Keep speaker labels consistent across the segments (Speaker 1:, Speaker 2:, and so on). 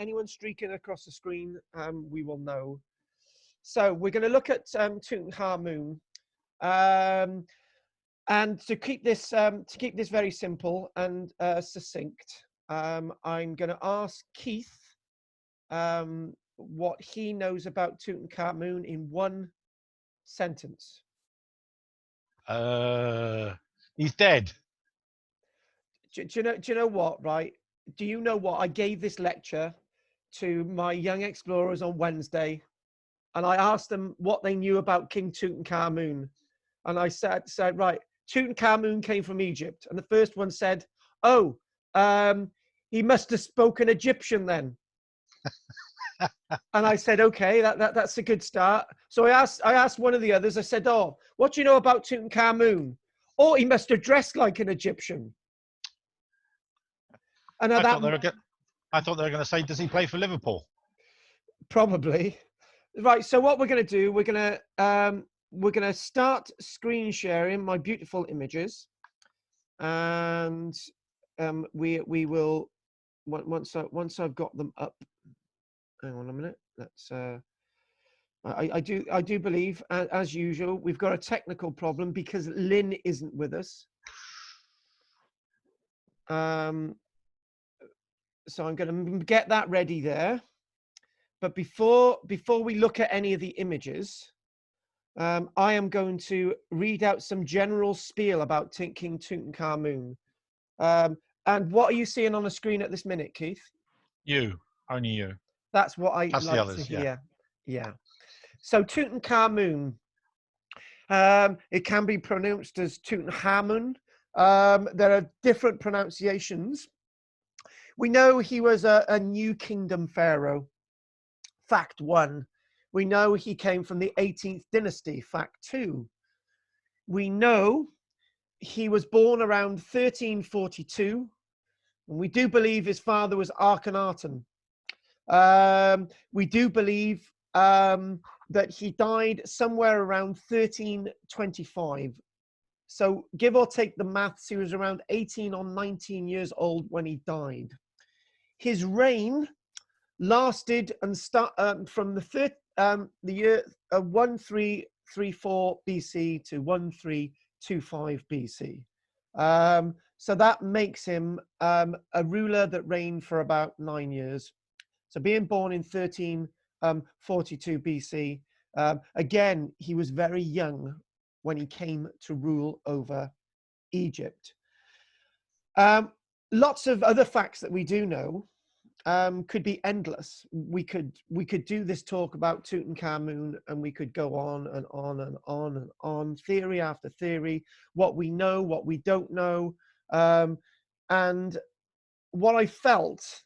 Speaker 1: anyone streaking across the screen, we will know. So we're going to look at Tutankhamun, and to keep this very simple and succinct, I'm going to ask Keith what he knows about Tutankhamun in one sentence.
Speaker 2: He's dead.
Speaker 1: Do you know what, right? Do you know what? I gave this lecture to my young explorers on Wednesday, and I asked them what they knew about King Tutankhamun. And I said, right, Tutankhamun came from Egypt. And the first one said, oh, he must have spoken Egyptian then. And I said, okay, that's a good start. So I asked one of the others, I said, oh, what do you know about Tutankhamun? Oh, he must have dressed like an Egyptian. And
Speaker 2: I thought they were going to say, does he play for Liverpool?
Speaker 1: Probably. Right. So what we're going to do, we're going to start screen sharing my beautiful images, and we will once I've got them up. Hang on a minute. Let's. I do believe, as usual, we've got a technical problem because Lynn isn't with us. So I'm going to get that ready there. But before we look at any of the images, I am going to read out some general spiel about King Tutankhamun. And what are you seeing on the screen at this minute, Keith?
Speaker 2: You, only you.
Speaker 1: That's what I
Speaker 2: That's
Speaker 1: like
Speaker 2: the others,
Speaker 1: to hear. Yeah. So Tutankhamun, it can be pronounced as Tutankhamun. There are different pronunciations. We know he was a New Kingdom pharaoh. Fact 1. We know he came from the 18th dynasty. Fact 2. We know he was born around 1342. And we do believe his father was Akhenaten. We do believe that he died somewhere around 1325. So give or take the maths, he was around 18 or 19 years old when he died. His reign lasted and from the year 1334 BC to 1325 BC. So that makes him a ruler that reigned for about 9 years. So being born in 1342 BC, again, he was very young when he came to rule over Egypt. Lots of other facts that we do know could be endless. We could do this talk about Tutankhamun, and we could go on and on and on and on, theory after theory, what we know, what we don't know. And what I felt,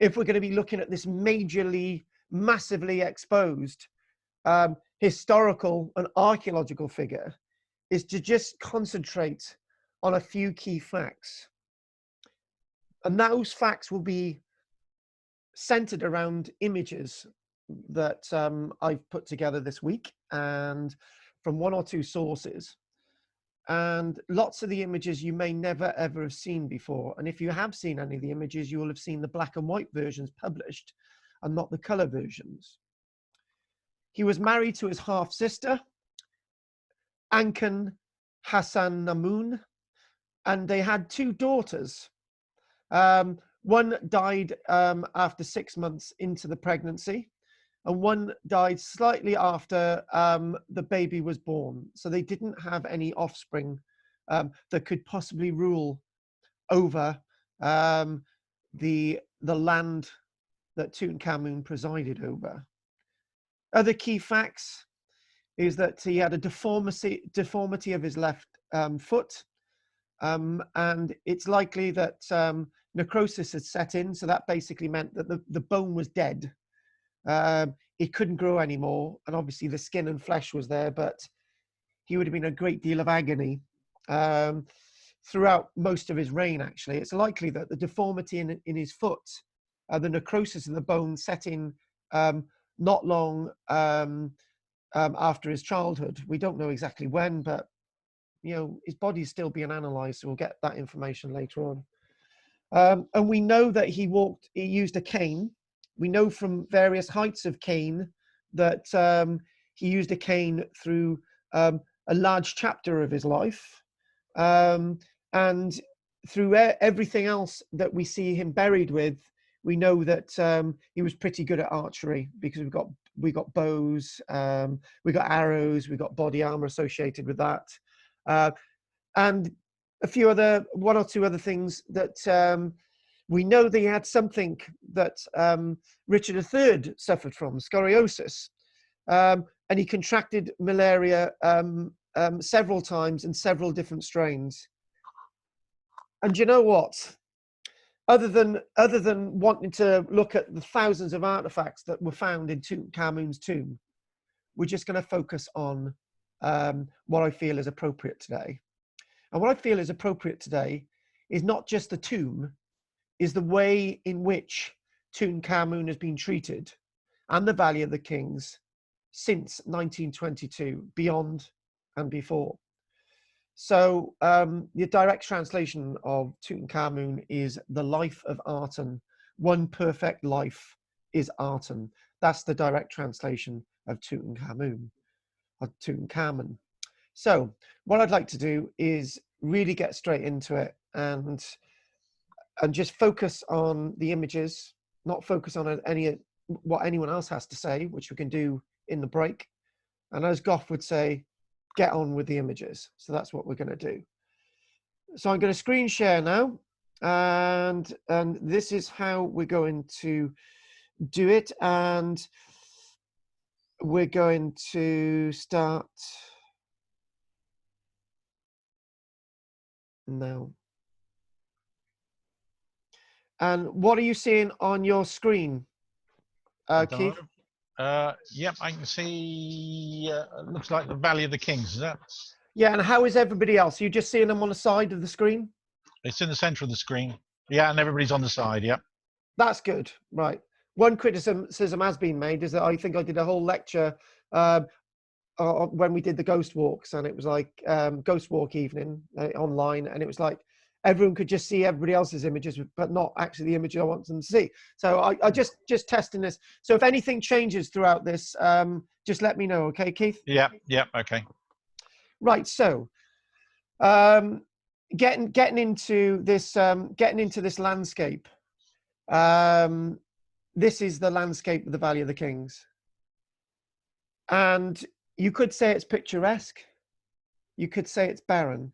Speaker 1: if we're going to be looking at this majorly, massively exposed historical and archaeological figure, is to just concentrate on a few key facts. And those facts will be centered around images that I've put together this week and from one or two sources. And lots of the images you may never ever have seen before. And if you have seen any of the images, you will have seen the black and white versions published and not the color versions. He was married to his half sister, Anken Hassan-Namun, and they had two daughters. One died after 6 months into the pregnancy, and one died slightly after the baby was born. So they didn't have any offspring that could possibly rule over the land that Tutankhamun presided over. Other key facts is that he had a deformity of his left foot, and it's likely that necrosis had set in, so that basically meant that the bone was dead. It couldn't grow anymore, and obviously the skin and flesh was there, but he would have been in a great deal of agony throughout most of his reign, actually. It's likely that the deformity in his foot, the necrosis in the bone set in not long after his childhood. We don't know exactly when, but you know, his body's still being analysed, so we'll get that information later on. And we know that he used a cane we know from various heights of cane that he used a cane through a large chapter of his life. And through everything else that we see him buried with, we know that he was pretty good at archery, because we got bows, we got arrows, we got body armor associated with that, and one or two other things that we know that he had something that Richard III suffered from, scoliosis, and he contracted malaria several times in several different strains. And you know what? Other than wanting to look at the thousands of artifacts that were found in Tutankhamun's tomb, we're just going to focus on what I feel is appropriate today. And what I feel is appropriate today is not just the tomb, is the way in which Tutankhamun has been treated and the Valley of the Kings since 1922, beyond and before. So the direct translation of Tutankhamun is the life of Aten. One perfect life is Aten. That's the direct translation of Tutankhamun, or Tutankhamun. So what I'd like to do is really get straight into it and just focus on the images, not focus on what anyone else has to say, which we can do in the break. And as Goff would say, get on with the images. So that's what we're going to do. So I'm going to screen share now, and this is how we're going to do it. And we're going to start now. And what are you seeing on your screen, Keith?
Speaker 2: Yep, I can see. Looks like the Valley of the Kings. Is that?
Speaker 1: Yeah, and how is everybody else? Are you just seeing them on the side of the screen?
Speaker 2: It's in the center of the screen. Yeah, and everybody's on the side. Yep.
Speaker 1: That's good. Right. One criticism has been made is that I think I did a whole lecture when we did the ghost walks, and it was like ghost walk evening online, and it was like everyone could just see everybody else's images, but not actually the image I want them to see. So I just testing this. So if anything changes throughout this, just let me know, okay, Keith?
Speaker 2: Yeah. Okay.
Speaker 1: Right. So getting into this landscape. This is the landscape of the Valley of the Kings, and you could say it's picturesque. You could say it's barren.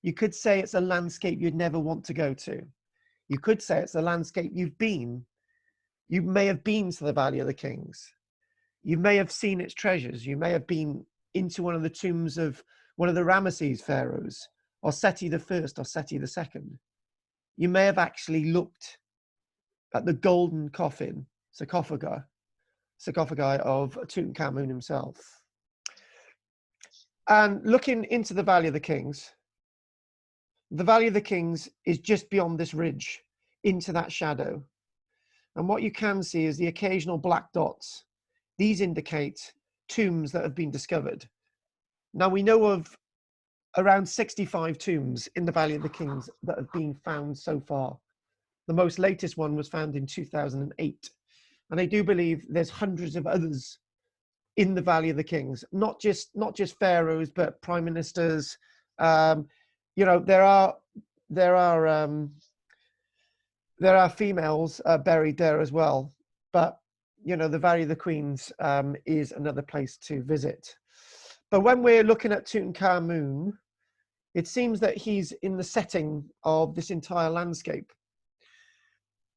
Speaker 1: You could say it's a landscape you'd never want to go to. You could say it's a landscape you've been. You may have been to the Valley of the Kings. You may have seen its treasures. You may have been into one of the tombs of one of the Ramesses pharaohs, or Seti I or Seti II. You may have actually looked at the golden sarcophagi of Tutankhamun himself. And looking into the Valley of the Kings is just beyond this ridge, into that shadow. And what you can see is the occasional black dots. These indicate tombs that have been discovered. Now, we know of around 65 tombs in the Valley of the Kings that have been found so far. The most latest one was found in 2008. And I do believe there's hundreds of others in the Valley of the Kings, not just pharaohs, but prime ministers. There are females buried there as well. But the Valley of the Queens is another place to visit. But when we're looking at Tutankhamun, it seems that he's in the setting of this entire landscape.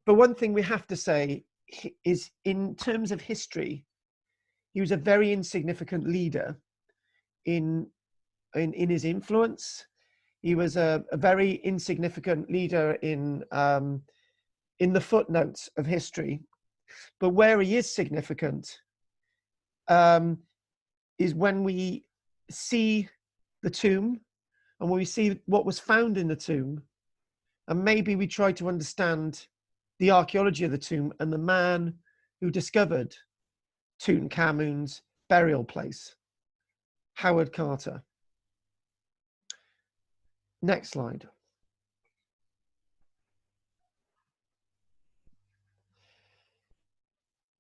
Speaker 1: But one thing we have to say is, in terms of history, he was a very insignificant leader in his influence. He was a very insignificant leader in the footnotes of history. But where he is significant is when we see the tomb, and when we see what was found in the tomb, and maybe we try to understand the archaeology of the tomb and the man who discovered Tutankhamun's burial place, Howard Carter. Next slide.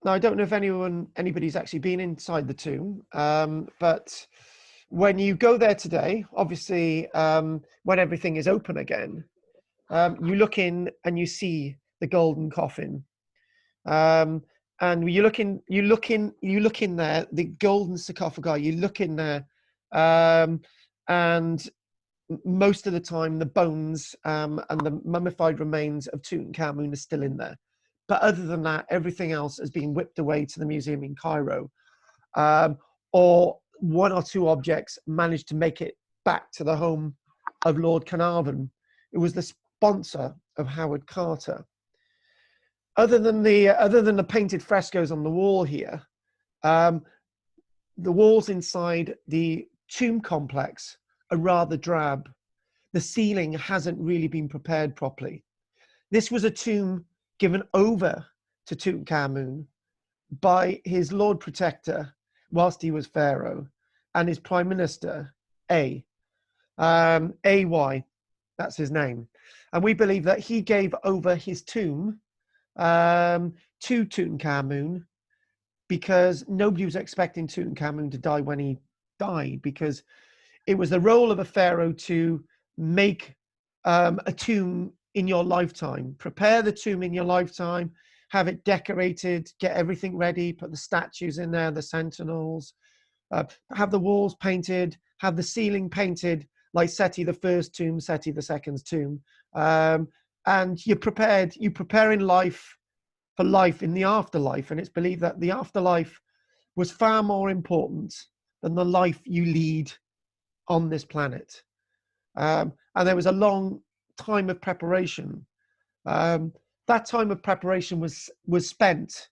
Speaker 1: Now, I don't know if anybody's actually been inside the tomb, but when you go there today, obviously, when everything is open again, you look in and you see the golden coffin. And you look in there, the golden sarcophagi, you look in there, and most of the time the bones and the mummified remains of Tutankhamun are still in there. But other than that, everything else has been whipped away to the museum in Cairo, or one or two objects managed to make it back to the home of Lord Carnarvon. It was the sponsor of Howard Carter. Other than the painted frescoes on the wall here, the walls inside the tomb complex are rather drab. The ceiling hasn't really been prepared properly. This was a tomb given over to Tutankhamun by his Lord Protector whilst he was Pharaoh, and his Prime Minister, A. AY, that's his name. And we believe that he gave over his tomb to Tutankhamun because nobody was expecting Tutankhamun to die when he died, because it was the role of a pharaoh to make a tomb in your lifetime, prepare the tomb in your lifetime, have it decorated, get everything ready, put the statues in there, the sentinels, have the walls painted, have the ceiling painted like Seti the first tomb, Seti the second's tomb. And you're preparing life for life in the afterlife. And it's believed that the afterlife was far more important than the life you lead on this planet. And there was a long time of preparation. That time of preparation was spent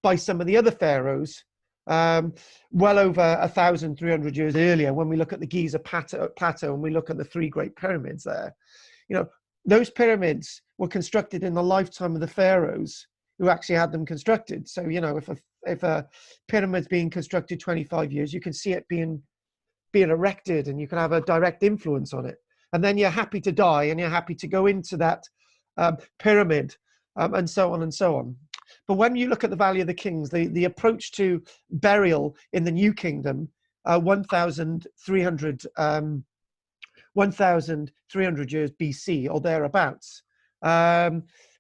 Speaker 1: by some of the other pharaohs well over 1,300 years earlier. When we look at the Giza plateau and we look at the three great pyramids there, you know, those pyramids were constructed in the lifetime of the pharaohs who actually had them constructed. So, you know, if a pyramid's being constructed 25 years, you can see it being erected, and you can have a direct influence on it. And then you're happy to die, and you're happy to go into that pyramid, and so on and so on. But when you look at the Valley of the Kings, the approach to burial in the New Kingdom, 1,300 years BC or thereabouts.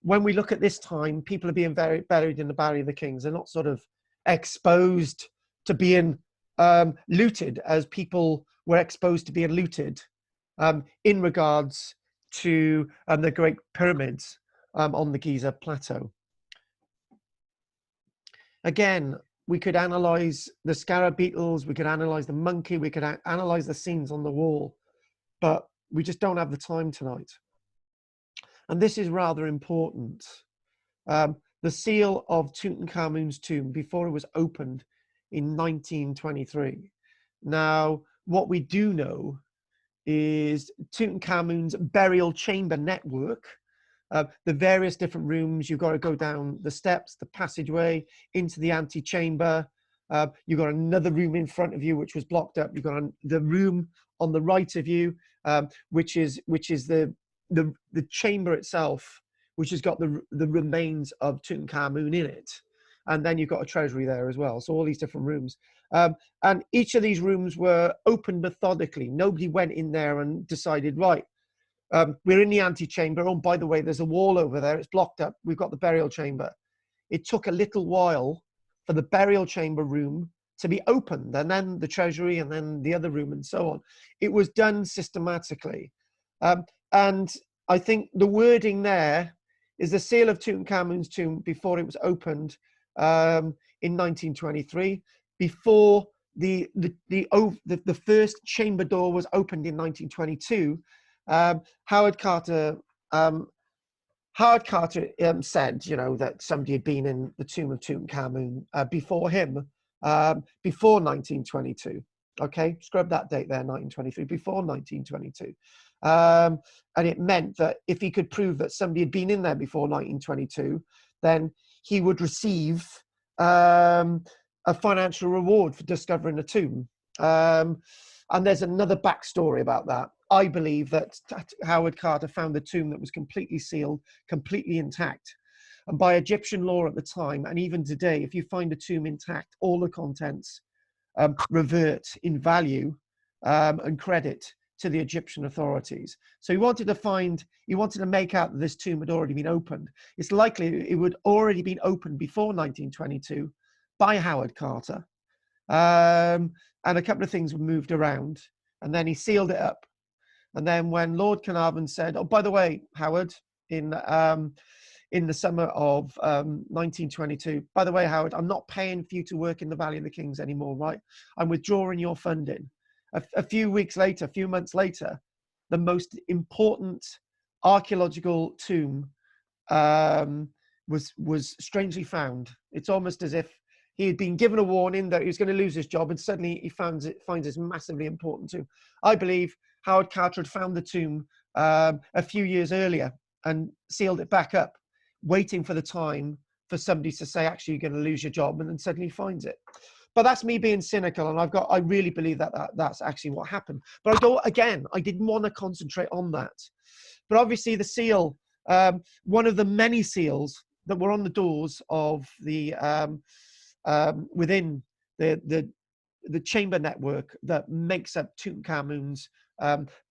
Speaker 1: When we look at this time, people are being buried in the Valley of the Kings. They're not sort of exposed to being looted as people were exposed to being looted in regards to the Great Pyramids on the Giza Plateau. Again, we could analyze the scarab beetles, we could analyze the monkey, we could analyze the scenes on the wall, but we just don't have the time tonight. And this is rather important. The seal of Tutankhamun's tomb before it was opened in 1923. Now, what we do know is Tutankhamun's burial chamber network, the various different rooms. You've got to go down the steps, the passageway into the antechamber. You've got another room in front of you which was blocked up. You've got the room on the right of you, which is the chamber itself, which has got the remains of Tutankhamun in it. And then you've got a treasury there as well. So all these different rooms. And each of these rooms were opened methodically. Nobody went in there and decided, right, we're in the antechamber. Oh, by the way, there's a wall over there. It's blocked up. We've got the burial chamber. It took a little while for the burial chamber room to be opened, and then the treasury, and then the other room, and so on. It was done systematically. And I think the wording there is the seal of Tutankhamun's tomb before it was opened in 1923, before the first chamber door was opened in 1922. Howard Carter said, you know, that somebody had been in the tomb of Tutankhamun before him, before 1922. Okay, scrub that date there, 1923, before 1922. And it meant that if he could prove that somebody had been in there before 1922, then he would receive a financial reward for discovering a tomb. And there's another backstory about that. I believe that Howard Carter found the tomb that was completely sealed, completely intact. And by Egyptian law at the time, and even today, if you find a tomb intact, all the contents revert in value and credit to the Egyptian authorities. So he wanted to make out that this tomb had already been opened. It's likely it would already been opened before 1922 by Howard Carter. And a couple of things were moved around, and then he sealed it up. And then when Lord Carnarvon said, "Oh, by the way, Howard, in the summer of 1922, by the way, Howard, I'm not paying for you to work in the Valley of the Kings anymore, right? I'm withdrawing your funding." A few months later, the most important archaeological tomb was strangely found. It's almost as if he had been given a warning that he was going to lose his job, and suddenly he finds this massively important tomb. I believe Howard Carter had found the tomb a few years earlier and sealed it back up, waiting for the time for somebody to say, actually, you're going to lose your job, and then suddenly he finds it. But that's me being cynical, and I really believe that's actually what happened. But I didn't want to concentrate on that. But obviously the seal, one of the many seals that were on the doors of the within the chamber network that makes up Tutankhamun's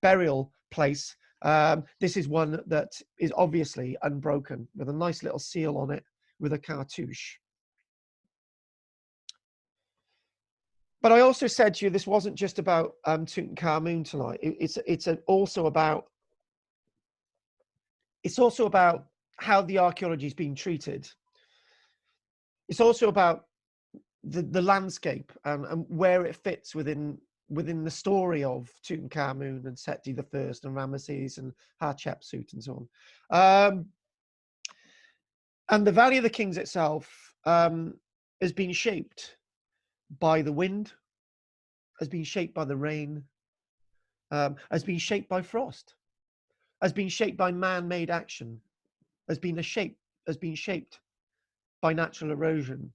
Speaker 1: burial place. This is one that is obviously unbroken, with a nice little seal on it with a cartouche. But I also said to you, this wasn't just about Tutankhamun tonight. It's also about how the archaeology is being treated. It's also about the landscape and where it fits within the story of Tutankhamun and Seti I and Ramesses and Hatshepsut and so on. And the Valley of the Kings itself has been shaped by the wind, has been shaped by the rain, has been shaped by frost, has been shaped by man-made action, has been shaped by natural erosion.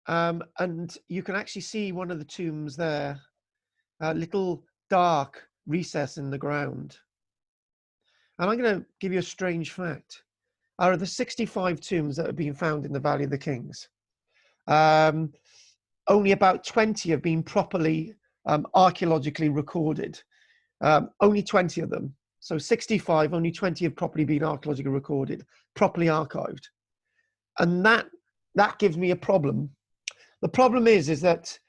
Speaker 1: And you can actually see one of the tombs there, a little dark recess in the ground. And I'm going to give you a strange fact. Out of the 65 tombs that have been found in the Valley of the Kings, only about 20 have been properly archaeologically recorded. Only 20 of them. So 65, only 20 have properly been archaeologically recorded, properly archived. And that gives me a problem. The problem is that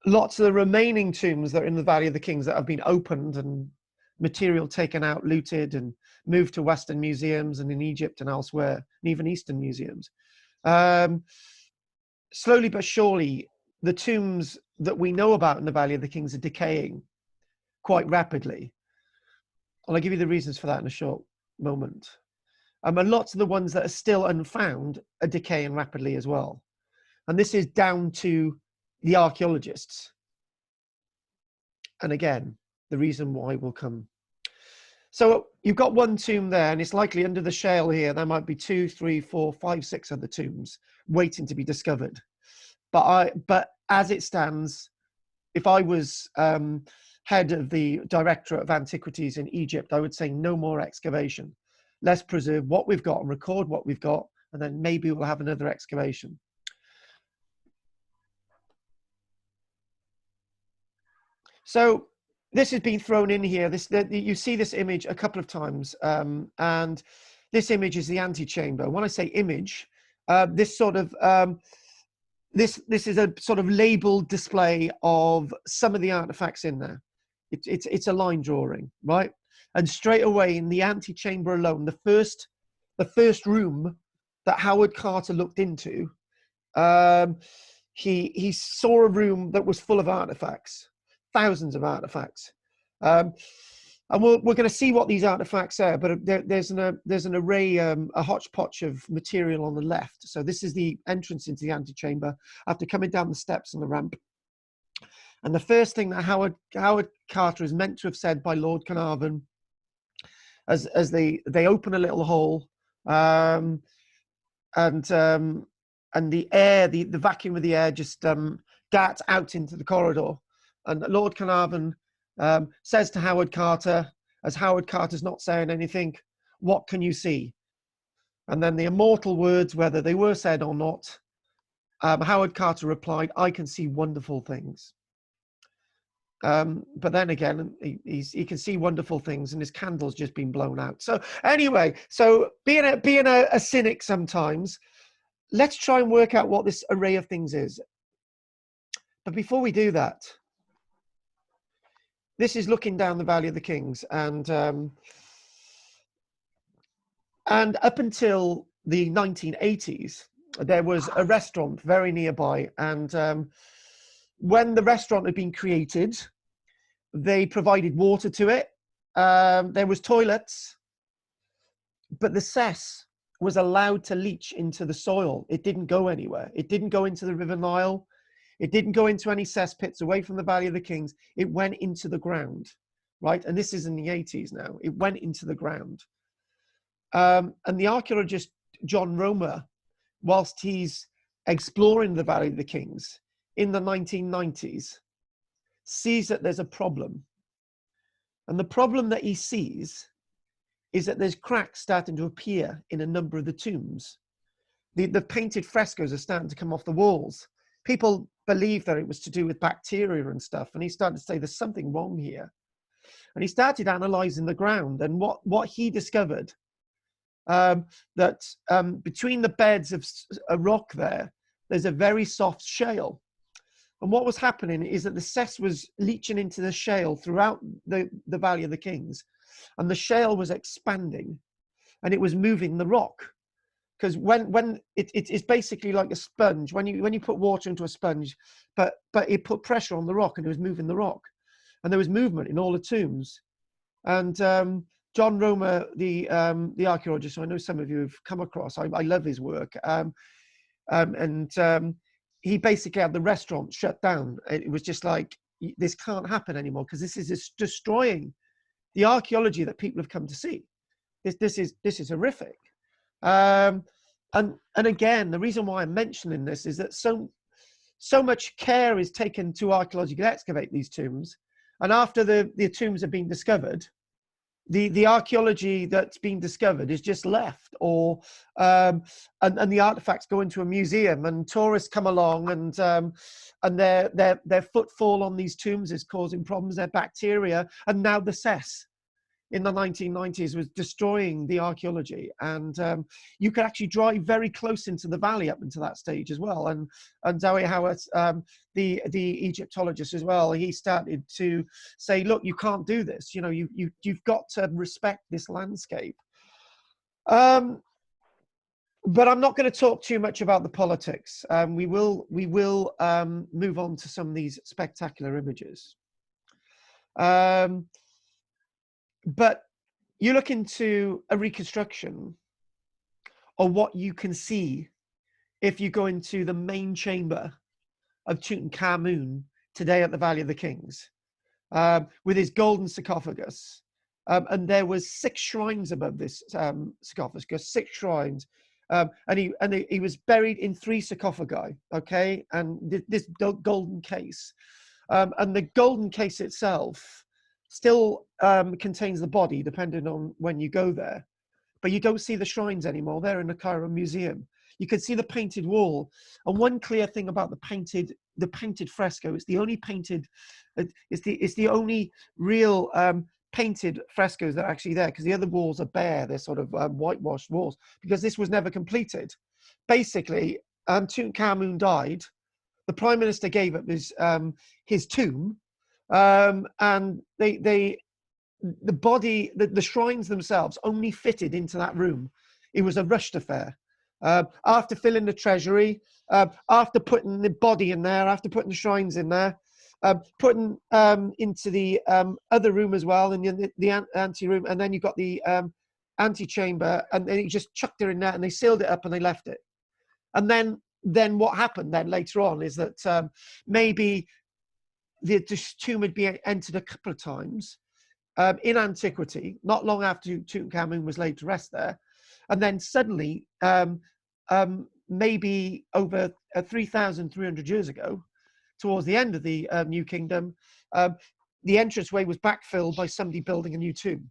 Speaker 1: lots of the remaining tombs that are in the Valley of the Kings that have been opened and material taken out, looted, and moved to Western museums and in Egypt and elsewhere, and even Eastern museums. Slowly but surely, the tombs that we know about in the Valley of the Kings are decaying quite rapidly. And I'll give you the reasons for that in a short moment. And lots of the ones that are still unfound are decaying rapidly as well. And this is down to the archaeologists. And again, the reason why will come. So you've got one tomb there, and it's likely under the shale here, there might be 2, 3, 4, 5, 6 other tombs waiting to be discovered. But as it stands, if I was head of the Directorate of Antiquities in Egypt, I would say no more excavation. Let's preserve what we've got and record what we've got, and then maybe we'll have another excavation. So this has been thrown in here. You see this image a couple of times, and this image is the antechamber. When I say image, this is a sort of labeled display of some of the artifacts in there. It's a line drawing, right? And straight away in the antechamber alone, the first room that Howard Carter looked into, he saw a room that was full of artifacts. Thousands of artifacts, and we're going to see what these artifacts are. But there's an array, a hodgepodge of material on the left. So this is the entrance into the antechamber after coming down the steps and the ramp. And the first thing that Howard Carter is meant to have said by Lord Carnarvon, as they open a little hole, and the air, the vacuum of the air just darts out into the corridor. And Lord Carnarvon says to Howard Carter, as Howard Carter's not saying anything, "What can you see?" And then the immortal words, whether they were said or not, Howard Carter replied, "I can see wonderful things." But then again, he can see wonderful things, and his candle's just been blown out. So anyway, so being a cynic sometimes, let's try and work out what this array of things is. But before we do that, this is looking down the Valley of the Kings, and up until the 1980s, there was a restaurant very nearby, and when the restaurant had been created, they provided water to it. There was toilets, but the cess was allowed to leach into the soil. It didn't go anywhere. It didn't go into the River Nile. It didn't go into any cess pits away from the Valley of the Kings. It went into the ground, right? And this is in the 80s now. It went into the ground. And the archaeologist John Romer, whilst he's exploring the Valley of the Kings in the 1990s, sees that there's a problem. And the problem that he sees is that there's cracks starting to appear in a number of the tombs. The painted frescoes are starting to come off the walls. People believe that it was to do with bacteria and stuff. And he started to say, there's something wrong here. And he started analyzing the ground. And what he discovered, that between the beds of a rock there's a very soft shale. And what was happening is that the cess was leaching into the shale throughout the Valley of the Kings. And the shale was expanding and it was moving the rock. Because when it's basically like a sponge, when you put water into a sponge, but it put pressure on the rock and it was moving the rock. And there was movement in all the tombs. And John Romer, the archaeologist, I know some of you have come across, I love his work. He basically had the restaurant shut down. It was just like, this can't happen anymore because this is destroying the archaeology that people have come to see. This is horrific. And again, the reason why I'm mentioning this is that so much care is taken to archaeologically excavate these tombs, and after the tombs have been discovered, the archaeology that's been discovered is just left, or and the artifacts go into a museum, and tourists come along, and their footfall on these tombs is causing problems. Their bacteria, and now the cess in the 1990s was destroying the archaeology, and you could actually drive very close into the valley up until that stage as well. And Zoe Howard, the Egyptologist as well, he started to say, look, you can't do this. You know, you've got to respect this landscape. But I'm not going to talk too much about the politics. We will move on to some of these spectacular images. But you look into a reconstruction of what you can see if you go into the main chamber of Tutankhamun today at the Valley of the Kings, with his golden sarcophagus. And there was 6 shrines above this sarcophagus, 6 shrines. And he was buried in 3 sarcophagi, okay? And this golden case. And the golden case itself still contains the body, depending on when you go there. But you don't see the shrines anymore. They're in the Cairo Museum. You can see the painted wall. And one clear thing about the painted fresco, it's the only painted, it's the only real painted frescoes that are actually there, because the other walls are bare. They're sort of whitewashed walls, because this was never completed. Basically, Tutankhamun died. The Prime Minister gave up his tomb, and the body, the shrines themselves only fitted into that room. It was a rushed affair. After filling the treasury, after putting the body in there, after putting the shrines in there, putting into the other room as well, and the ante room, and then you got the antechamber, and then he just chucked her in there, and they sealed it up and they left it. And then what happened then later on is that maybe the tomb had been entered a couple of times in antiquity, not long after Tutankhamun was laid to rest there. And then suddenly, maybe over 3,300 years ago, towards the end of the New Kingdom, the entranceway was backfilled by somebody building a new tomb.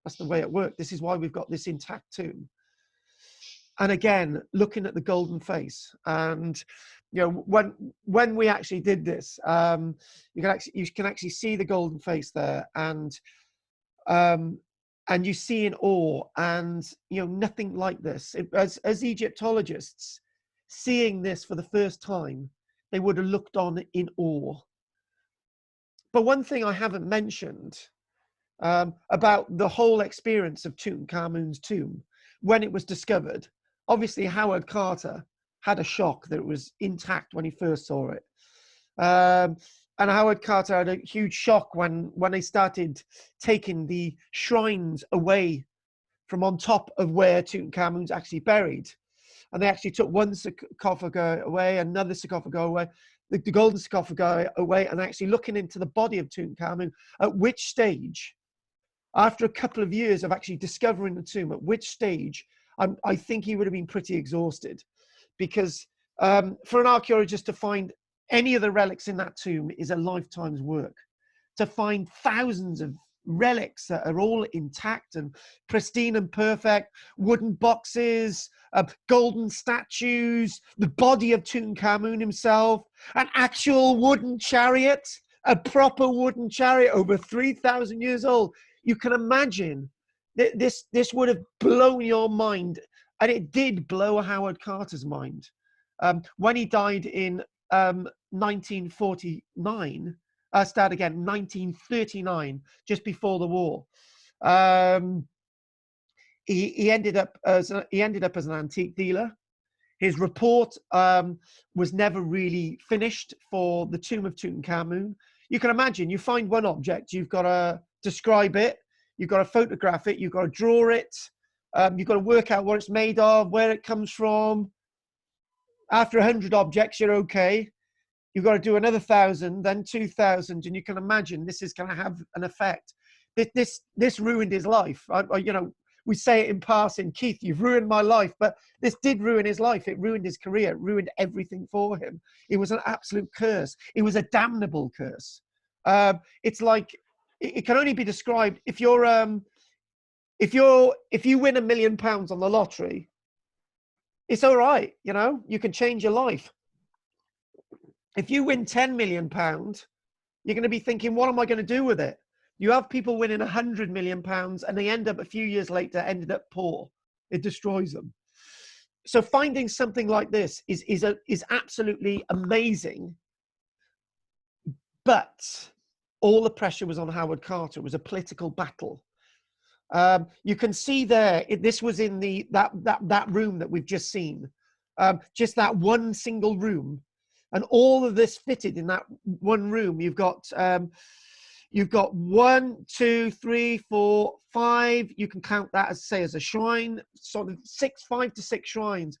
Speaker 1: That's the way it worked. This is why we've got this intact tomb. And again, looking at the golden face, and you know, when we actually did this, you can actually see the golden face there, and you see in awe, and you know, nothing like this. As Egyptologists, seeing this for the first time, they would have looked on in awe. But one thing I haven't mentioned about the whole experience of Tutankhamun's tomb when it was discovered, obviously Howard Carter had a shock that it was intact when he first saw it. And Howard Carter had a huge shock when they started taking the shrines away from on top of where Tutankhamun's actually buried. And they actually took one sarcophagus away, another sarcophagus away, the golden sarcophagus away, and actually looking into the body of Tutankhamun, at which stage, after a couple of years of actually discovering the tomb, at which stage I think he would have been pretty exhausted, because for an archaeologist to find any of the relics in that tomb is a lifetime's work. To find thousands of relics that are all intact and pristine and perfect, wooden boxes, golden statues, the body of Tutankhamun himself, an actual wooden chariot, a proper wooden chariot over 3,000 years old. You can imagine that this would have blown your mind, and it did blow Howard Carter's mind. When he died in 1949, 1939, just before the war. He ended up as an antique dealer. His report was never really finished for the tomb of Tutankhamun. You can imagine, you find one object, you've got to describe it, you've got to photograph it, you've got to draw it, you've got to work out what it's made of, where it comes from. After 100 objects, you're okay. You've got to do another 1,000, then 2,000, and you can imagine this is going to have an effect. This ruined his life. You know, we say it in passing, Keith, you've ruined my life, but this did ruin his life. It ruined his career. It ruined everything for him. It was an absolute curse. It was a damnable curse. It's like, it can only be described if you win £1 million on the lottery, it's all right. You know, you can change your life. If you win £10 million, you're going to be thinking, what am I going to do with it? You have people winning £100 million and they end up a few years later, ended up poor. It destroys them. So finding something like this is absolutely amazing. But all the pressure was on Howard Carter. It was a political battle. You can see there, this was in that room that we've just seen. Just that one single room. And all of this fitted in that one room. You've got 1, 2, 3, 4, 5. You can count that as, say, as a shrine, sort of 5 to 6 shrines.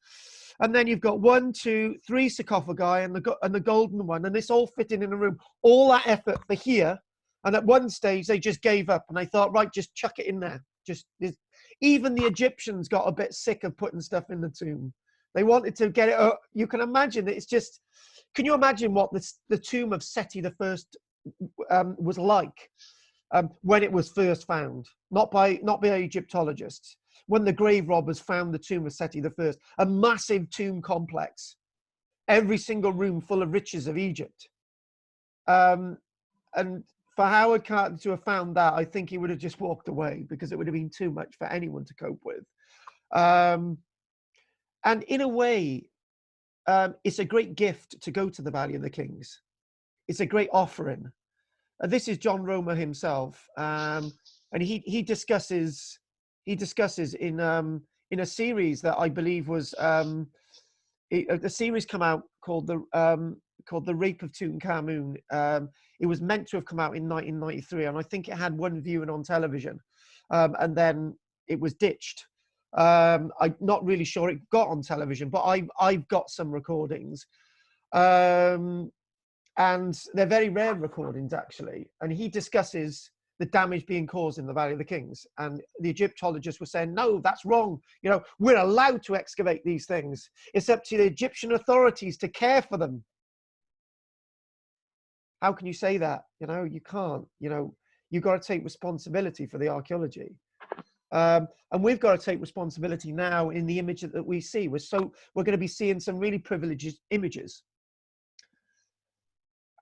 Speaker 1: And then you've got 1, 2, 3 sarcophagi and the golden one. And this all fitting in a room. All that effort for here. And at one stage, they just gave up and they thought, right, just chuck it in there. Even the Egyptians got a bit sick of putting stuff in the tomb. They wanted to get it. You can imagine that it's just. Can you imagine what the tomb of Seti I was like when it was first found? Not by Egyptologists. When the grave robbers found the tomb of Seti I, a massive tomb complex, every single room full of riches of Egypt. And for Howard Carter to have found that, I think he would have just walked away because it would have been too much for anyone to cope with. And in a way, it's a great gift to go to the Valley of the Kings. It's a great offering. This is John Romer himself, and he discusses in a series that I believe was a series come out called the Rape of Tutankhamun. It was meant to have come out in 1993, and I think it had one viewing on television, and then it was ditched. I'm not really sure it got on television, but I've got some recordings, and they're very rare recordings actually. And he discusses the damage being caused in the Valley of the Kings, and the Egyptologists were saying, no, that's wrong. You know, we're allowed to excavate these things. It's up to the Egyptian authorities to care for them. How can you say that? You know, you can't. You know, you've got to take responsibility for the archaeology. And we've got to take responsibility now in the image that we see. We're going to be seeing some really privileged images.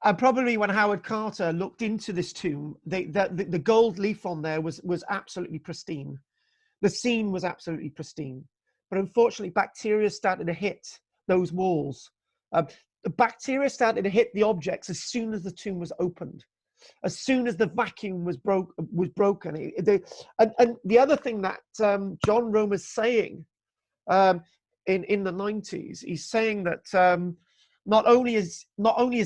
Speaker 1: And probably when Howard Carter looked into this tomb, the gold leaf on there was absolutely pristine. The scene was absolutely pristine. But unfortunately, bacteria started to hit those walls. The bacteria started to hit the objects as soon as the tomb was opened. As soon as the vacuum was broken. And the other thing that John Romer's saying in the 90s, he's saying that not only is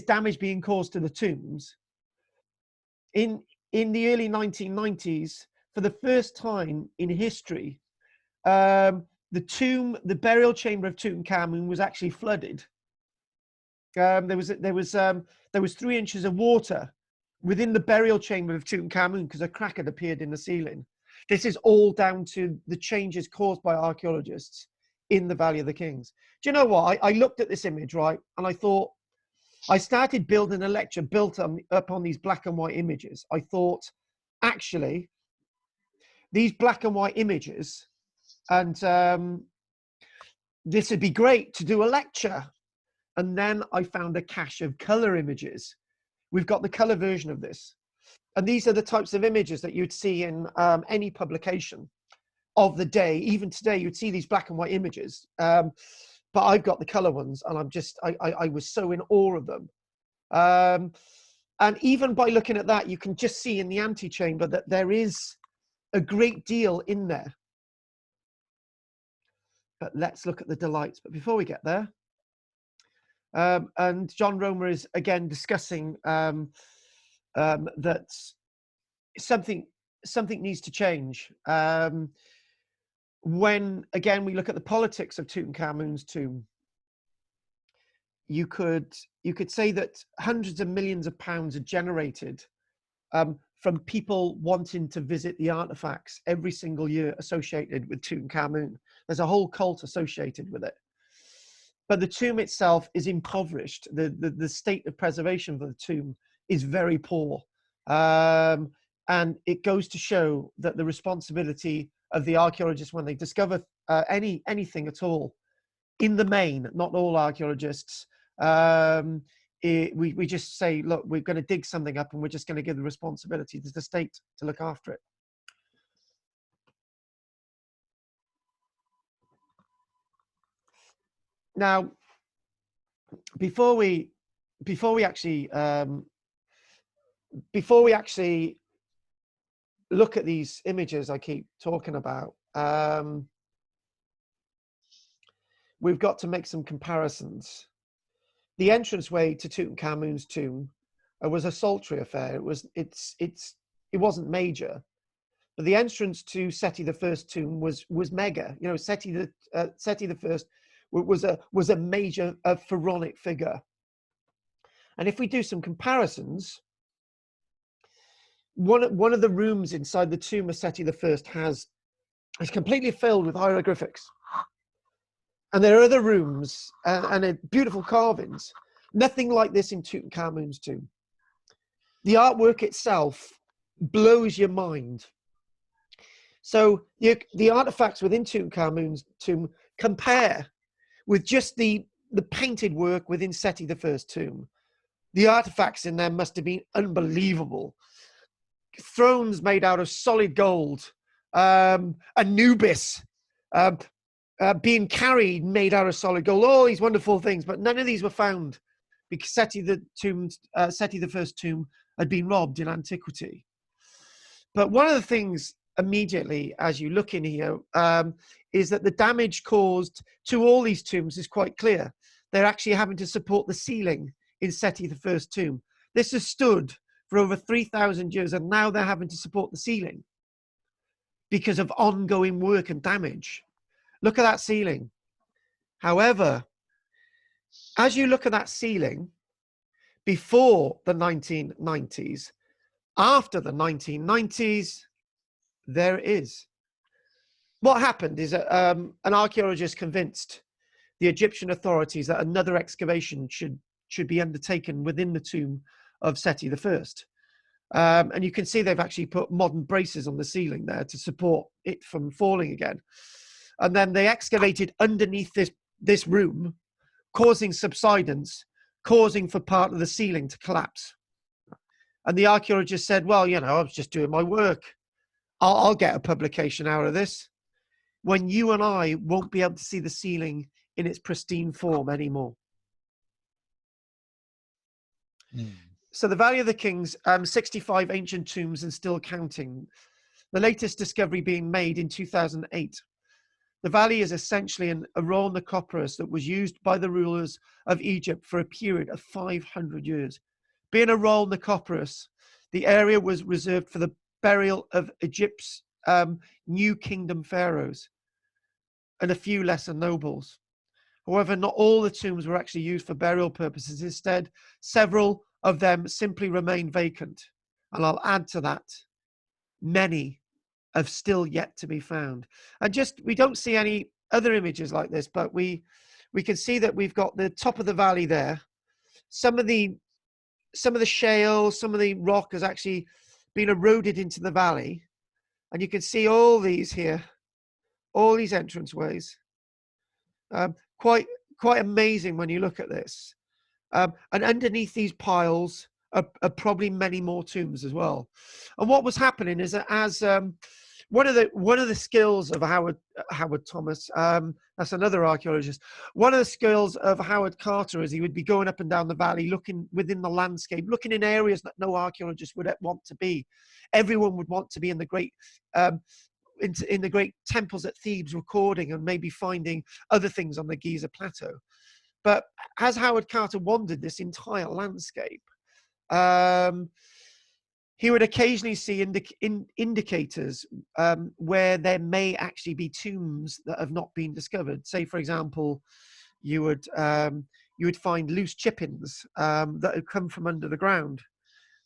Speaker 1: damage being caused to the tombs, in the early 1990s, for the first time in history, the burial chamber of Tutankhamun was actually flooded. There was 3 inches of water within the burial chamber of Tutankhamun because a crack had appeared in the ceiling. This is all down to the changes caused by archaeologists in the Valley of the Kings. Do you know what? I looked at this image, right, and I thought, I started building a lecture built up on these black and white images. I thought, actually, these black and white images, and this would be great to do a lecture. And then I found a cache of color images. We've got the color version of this. And these are the types of images that you'd see in any publication of the day. Even today, you'd see these black and white images. But I've got the color ones, and I was so in awe of them. And even by looking at that, you can just see in the antechamber that there is a great deal in there. But let's look at the delights. But before we get there, and John Romer is again discussing that something needs to change. When again we look at the politics of Tutankhamun's tomb, you could say that hundreds of millions of pounds are generated from people wanting to visit the artifacts every single year associated with Tutankhamun. There's a whole cult associated with it. But the tomb itself is impoverished. The state of preservation of the tomb is very poor. And it goes to show that the responsibility of the archaeologists when they discover anything at all, in the main, not all archaeologists, we just say, look, we're going to dig something up and we're just going to give the responsibility to the state to look after it. Now, before we actually look at these images I keep talking about, we've got to make some comparisons. The entranceway to Tutankhamun's tomb was a solitary affair. It wasn't major, but the entrance to Seti I's tomb was mega. You know, Seti I was a major pharaonic figure. And if we do some comparisons, one of the rooms inside the tomb of Seti I is completely filled with hieroglyphics. And there are other rooms and beautiful carvings. Nothing like this in Tutankhamun's tomb. The artwork itself blows your mind. So the artifacts within Tutankhamun's tomb compare with just the painted work within Seti I's tomb. The artifacts in there must have been unbelievable. Thrones made out of solid gold, Anubis being carried made out of solid gold, all these wonderful things, but none of these were found because Seti I's tomb had been robbed in antiquity. But one of the things immediately as you look in here is that the damage caused to all these tombs is quite clear. They're actually having to support the ceiling in Seti I's tomb. This has stood for over 3,000 years, and now they're having to support the ceiling because of ongoing work and damage. Look at that ceiling. However, as you look at that ceiling before the 1990s, after the 1990s, there it is. What happened is that an archaeologist convinced the Egyptian authorities that another excavation should be undertaken within the tomb of Seti I. And you can see they've actually put modern braces on the ceiling there to support it from falling again. And then they excavated underneath this room, causing subsidence, causing for part of the ceiling to collapse. And the archaeologist said, well, you know, I was just doing my work. I'll get a publication out of this, when you and I won't be able to see the ceiling in its pristine form anymore. So the Valley of the Kings, 65 ancient tombs and still counting. The latest discovery being made in 2008. The valley is essentially a royal necropolis that was used by the rulers of Egypt for a period of 500 years. Being a royal necropolis, the area was reserved for the burial of Egypt's new kingdom pharaohs and a few lesser nobles. However, not all the tombs were actually used for burial purposes. Instead, several of them simply remain vacant. And I'll add to that, many have still yet to be found. And just, we don't see any other images like this, but we can see that we've got the top of the valley there. Some of the shale, some of the rock has actually been eroded into the valley. And you can see all these here, all these entranceways. Quite amazing when you look at this. And underneath these piles are probably many more tombs as well. And what was happening is that as one of the skills of Howard Thomas, that's another archaeologist. One of the skills of Howard Carter is he would be going up and down the valley, looking within the landscape, looking in areas that no archaeologist would want to be. Everyone would want to be in the great in the great temples at Thebes, recording and maybe finding other things on the Giza plateau. But as Howard Carter wandered this entire landscape, he would occasionally see indicators where there may actually be tombs that have not been discovered. Say, for example, you would find loose chip-ins that had come from under the ground.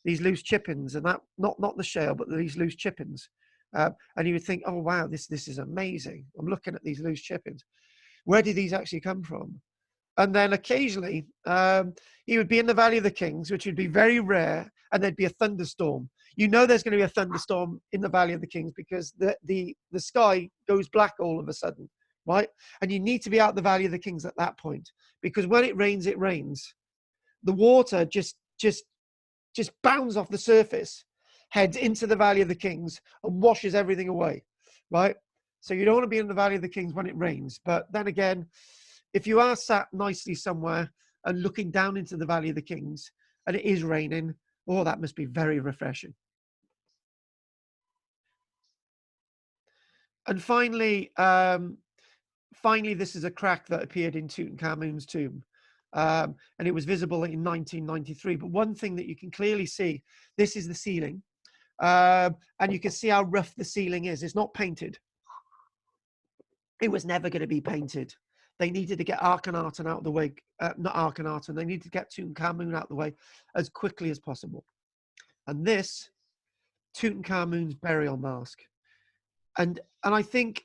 Speaker 1: These loose chip-ins, and that not the shale, but these loose chip-ins. And you would think, oh wow, this is amazing. I'm looking at these loose chip-ins. Where did these actually come from? And then occasionally, he would be in the Valley of the Kings, which would be very rare, and there'd be a thunderstorm. You know there's going to be a thunderstorm in the Valley of the Kings because the sky goes black all of a sudden, right? And you need to be out the Valley of the Kings at that point, because when it rains, it rains. The water just bounds off the surface, heads into the Valley of the Kings, and washes everything away, right? So you don't want to be in the Valley of the Kings when it rains. But then again, if you are sat nicely somewhere and looking down into the Valley of the Kings and it is raining, oh, that must be very refreshing. And finally, this is a crack that appeared in Tutankhamun's tomb. And it was visible in 1993. But one thing that you can clearly see, this is the ceiling. And you can see how rough the ceiling is. It's not painted. It was never going to be painted. They needed to get Akhenaten out of the way, not Akhenaten, they needed to get Tutankhamun out of the way as quickly as possible. And this, Tutankhamun's burial mask. And I think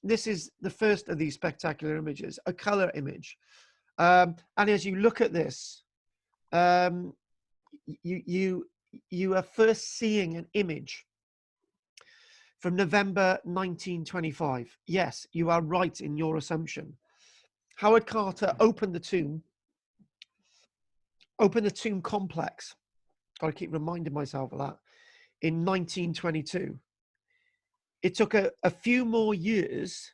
Speaker 1: this is the first of these spectacular images, a color image. And as you look at this, you are first seeing an image from November 1925. Yes, you are right in your assumption. Howard Carter opened the tomb complex. Got to keep reminding myself of that. In 1922. It took a few more years,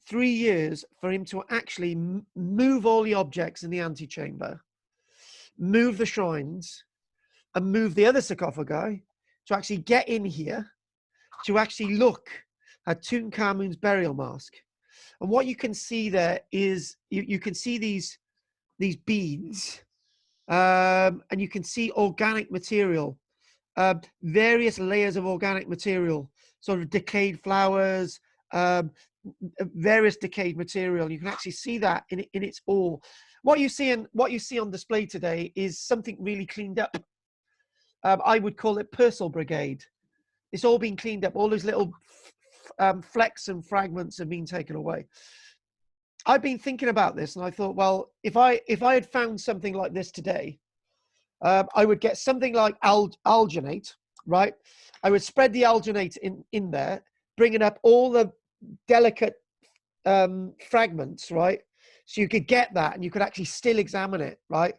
Speaker 1: 3 years, for him to actually move all the objects in the antechamber, move the shrines, and move the other sarcophagi to actually get in here, to actually look at Tutankhamun's burial mask. And what you can see there is, you can see these beads, and you can see organic material, various layers of organic material, sort of decayed flowers, various decayed material. You can actually see that in its all. What you see on display today is something really cleaned up. I would call it Purcell Brigade. It's all been cleaned up. All those little flecks and fragments have been taken away. I've been thinking about this, and I thought, well, if I had found something like this today, I would get something like alginate, right? I would spread the alginate in there, bringing up all the delicate fragments, right? So you could get that and you could actually still examine it, right?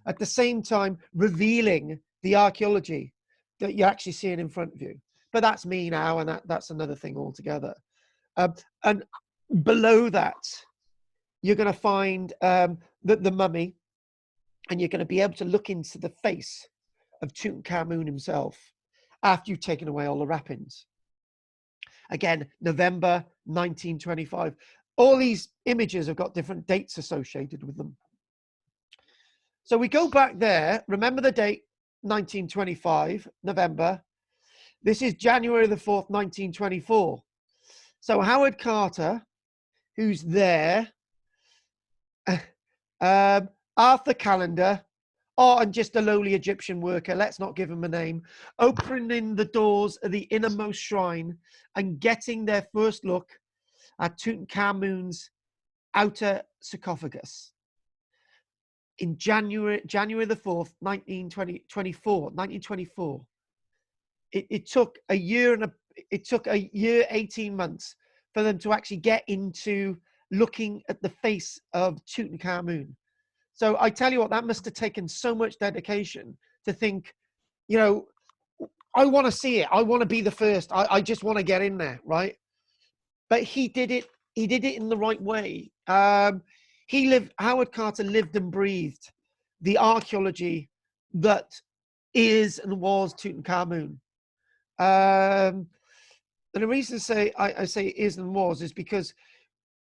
Speaker 1: At the same time, revealing the archaeology that you're actually seeing in front of you. But that's me now, and that's another thing altogether. And below that, you're going to find the mummy, and you're going to be able to look into the face of Tutankhamun himself after you've taken away all the wrappings. Again, November 1925. All these images have got different dates associated with them. So we go back there. Remember the date, 1925, November. This is January the 4th, 1924. So Howard Carter, who's there, Arthur Callender, and just a lowly Egyptian worker, let's not give him a name, opening the doors of the innermost shrine and getting their first look at Tutankhamun's outer sarcophagus. In January the 4th, 1924. It took a year 18 months for them to actually get into looking at the face of Tutankhamun. So I tell you what, that must have taken so much dedication to think, you know, I want to see it. I want to be the first. I just want to get in there, right? But he did it in the right way. Howard Carter lived and breathed the archaeology that is and was Tutankhamun. And the reason I say is and was is because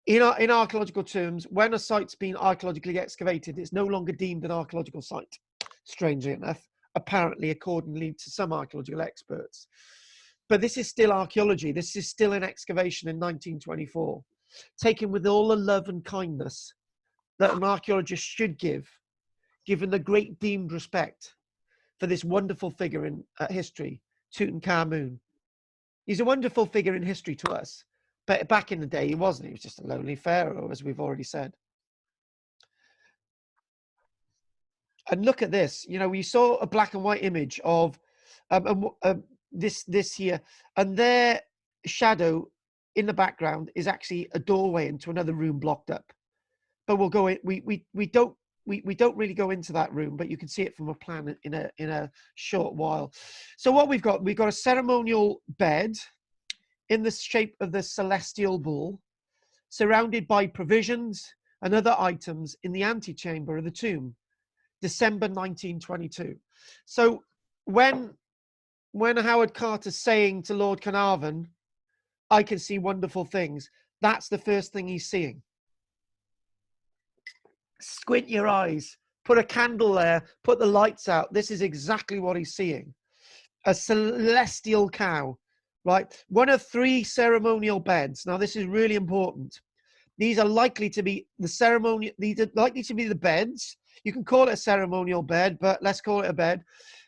Speaker 1: in archaeological terms, when a site's been archaeologically excavated, it's no longer deemed an archaeological site, strangely enough, apparently, accordingly to some archaeological experts. But this is still archaeology. This is still an excavation in 1924, taken with all the love and kindness that an archaeologist should give, given the great deemed respect for this wonderful figure in history, Tutankhamun. He's a wonderful figure in history to us, but back in the day he wasn't. He was just a lonely pharaoh, as we've already said. And look at this. You know, we saw a black and white image of this here, and their shadow in the background is actually a doorway into another room blocked up. But we'll go in. We don't really go into that room, but you can see it from a plan in a short while. So what we've got a ceremonial bed in the shape of the celestial bull, surrounded by provisions and other items in the antechamber of the tomb, December 1922. So when Howard Carter's saying to Lord Carnarvon, I can see wonderful things, that's the first thing he's seeing. Squint your eyes, put a candle there, put the lights out. This is exactly what he's seeing. A celestial cow, right? One of 3 ceremonial beds. Now, this is really important. These are likely to be these are likely to be the beds. You can call it a ceremonial bed, but let's call it a bed.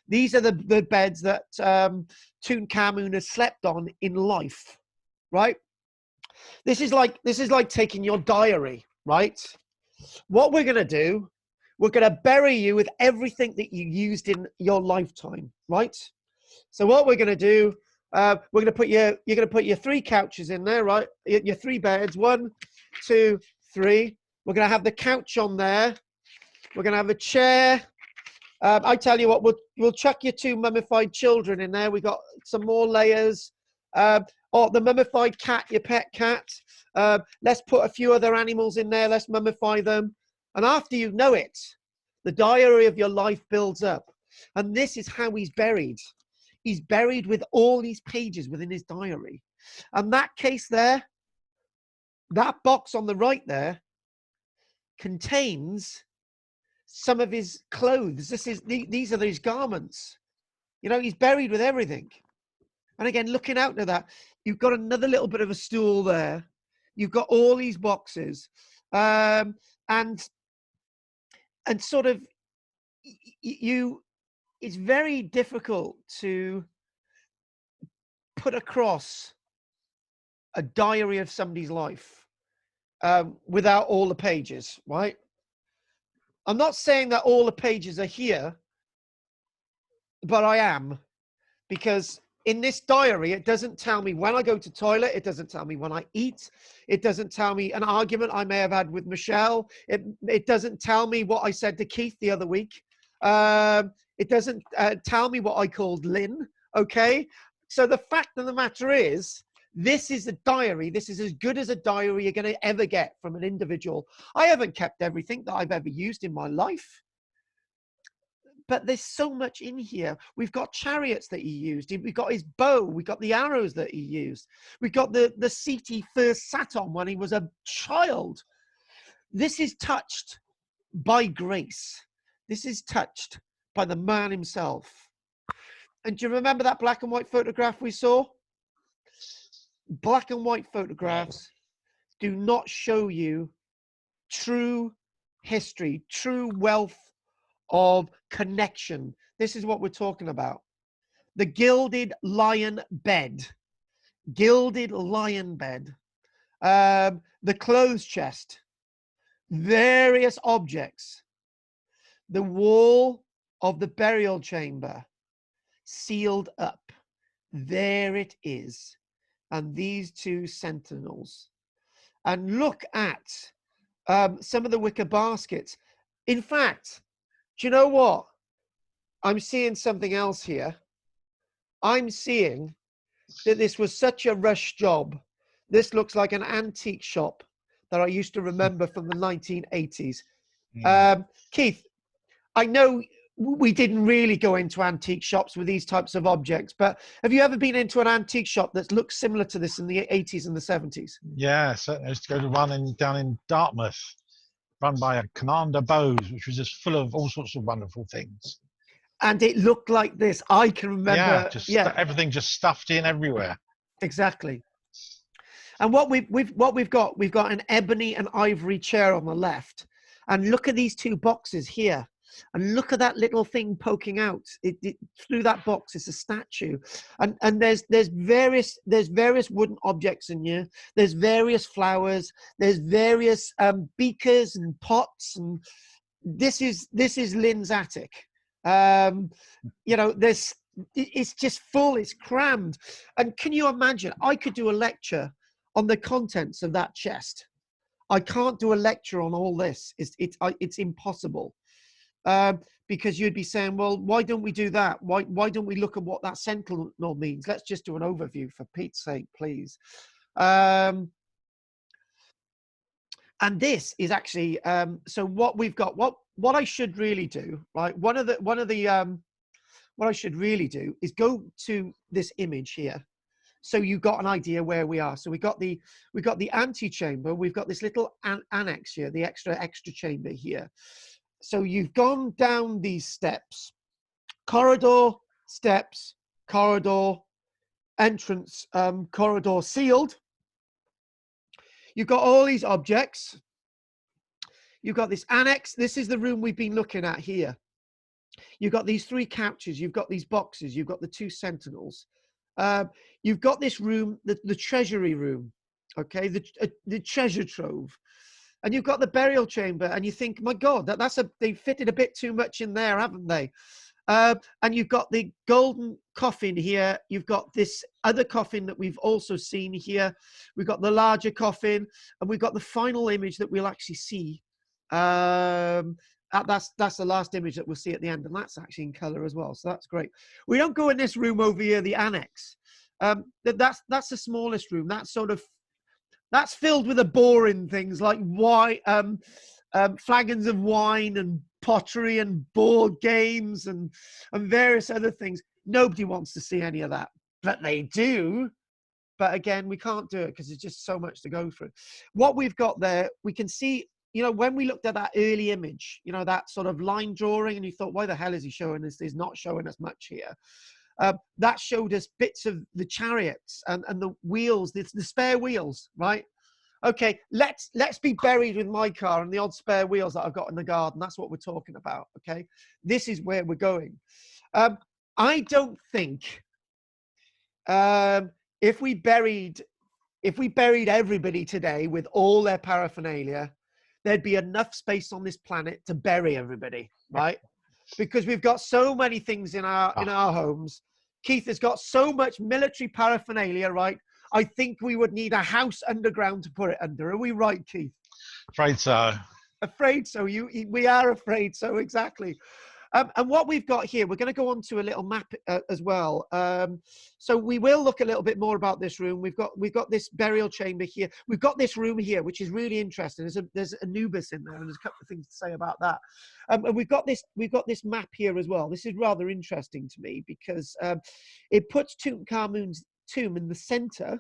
Speaker 1: These are the beds that Tutankhamun has slept on in life, right? This is like taking your diary, right? What we're going to do, we're going to bury you with everything that you used in your lifetime, right? So what we're going to do, you're going to put your 3 couches in there, right? Your 3 beds, 1, 2, 3. We're going to have the couch on there. We're going to have a chair. I tell you what, we'll chuck your 2 mummified children in there. We got some more layers. The mummified cat, your pet cat. Let's put a few other animals in there. Let's mummify them. And after you know it, the diary of your life builds up. And this is how he's buried. He's buried with all these pages within his diary. And that case there, that box on the right there, contains some of his clothes. These are his garments. You know, he's buried with everything. And again, looking out at that, you've got another little bit of a stool there. You've got all these boxes, and sort of it's very difficult to put across a diary of somebody's life without all the pages, right? I'm not saying that all the pages are here, but I am, because in this diary, it doesn't tell me when I go to toilet. It doesn't tell me when I eat. It doesn't tell me an argument I may have had with Michelle. It doesn't tell me what I said to Keith the other week. It doesn't tell me what I called Lynn. Okay. So the fact of the matter is, this is a diary. This is as good as a diary you're going to ever get from an individual. I haven't kept everything that I've ever used in my life, but there's so much in here. We've got chariots that he used. We've got his bow. We've got the arrows that he used. We've got the seat he first sat on when he was a child. This is touched by grace. This is touched by the man himself. And do you remember that black and white photograph we saw? Black and white photographs do not show you true history, true wealth of connection. This is what we're talking about. The gilded lion bed. Gilded lion bed. The clothes chest. Various objects. The wall of the burial chamber. Sealed up. There it is. And these two sentinels. And look at some of the wicker baskets. In fact, do you know what? I'm seeing something else here. I'm seeing that this was such a rush job. This looks like an antique shop that I used to remember from the 1980s. Keith, I know we didn't really go into antique shops with these types of objects, but have you ever been into an antique shop that looks similar to this in the 80s and the 70s?
Speaker 2: Yeah, certainly. I used to go to one down in Dartmouth, run by a Commander Bowes, which was just full of all sorts of wonderful things.
Speaker 1: And it looked like this. I can remember.
Speaker 2: Yeah, everything just stuffed in everywhere.
Speaker 1: Exactly. And what we've got an ebony and ivory chair on the left, and look at these two boxes here, and look at that little thing poking out. Through that box is a statue, and there's various wooden objects in here. There's various flowers. There's various beakers and pots, and this is Lynn's attic. You know, it's just full. It's crammed. And can you imagine? I could do a lecture on the contents of that chest. I can't do a lecture on all this. It's impossible. Because you'd be saying, well, why don't we do that? Why don't we look at what that sentinel means? Let's just do an overview, for Pete's sake, please. And this is actually so what we've got. What I should really do, right? What I should really do is go to this image here, so you got an idea where we are. So we got the antechamber. We've got this little annex here, the extra chamber here. So you've gone down these steps, corridor, steps, corridor, entrance, corridor sealed. You've got all these objects. You've got this annex. This is the room we've been looking at here. You've got these three couches. You've got these boxes. You've got the two sentinels. You've got this room, the treasury room, okay, the treasure trove. And you've got the burial chamber, and you think, my God, they fitted a bit too much in there, haven't they? And you've got the golden coffin here. You've got this other coffin that we've also seen here. We've got the larger coffin, and we've got the final image that we'll actually see. That's the last image that we'll see at the end, and that's actually in color as well. So that's great. We don't go in this room over here, the annex. That's the smallest room. That's filled with the boring things like flagons of wine and pottery and board games and various other things. Nobody wants to see any of that, but they do. But again, we can't do it because there's just so much to go through. What we've got there, we can see, you know, when we looked at that early image, you know, that sort of line drawing, and you thought, why the hell is he showing us? He's not showing us much here. That showed us bits of the chariots and the wheels, the spare wheels, right? Okay, let's be buried with my car and the odd spare wheels that I've got in the garden. That's what we're talking about, okay? This is where we're going. I don't think if we buried everybody today with all their paraphernalia, there'd be enough space on this planet to bury everybody, right? because we've got so many things in our homes. Keith has got so much military paraphernalia, right? I think we would need a house underground to put it under. Are we right, Keith?
Speaker 2: Afraid so.
Speaker 1: Afraid so. We are afraid so, exactly. And what we've got here, we're going to go on to a little map as well. So we will look a little bit more about this room. We've got this burial chamber here. We've got this room here, which is really interesting. There's Anubis in there, and there's a couple of things to say about that. And we've got this map here as well. This is rather interesting to me because it puts Tutankhamun's tomb in the center.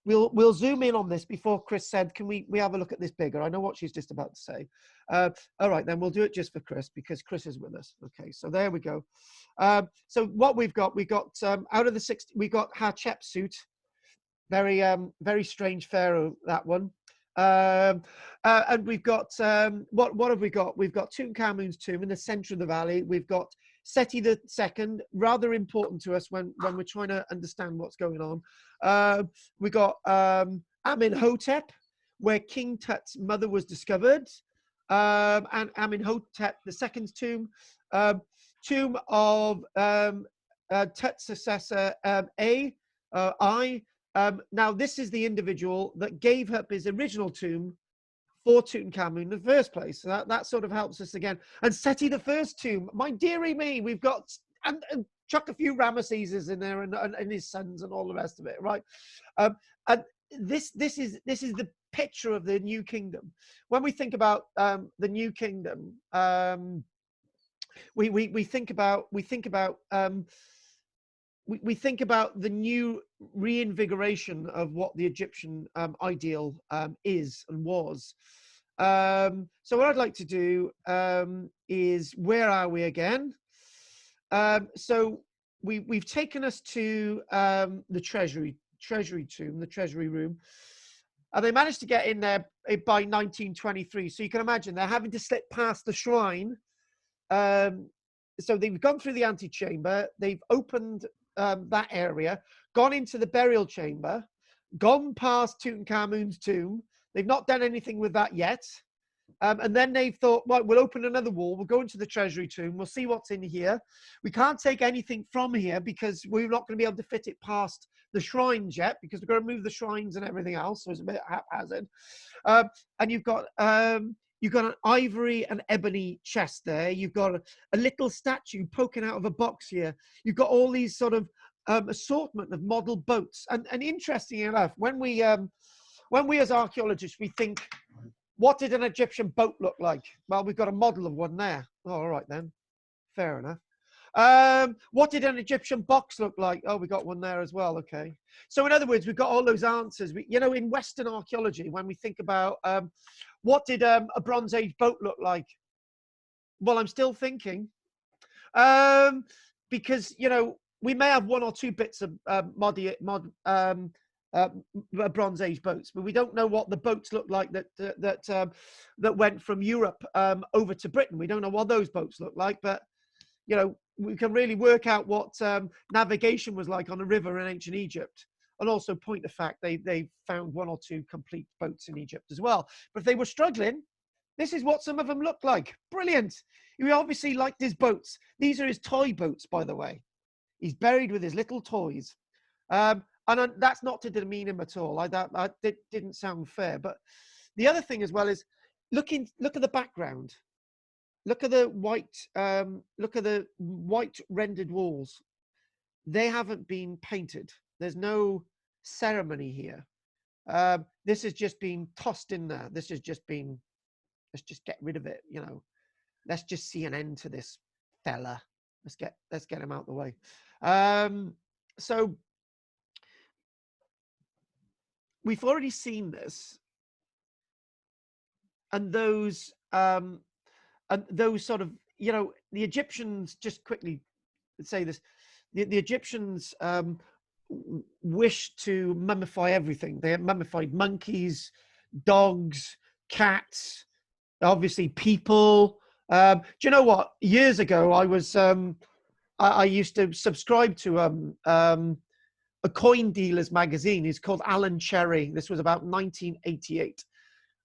Speaker 1: We'll zoom in on this before Chris said, can we have a look at this bigger? I know what she's just about to say. All right, then we'll do it just for Chris because Chris is with us. Okay, so there we go. So what we got out of the 60, we got Hatshepsut, very strange pharaoh, that one. And we've got what have we got? We've got Tutankhamun's tomb in the center of the valley. We've got Seti II, rather important to us when we're trying to understand what's going on. We got Amenhotep, where King Tut's mother was discovered, and Amenhotep II's tomb, tomb of Tut's successor I. Now this is the individual that gave up his original tomb for Tutankhamun in the first place. So that sort of helps us again. And Seti I's tomb, my dearie me, we've got and chuck a few Ramesses in there and his sons and all the rest of it, right? And this is the picture of the New Kingdom. When we think about the New Kingdom, we think about the new reinvigoration of what the Egyptian ideal is and was. So what I'd like to do is, where are we again? So we've taken us to the treasury tomb, the Treasury Room. And they managed to get in there by 1923. So you can imagine they're having to slip past the shrine. So they've gone through the antechamber, they've opened that area, gone into the burial chamber, gone past Tutankhamun's tomb. They've not done anything with that yet. And then they've thought, right, we'll open another wall. We'll go into the treasury tomb. We'll see what's in here. We can't take anything from here because we're not going to be able to fit it past the shrines yet because we've got to move the shrines and everything else. So it's a bit haphazard. And you've got an ivory and ebony chest there. You've got a little statue poking out of a box here. You've got all these sort of assortment of model boats. And interestingly enough, when we as archaeologists, we think, what did an Egyptian boat look like? Well, we've got a model of one there. Oh, all right then. Fair enough. What did an Egyptian box look like? Oh, we got one there as well. Okay. So in other words, we've got all those answers. In Western archaeology, when we think about what did a Bronze Age boat look like? Well, I'm still thinking. Because, we may have one or two bits of Bronze Age boats, but we don't know what the boats look like that went from Europe over to Britain. We don't know what those boats look like, but we can really work out what navigation was like on a river in ancient Egypt. And also point the fact they found one or two complete boats in Egypt as well. But if they were struggling, this is what some of them looked like. Brilliant. He obviously liked his boats. These are his toy boats, by the way. He's buried with his little toys. And that's not to demean him at all. That didn't sound fair. But the other thing as well is look at the background. Look at the white rendered walls. They haven't been painted. There's no ceremony here. This has just been tossed in there. This has just been, let's just get rid of it. Let's just see an end to this fella. Let's get him out the way. So we've already seen this, and those sort of, the Egyptians, just quickly say this, the Egyptians wished to mummify everything. They had mummified monkeys, dogs, cats, obviously people. Do you know what? Years ago, I used to subscribe to a coin dealer's magazine. It's called Alan Cherry. This was about 1988.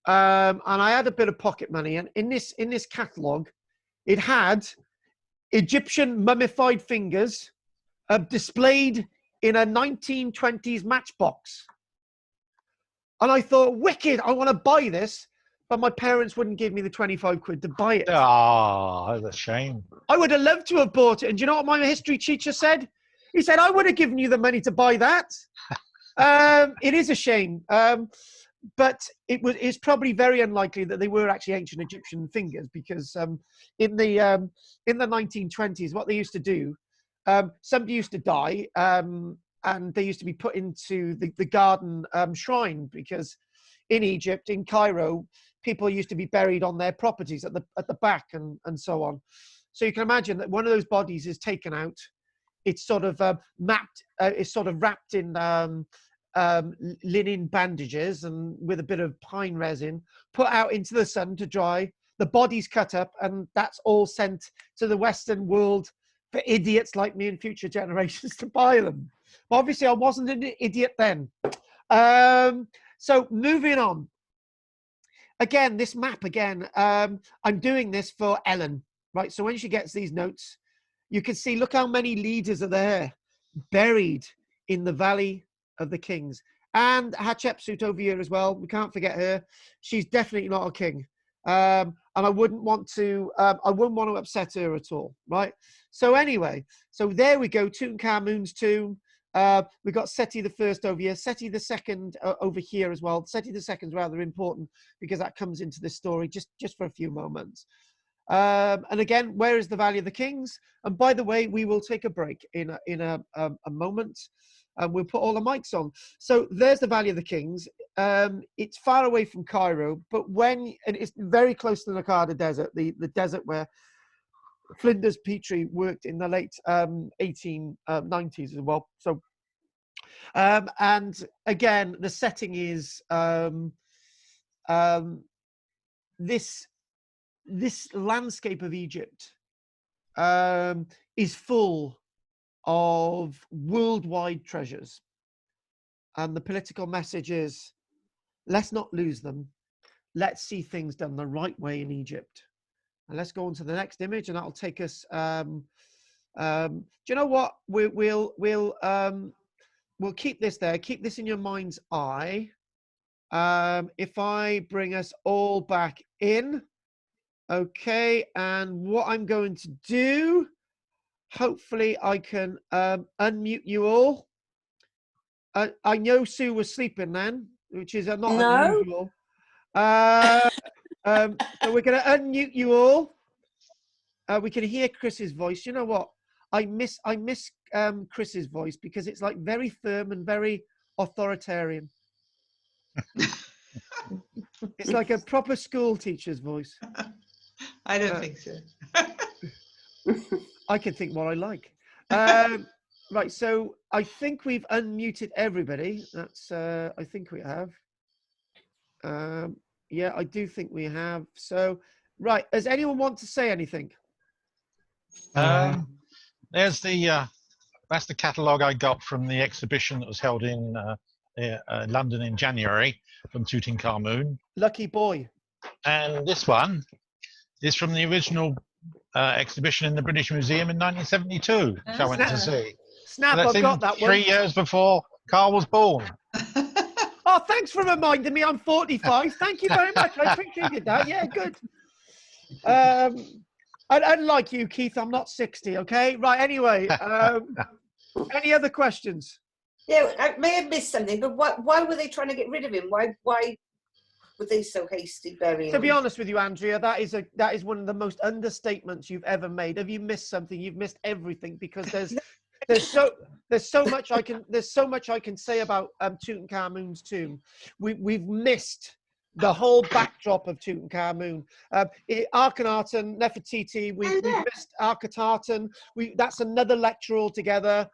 Speaker 1: And I had a bit of pocket money, and in this catalogue, it had Egyptian mummified fingers displayed in a 1920s matchbox. And I thought, wicked, I want to buy this, but my parents wouldn't give me the 25 quid to buy it.
Speaker 2: Oh, that's a shame.
Speaker 1: I would have loved to have bought it. And do you know what my history teacher said? He said, I would have given you the money to buy that. It is a shame. But it's probably very unlikely that they were actually ancient Egyptian fingers, because in the 1920s, what they used to do, somebody used to die, and they used to be put into the garden shrine, because in Egypt, in Cairo, people used to be buried on their properties at the back and so on. So you can imagine that one of those bodies is taken out. It's sort of it's sort of wrapped in linen bandages and with a bit of pine resin, put out into the sun to dry. The body's cut up, and that's all sent to the Western world for idiots like me and future generations to buy them. But obviously, I wasn't an idiot then. So moving on. Again, this map again. I'm doing this for Ellen, right? So when she gets these notes, you can see, look how many leaders are there, buried in the Valley of the Kings. And Hatshepsut over here as well. We can't forget her. She's definitely not a king. And I wouldn't want to upset her at all, right? So anyway, so there we go, Tutankhamun's tomb. We've got Seti the First over here, Seti the Second over here as well. Seti the Second is rather important because that comes into this story just for a few moments. And again, where is the Valley of the Kings? And by the way, we will take a break in a moment. And we'll put all the mics on. So there's the Valley of the Kings. It's far away from Cairo, but and it's very close to the Nakada Desert, the desert where Flinders Petrie worked in the late 1890s as well. So, and again, the setting is this landscape of Egypt is full of worldwide treasures, and the political message is, let's not lose them. Let's see things done the right way in Egypt. And let's go on to the next image, and that'll take us. Do you know what? We'll keep this there. Keep this in your mind's eye. If I bring us all back in, okay. And what I'm going to do, hopefully, I can unmute you all. I know Sue was sleeping then, which is not unusual. So we're going to unmute you all. We can hear Chris's voice. You know what? I miss Chris's voice because it's like very firm and very authoritarian. It's like a proper school teacher's voice.
Speaker 3: I don't think so.
Speaker 1: I can think what I like. Right, so I think we've unmuted everybody. That's I think we have. Yeah, I do think we have. So, right, does anyone want to say anything?
Speaker 2: There's that's the catalogue I got from the exhibition that was held in London in January from Tutankhamun.
Speaker 1: Lucky boy.
Speaker 2: And this one is from the original exhibition in the British Museum in 1972, which I went to see.
Speaker 1: Snap,
Speaker 2: I've
Speaker 1: got that one.
Speaker 2: 3 years before Karl was born.
Speaker 1: Oh, thanks for reminding me. I'm 45. Thank you very much. I appreciated that. Yeah, good. Unlike you, Keith, I'm not 60. Okay. Right. Anyway, any other questions?
Speaker 4: Yeah, I may have missed something, but why were they trying to get rid of him? Why were they so hasty burying him?
Speaker 1: To be honest with you, Andrea, that is one of the most understatements you've ever made. Have you missed something? You've missed everything, because there's so much I can say about Tutankhamun's tomb. We've missed the whole backdrop of Tutankhamun. Akhenaten, Nefertiti, we've missed Akhenaten. That's another lecture altogether.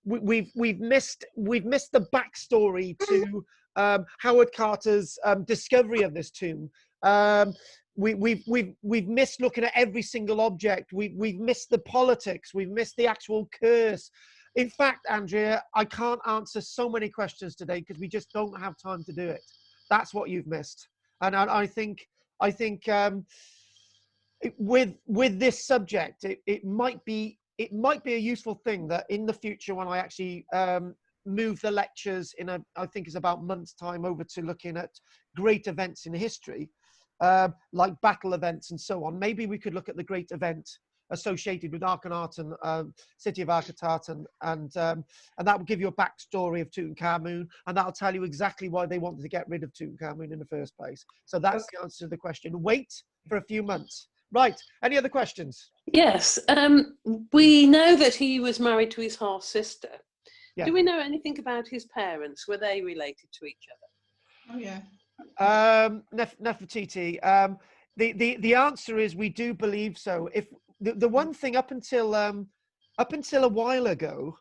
Speaker 1: We've missed the backstory to Howard Carter's discovery of this tomb. We've missed looking at every single object. We've missed the politics. We've missed the actual curse. In fact, Andrea, I can't answer so many questions today because we just don't have time to do it. That's what you've missed. And I think with this subject, it might be a useful thing that in the future, when I actually move the lectures in I think it's about a month's time over to looking at great events in history, like battle events and so on, maybe we could look at the great event associated with Akhenaten, city of Akhetaten, and that will give you a backstory of Tutankhamun, and that'll tell you exactly why they wanted to get rid of Tutankhamun in the first place. So that's the answer to the question. Wait for a few months. Right, any other questions?
Speaker 5: Yes, we know that he was married to his half sister.
Speaker 1: Yeah.
Speaker 5: Do we know anything about his parents? Were they related to each other?
Speaker 3: Oh yeah.
Speaker 1: Nefertiti, the answer is we do believe so. If the one thing up until a while ago,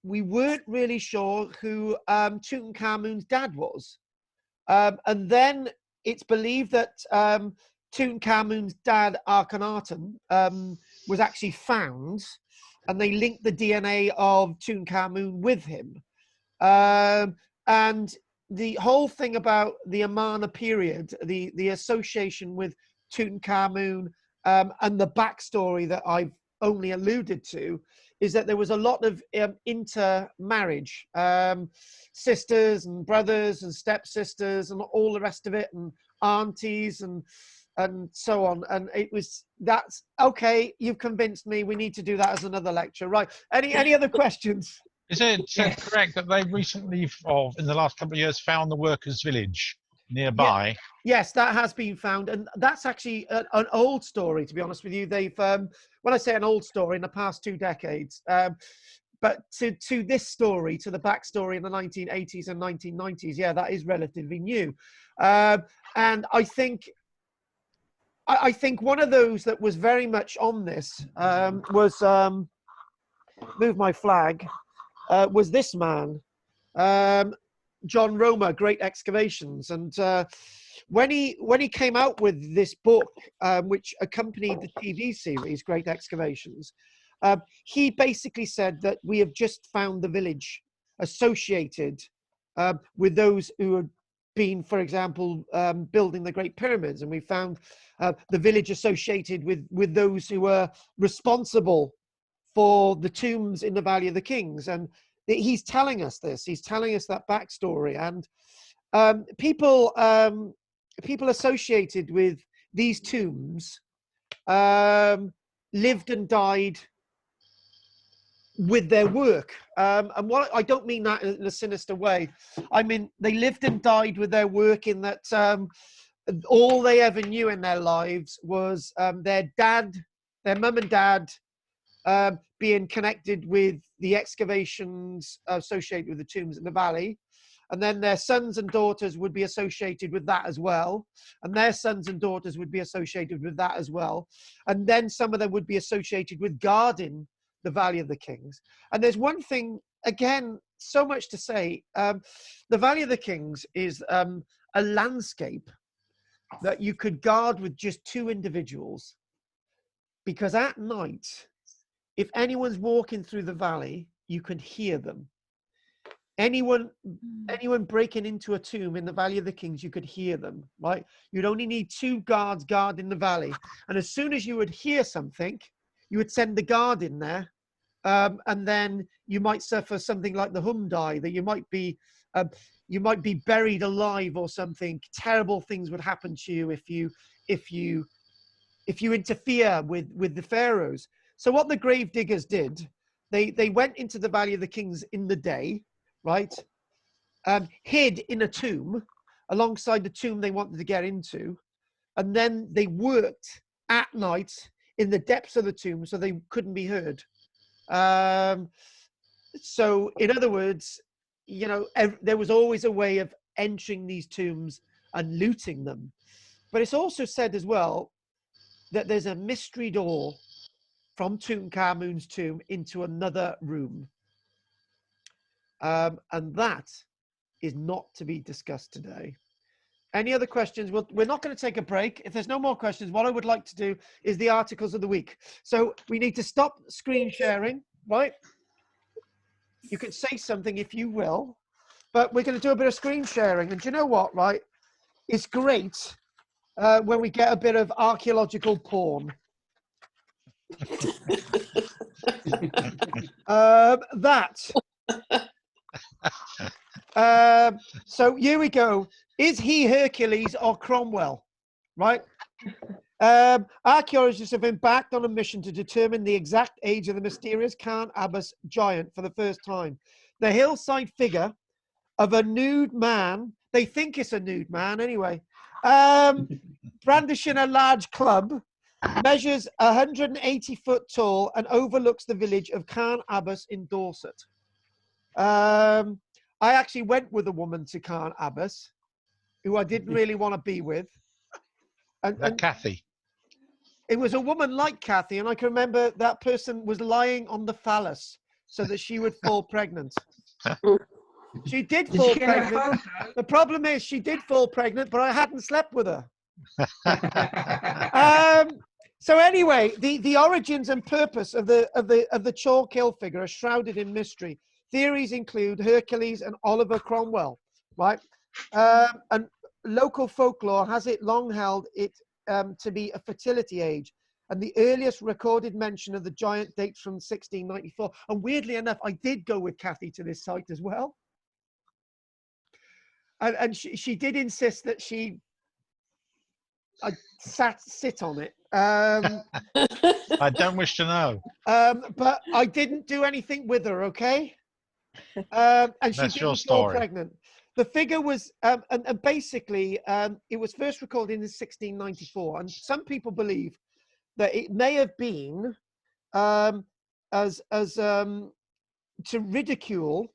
Speaker 1: we weren't really sure who Tutankhamun's dad was, and then it's believed that Tutankhamun's dad, Akhenaten, was actually found, and they linked the DNA of Tutankhamun with him. And the whole thing about the Amarna period, the association with Tutankhamun, and the backstory that I've only alluded to, is that there was a lot of intermarriage, sisters and brothers and stepsisters and all the rest of it, and aunties and so on. And that's okay. You've convinced me. We need to do that as another lecture, right? Any other questions?
Speaker 2: Is it correct that they recently, or in the last couple of years, found the workers' village nearby?
Speaker 1: Yes, that has been found, and that's actually an old story. To be honest with you, they've when I say an old story, in the past 2 decades, but to this story, to the backstory in the 1980s and 1990s, yeah, that is relatively new, and I think one of those that was very much on this was move my flag. Was this man, John Romer, Great Excavations, and when he came out with this book, which accompanied the TV series Great Excavations, he basically said that we have just found the village associated with those who had been, for example, building the Great Pyramids, and we found the village associated with those who were responsible for the tombs in the Valley of the Kings. And he's telling us this. He's telling us that backstory. And people associated with these tombs lived and died with their work. And what I don't mean that in a sinister way. I mean, they lived and died with their work in that all they ever knew in their lives was their mum and dad, being connected with the excavations associated with the tombs in the valley, and then their sons and daughters would be associated with that as well, and their sons and daughters would be associated with that as well, and then some of them would be associated with guarding the Valley of the Kings. And there's one thing, again, so much to say. The Valley of the Kings is a landscape that you could guard with just 2 individuals, because at night, if anyone's walking through the valley, you can hear them. Anyone breaking into a tomb in the Valley of the Kings, you could hear them, right? You'd only need 2 guards guarding the valley. And as soon as you would hear something, you would send the guard in there. And then you might suffer something like the Humdai, that you might be buried alive or something. Terrible things would happen to you if you interfere with the pharaohs. So what the grave diggers did, they went into the Valley of the Kings in the day, right? Hid in a tomb alongside the tomb they wanted to get into, and then they worked at night in the depths of the tomb so they couldn't be heard. So in other words, you know, there was always a way of entering these tombs and looting them. But it's also said as well that there's a mystery door from Tutankhamun's tomb into another room. And that is not to be discussed today. Any other questions? We're not going to take a break. If there's no more questions, what I would like to do is the articles of the week. So we need to stop screen sharing, right? You can say something if you will, but we're going to do a bit of screen sharing. And do you know what, right? It's great when we get a bit of archaeological porn. So here we go. Is he Hercules or Cromwell? Right. Archaeologists have embarked on a mission to determine the exact age of the mysterious Carn-Abbas giant for the first time. The hillside figure of a nude man, they think it's a nude man anyway, brandishing a large club, measures 180 foot tall and overlooks the village of Carn-Abbas in Dorset. I actually went with a woman to Carn-Abbas who I didn't really want to be with. And
Speaker 2: Kathy.
Speaker 1: It was a woman like Kathy, and I can remember that person was lying on the phallus so that she would fall pregnant. She did fall pregnant. The problem is she did fall pregnant, but I hadn't slept with her. So anyway, the origins and purpose of the chalk hill figure are shrouded in mystery. Theories include Hercules and Oliver Cromwell, right? And local folklore has it long held it to be a fertility age, and the earliest recorded mention of the giant dates from 1694. And weirdly enough, I did go with Kathy to this site as well, and she did insist that I sit on it.
Speaker 2: I don't wish to know.
Speaker 1: But I didn't do anything with her, okay? And she
Speaker 2: That's your
Speaker 1: didn't fall
Speaker 2: story.
Speaker 1: pregnant. The figure was, and basically, it was first recorded in 1694, and some people believe that it may have been as to ridicule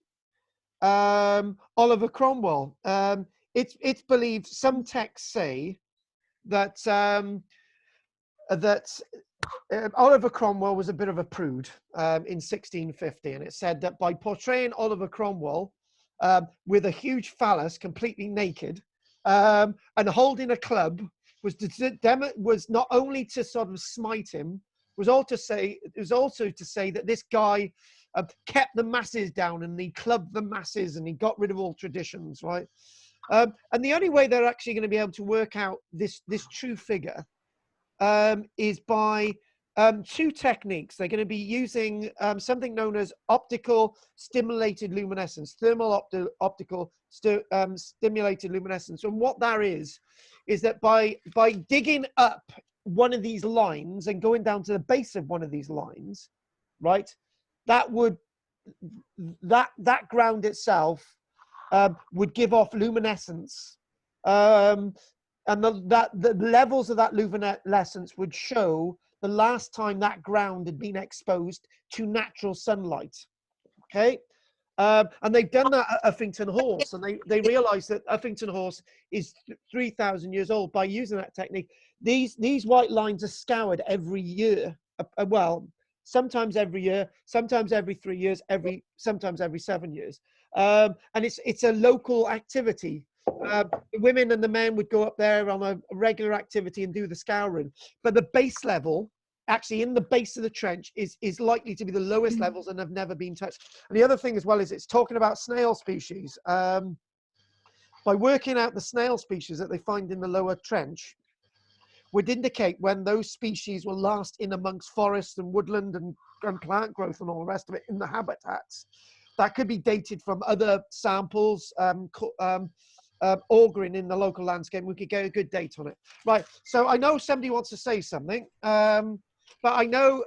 Speaker 1: Oliver Cromwell. It's believed. Some texts say that Oliver Cromwell was a bit of a prude in 1650, and it said that by portraying Oliver Cromwell with a huge phallus, completely naked, and holding a club, was not only to sort of smite him, was also to say that this guy kept the masses down, and he clubbed the masses, and he got rid of all traditions, right? And the only way they're actually going to be able to work out this true figure is by two techniques. They're going to be using something known as optical stimulated luminescence, thermal optical stimulated luminescence. And what that is that by digging up one of these lines and going down to the base of one of these lines, right, that ground itself would give off luminescence. And the levels of that luminescence would show the last time that ground had been exposed to natural sunlight. Okay, and they've done that at Uffington Horse, and they realised that Uffington Horse is 3,000 years old. By using that technique, these white lines are scoured every year. Well, sometimes every year, sometimes every 3 years, sometimes every 7 years, and it's a local activity. The women and the men would go up there on a regular activity and do the scouring, but the base level, actually in the base of the trench, is likely to be the lowest levels and have never been touched. And the other thing as well is it's talking about snail species. By working out the snail species that they find in the lower trench would indicate when those species will last in amongst forest and woodland and plant growth and all the rest of it in the habitats. That could be dated from other samples, auguring in the local landscape. We could get a good date on it. Right, so I know somebody wants to say something, but I know,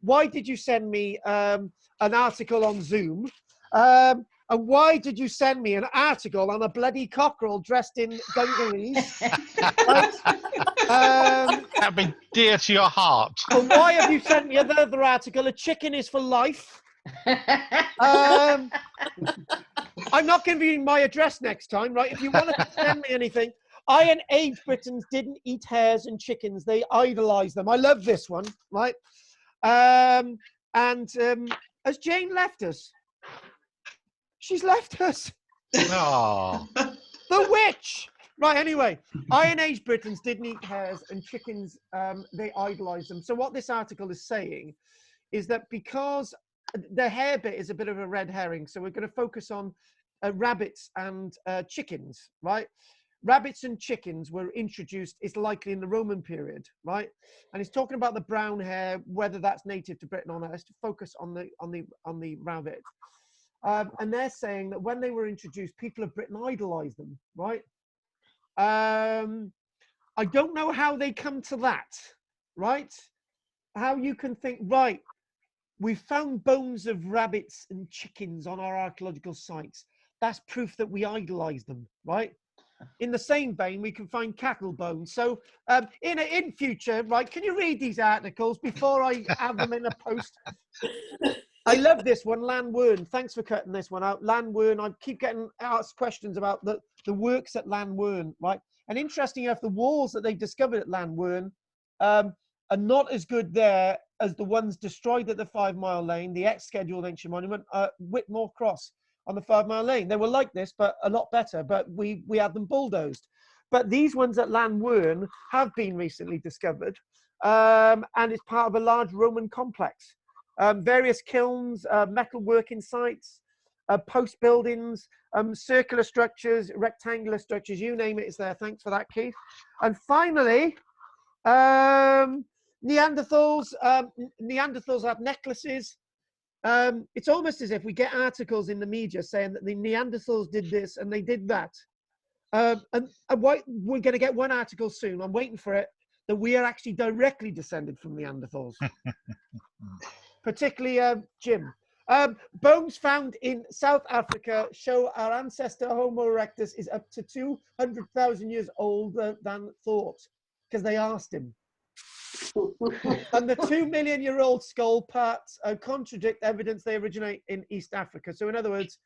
Speaker 1: why did you send me an article on Zoom? And why did you send me an article on a bloody cockerel dressed in dungarees? Right?
Speaker 2: That'd be dear to your heart.
Speaker 1: And why have you sent me another article? A chicken is for life. I'm not giving you my address next time, right? If you want to send me anything, Iron Age Britons didn't eat hares and chickens. They idolized them. I love this one, right? Has Jane left us? She's left us.
Speaker 2: Oh.
Speaker 1: The witch. Right, anyway, Iron Age Britons didn't eat hares and chickens. They idolized them. So what this article is saying is that because the hare bit is a bit of a red herring, so we're going to focus on rabbits and chickens, right? rabbits and chickens were introduced, it's likely in the Roman period, right? And it's talking about the brown hair, whether that's native to Britain or not. Let's focus on the rabbit. And they're saying that when they were introduced, people of Britain idolized them, right? I don't know how they come to that, right? How you can think, right, we found bones of rabbits and chickens on our archaeological sites. That's proof that we idolize them, right? In the same vein, we can find cattle bones. So in future, right, can you read these articles before I have them in a post? I love this one, Lanwern. Thanks for cutting this one out. Lanwern, I keep getting asked questions about the works at Lanwern, right? And interesting enough, the walls that they discovered at Lanwern are not as good there as the ones destroyed at the 5 Mile Lane, the ex-scheduled ancient monument, Whitmore Cross on the 5 Mile Lane. They were like this, but a lot better, but we had them bulldozed. But these ones at Lanwern have been recently discovered, and it's part of a large Roman complex. Various kilns, metal working sites, post buildings, circular structures, rectangular structures, you name it, it's there. Thanks for that, Keith. And finally, Neanderthals have necklaces. It's almost as if we get articles in the media saying that the Neanderthals did this and they did that. And we're going to get one article soon, I'm waiting for it, that we are actually directly descended from Neanderthals. Particularly Jim. Bones found in South Africa show our ancestor Homo erectus is up to 200,000 years older than thought, because they asked him. And the 2 million-year-old skull parts contradict evidence they originate in East Africa. So in other words,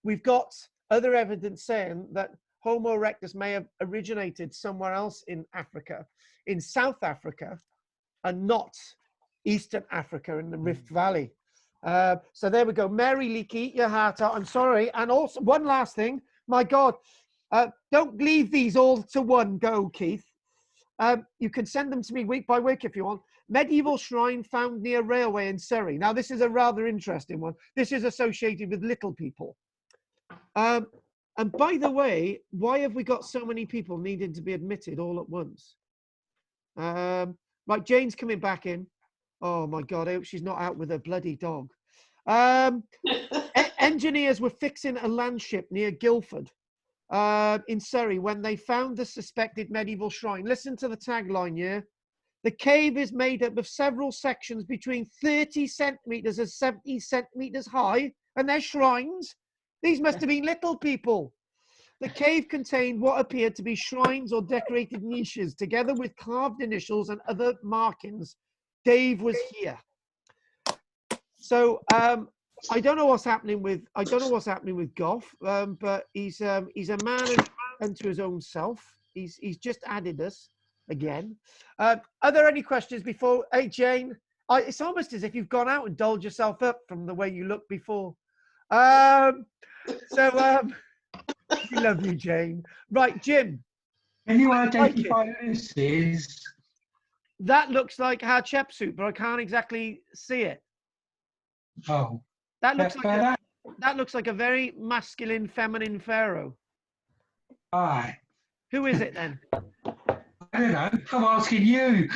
Speaker 1: we've got other evidence saying that Homo erectus may have originated somewhere else in Africa, in South Africa, and not Eastern Africa in the Rift Valley. So there we go. Mary Leakey, eat your heart out. I'm sorry. And also, one last thing. My God, don't leave these all to one go, Keith. You can send them to me week by week if you want. Medieval shrine found near railway in Surrey. Now, this is a rather interesting one. This is associated with little people. And by the way, why have we got so many people needing to be admitted all at once? Right, Jane's coming back in. Oh my God, I hope she's not out with a bloody dog. Engineers were fixing a land ship near Guildford in Surrey when they found the suspected medieval shrine. Listen to the tagline here. The cave is made up of several sections between 30 centimetres and 70 centimetres high, and they're shrines. These must have been little people. The cave contained what appeared to be shrines or decorated niches, together with carved initials and other markings. Dave was here. So I don't know what's happening with Goff, but he's a man unto his own self. He's just added us again. Are there any questions before? Hey Jane, it's almost as if you've gone out and dolled yourself up from the way you looked before. We love you, Jane. Right, Jim.
Speaker 6: Can you identify who this is?
Speaker 1: That looks like Hatshepsut, but I can't exactly see it.
Speaker 6: Oh,
Speaker 1: that looks like a very masculine, feminine pharaoh.
Speaker 6: All right.
Speaker 1: Who is it then?
Speaker 6: I don't know. I'm asking you.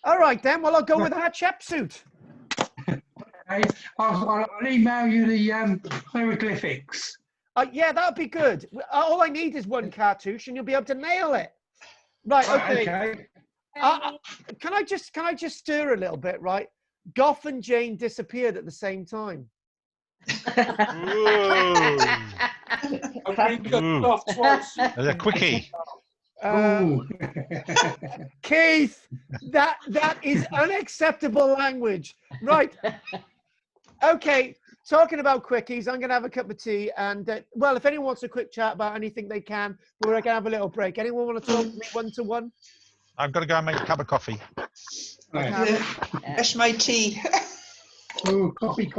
Speaker 1: All right then. Well, I'll go with Hatshepsut.
Speaker 6: Okay. I'll email you the hieroglyphics.
Speaker 1: Yeah, that would be good. All I need is one cartouche, and you'll be able to nail it. Right. Okay.
Speaker 6: Okay.
Speaker 1: Can I just stir a little bit, right? Goff and Jane disappeared at the same time.
Speaker 2: A quickie.
Speaker 1: Keith, that is unacceptable language. Right. Okay. Talking about quickies, I'm going to have a cup of tea. And, well, if anyone wants a quick chat about anything, they can. We're going to have a little break. Anyone want to talk to me one-to-one?
Speaker 2: I've got to go and make a cup of coffee.
Speaker 6: Right.
Speaker 3: That's my tea.
Speaker 6: Oh, coffee.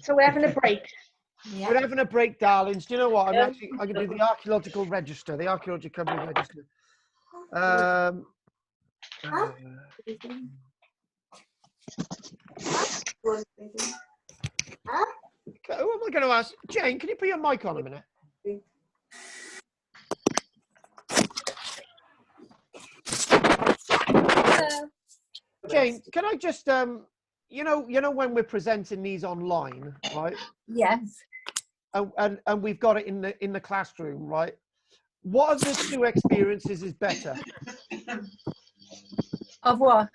Speaker 7: So we're having a break.
Speaker 1: Yeah. We're having a break, darlings. Do you know what? I'm going to do the archaeological register, the archaeology company register. Who am I going to ask? Jane, can you put your mic on a minute? Jane, can I just you know when we're presenting these online, right?
Speaker 7: Yes.
Speaker 1: And we've got it in the classroom, right? What of the two experiences is better?
Speaker 7: Of what?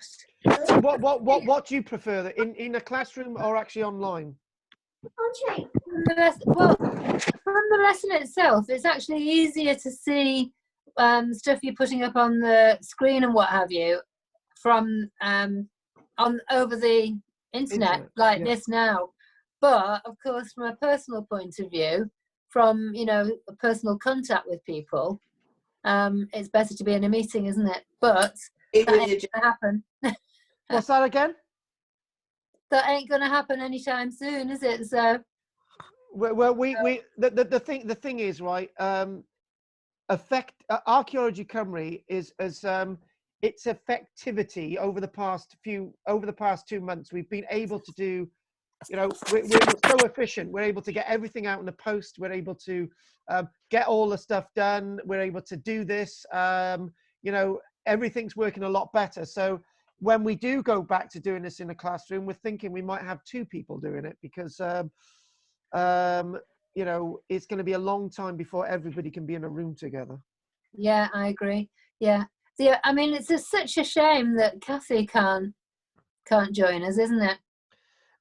Speaker 1: What do you prefer, in a classroom or actually online?
Speaker 7: Well, from the lesson itself, it's actually easier to see stuff you're putting up on the screen and what have you from on over the internet like this now. But of course, from a personal point of view, from a personal contact with people, it's better to be in a meeting, isn't it? But that ain't gonna happen.
Speaker 1: What's that again?
Speaker 7: That ain't gonna happen anytime soon, is it? So
Speaker 1: well, the thing is, right, Archaeology Cymru is as its effectivity over the past 2 months, we've been able to do, we're so efficient. We're able to get everything out in the post. We're able to get all the stuff done. We're able to do this. Everything's working a lot better. So when we do go back to doing this in a classroom, we're thinking we might have 2 people doing it, because it's going to be a long time before everybody can be in a room together.
Speaker 7: Yeah, I agree. Yeah. I mean, it's such a shame that Kathy can't join us, isn't it?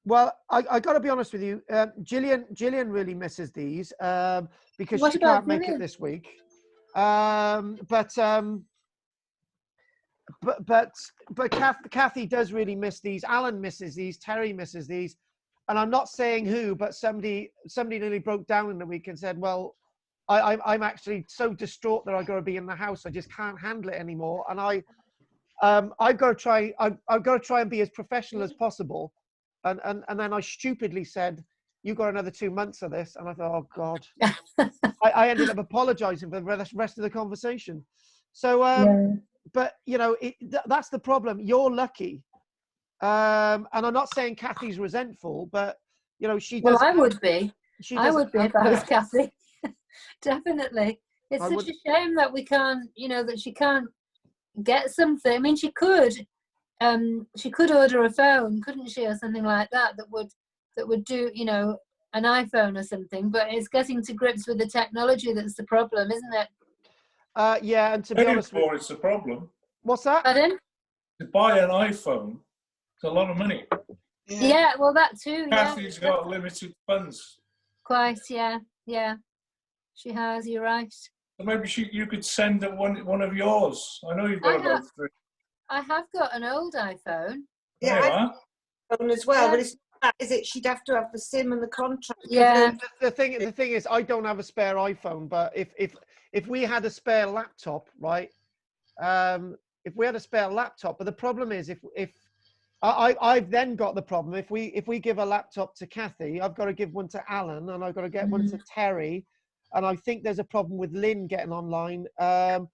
Speaker 1: Well, I got to be honest with you. Gillian really misses these because
Speaker 7: What
Speaker 1: she
Speaker 7: about
Speaker 1: can't make it
Speaker 7: Gillian?
Speaker 1: this week. But Kathy does really miss these. Alan misses these. Terry misses these. And I'm not saying who, but somebody nearly broke down in the week and said, "Well, I'm actually so distraught that I've got to be in the house. I just can't handle it anymore." And I've got to try. I've got to try and be as professional as possible. And then I stupidly said, "You got another 2 months of this," and I thought, "Oh God." I ended up apologizing for the rest of the conversation. So, but that's the problem. You're lucky. And I'm not saying Kathy's resentful, but she does.
Speaker 7: Well, I would be. I would be if I was
Speaker 1: that.
Speaker 7: Kathy. Definitely. It's such a shame that we can't, that she can't get something. I mean, she could order a phone, couldn't she, or something like that would do, an iPhone or something. But it's getting to grips with the technology that's the problem, isn't it?
Speaker 1: Yeah, and to be honest,
Speaker 8: it's a problem.
Speaker 1: What's that?
Speaker 7: Pardon?
Speaker 8: To buy an iPhone, it's a lot of money.
Speaker 7: Yeah, well, that too.
Speaker 8: Kathy's got limited funds.
Speaker 7: Quite, yeah. She has. You're right.
Speaker 8: So maybe you could send her one of yours. I know you've got about 3.
Speaker 7: I have got an old iPhone.
Speaker 4: Yeah,
Speaker 8: There you
Speaker 4: I've
Speaker 8: are.
Speaker 4: got one as well,
Speaker 7: Yeah.
Speaker 4: but it's not that, is it? She'd have to have the SIM and the contract.
Speaker 7: Yeah.
Speaker 1: The thing is, I don't have a spare iPhone, but if we had a spare laptop, right? If we had a spare laptop, but the problem is, if I've then got the problem, if we give a laptop to Kathy, I've got to give one to Alan, and I've got to get one to Terry, and I think there's a problem with Lynn getting online. And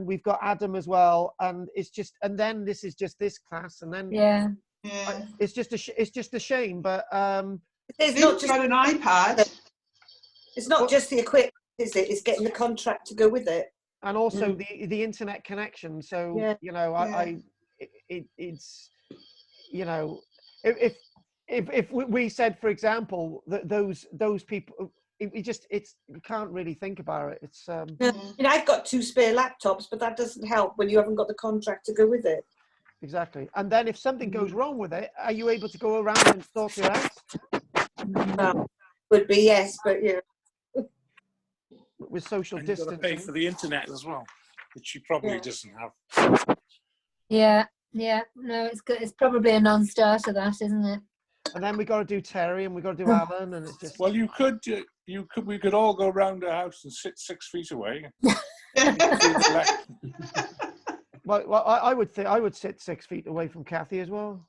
Speaker 1: we've got Adam as well, and it's just, and then this is just this class, and then it's just a shame, but
Speaker 3: it's not just an iPad.
Speaker 4: It's not just the equipment, is it? It's getting the contract to go with it,
Speaker 1: and also the internet connection. So it's if we said, for example, that those people, you can't really think about it. It's
Speaker 4: I've got 2 spare laptops, but that doesn't help when you haven't got the contract to go with it.
Speaker 1: Exactly. And then if something goes wrong with it, are you able to go around and sort it out?
Speaker 4: Would be, yes, but
Speaker 1: with social distancing.
Speaker 8: Pay for the internet as well, which she probably doesn't have.
Speaker 7: Yeah. No, it's good. It's probably a non-starter, that, isn't it?
Speaker 1: And then we got to do Terry, and we got to do Alan, and it's just.
Speaker 8: Well, we could all go round the house and sit 6 feet away.
Speaker 1: Well, I would sit 6 feet away from Kathy as well,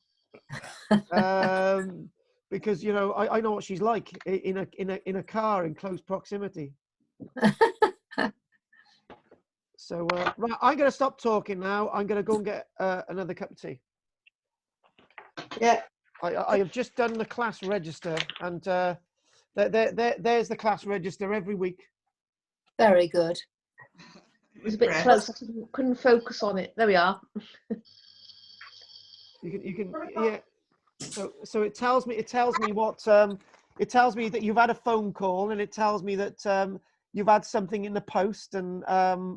Speaker 1: because I know what she's like in a car in close proximity. So right, I'm going to stop talking now. I'm going to go and get another cup of tea.
Speaker 4: Yeah.
Speaker 1: I have just done the class register, and there's the class register every week.
Speaker 7: Very good.
Speaker 9: It was a bit close. I couldn't focus on it. There we are.
Speaker 1: You can, yeah. So it tells me what, it tells me that you've had a phone call, and it tells me that you've had something in the post, and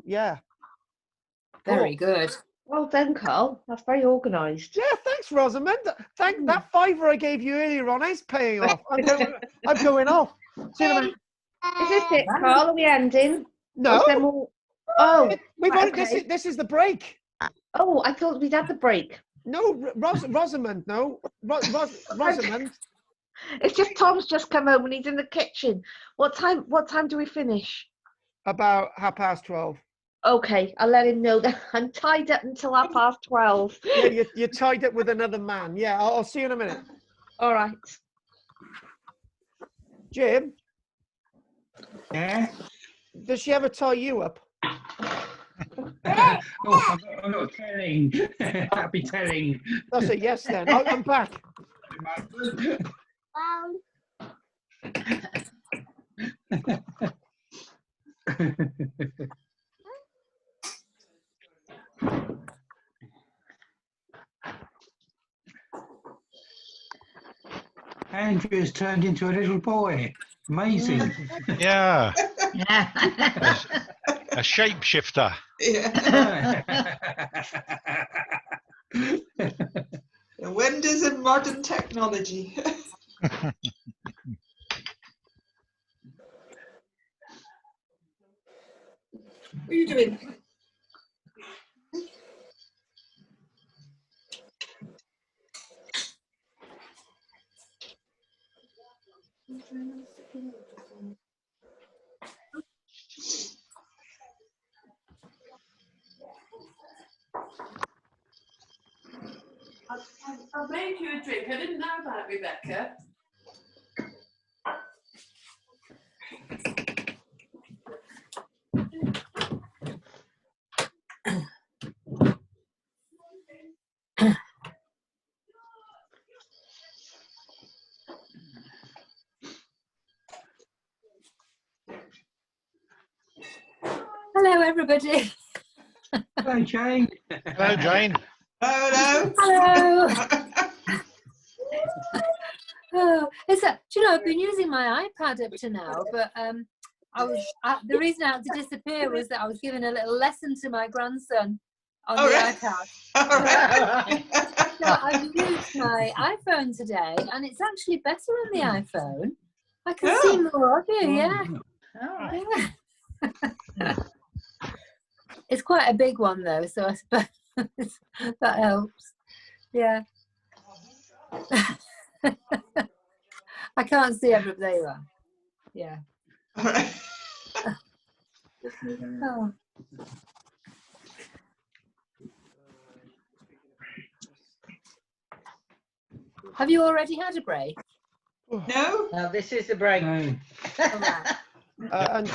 Speaker 1: yeah.
Speaker 7: Very good.
Speaker 9: Well done, Carl. That's very organised.
Speaker 1: Yeah, thanks, Rosamond. That fiver I gave you earlier on is paying off. I'm going off. See you in a minute.
Speaker 9: Is this it, Carl? Are we ending?
Speaker 1: No.
Speaker 9: Oh,
Speaker 1: We've
Speaker 9: right,
Speaker 1: already,
Speaker 9: okay.
Speaker 1: this is the break.
Speaker 9: Oh, I thought we'd had the break.
Speaker 1: No, Rosamond. No, Rosamond.
Speaker 9: It's just Tom's just come home and he's in the kitchen. What time do we finish?
Speaker 1: About 12:30.
Speaker 9: Okay, I'll let him know that I'm tied up until 12:30.
Speaker 1: Yeah, you're tied up with another man. Yeah, I'll see you in a minute.
Speaker 9: All right.
Speaker 1: Jim,
Speaker 6: Yeah.
Speaker 1: does she ever tie you up?
Speaker 6: Oh, I'm not telling. That'd be telling.
Speaker 1: That's a yes then. I'm back.
Speaker 6: Andrew's turned into a little boy. Amazing.
Speaker 2: Yeah. A shapeshifter.
Speaker 3: Yeah. The wonders of modern technology. What are you doing?
Speaker 5: I made you a drink. I didn't know about Rebecca.
Speaker 7: Hello, everybody.
Speaker 6: Hello, Jane.
Speaker 2: Hello, Jane.
Speaker 3: Hello.
Speaker 7: Hello. Oh, do you know, I've been using my iPad up to now, but the reason I had to disappear was that I was giving a little lesson to my grandson on the iPad.
Speaker 3: All right.
Speaker 7: So I've used my iPhone today, and it's actually better on the iPhone. I can see more of you, yeah. Yeah. It's quite a big one though, so I suppose that helps. Yeah. I can't see everything. There you are. Yeah.
Speaker 3: All right.
Speaker 7: Oh. Have you already had a break?
Speaker 3: No.
Speaker 9: No, this is the break.
Speaker 6: No.
Speaker 1: And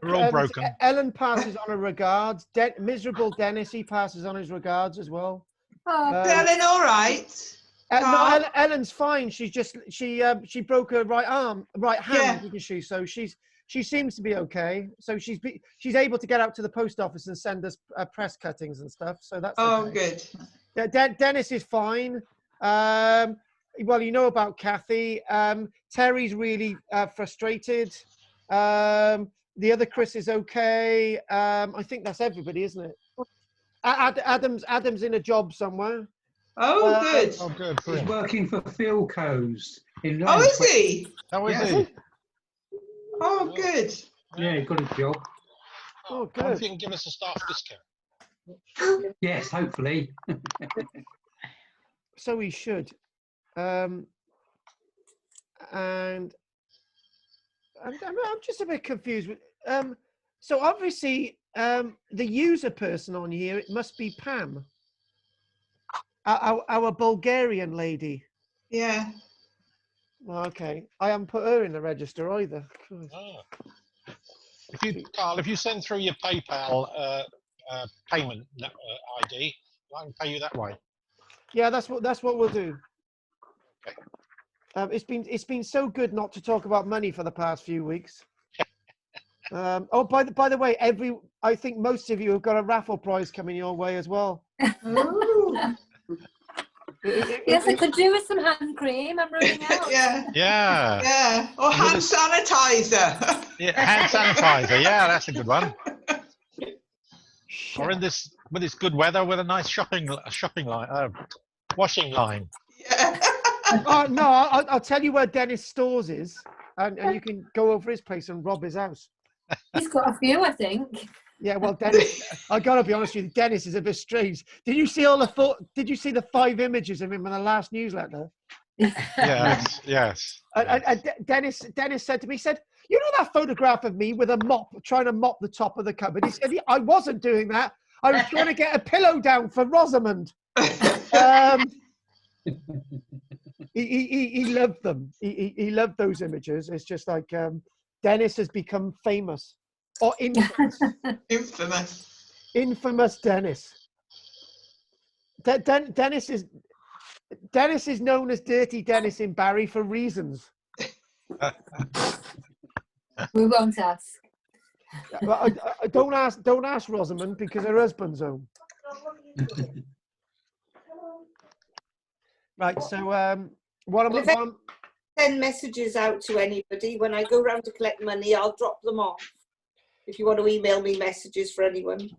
Speaker 2: We're all broken.
Speaker 1: Ellen passes on her regards. Miserable Dennis, he passes on his regards as well.
Speaker 7: Oh,
Speaker 3: Ellen, all right.
Speaker 1: No, Ellen's fine. She's just she broke her right hand, didn't she? So she seems to be okay. So she's able to get out to the post office and send us press cuttings and stuff. So that's okay.
Speaker 3: Good.
Speaker 1: Dennis is fine. Well, you know about Kathy. Terry's really frustrated. The other Chris is okay. I think that's everybody, isn't it? Adam's in a job somewhere.
Speaker 3: Oh, good.
Speaker 2: Oh, good.
Speaker 6: He's working for Philco's in
Speaker 3: Oh, is
Speaker 6: LANGFORD.
Speaker 3: he?
Speaker 2: How is
Speaker 6: Yes.
Speaker 2: he?
Speaker 3: Oh, good.
Speaker 6: Yeah, he got a job.
Speaker 1: Oh,
Speaker 2: I wonder if
Speaker 1: good.
Speaker 2: you can give us a staff discount.
Speaker 6: Yes, hopefully.
Speaker 1: So he should. And I'm just a bit confused with so obviously the user person on here, it must be Pam, our Bulgarian lady.
Speaker 3: Yeah.
Speaker 1: Okay, I haven't put her in the register either.
Speaker 2: Carl, if you send through your PayPal payment ID, I can pay you that way.
Speaker 1: Yeah, that's what we'll do. Okay. It's been so good not to talk about money for the past few weeks. Oh, by the way, I think most of you have got a raffle prize coming your way as well.
Speaker 3: Ooh.
Speaker 7: Yes, I could do with some hand cream. I'm running out.
Speaker 3: Yeah,
Speaker 2: Yeah.
Speaker 3: yeah. Or hand sanitizer.
Speaker 2: Yeah. Hand sanitizer. Yeah, that's a good one. Or in this with this good weather with a nice shopping line, washing line.
Speaker 3: Yeah.
Speaker 1: Oh, no, I'll tell you where Dennis Stores is, and you can go over his place and rob his house.
Speaker 7: He's got a few, I think.
Speaker 1: Yeah, well, Dennis, I gotta be honest with you, Dennis is a bit strange. Did you see Did you see the 5 images of him in the last newsletter?
Speaker 2: Yes, yes.
Speaker 1: And Dennis said to me, he said, "You know that photograph of me with a mop, trying to mop the top of the cupboard?" He said, "I wasn't doing that. I was trying to get a pillow down for Rosamond." He loved them. He loved those images. It's just like Dennis has become famous. Or infamous. Infamous Dennis. Dennis is known as Dirty Dennis in Barry for reasons.
Speaker 7: We won't ask.
Speaker 1: But I don't ask Rosamond because her husband's home. Right. So
Speaker 4: send messages out to anybody when I go round to collect money. I'll drop them off. If you want to email me messages for anyone.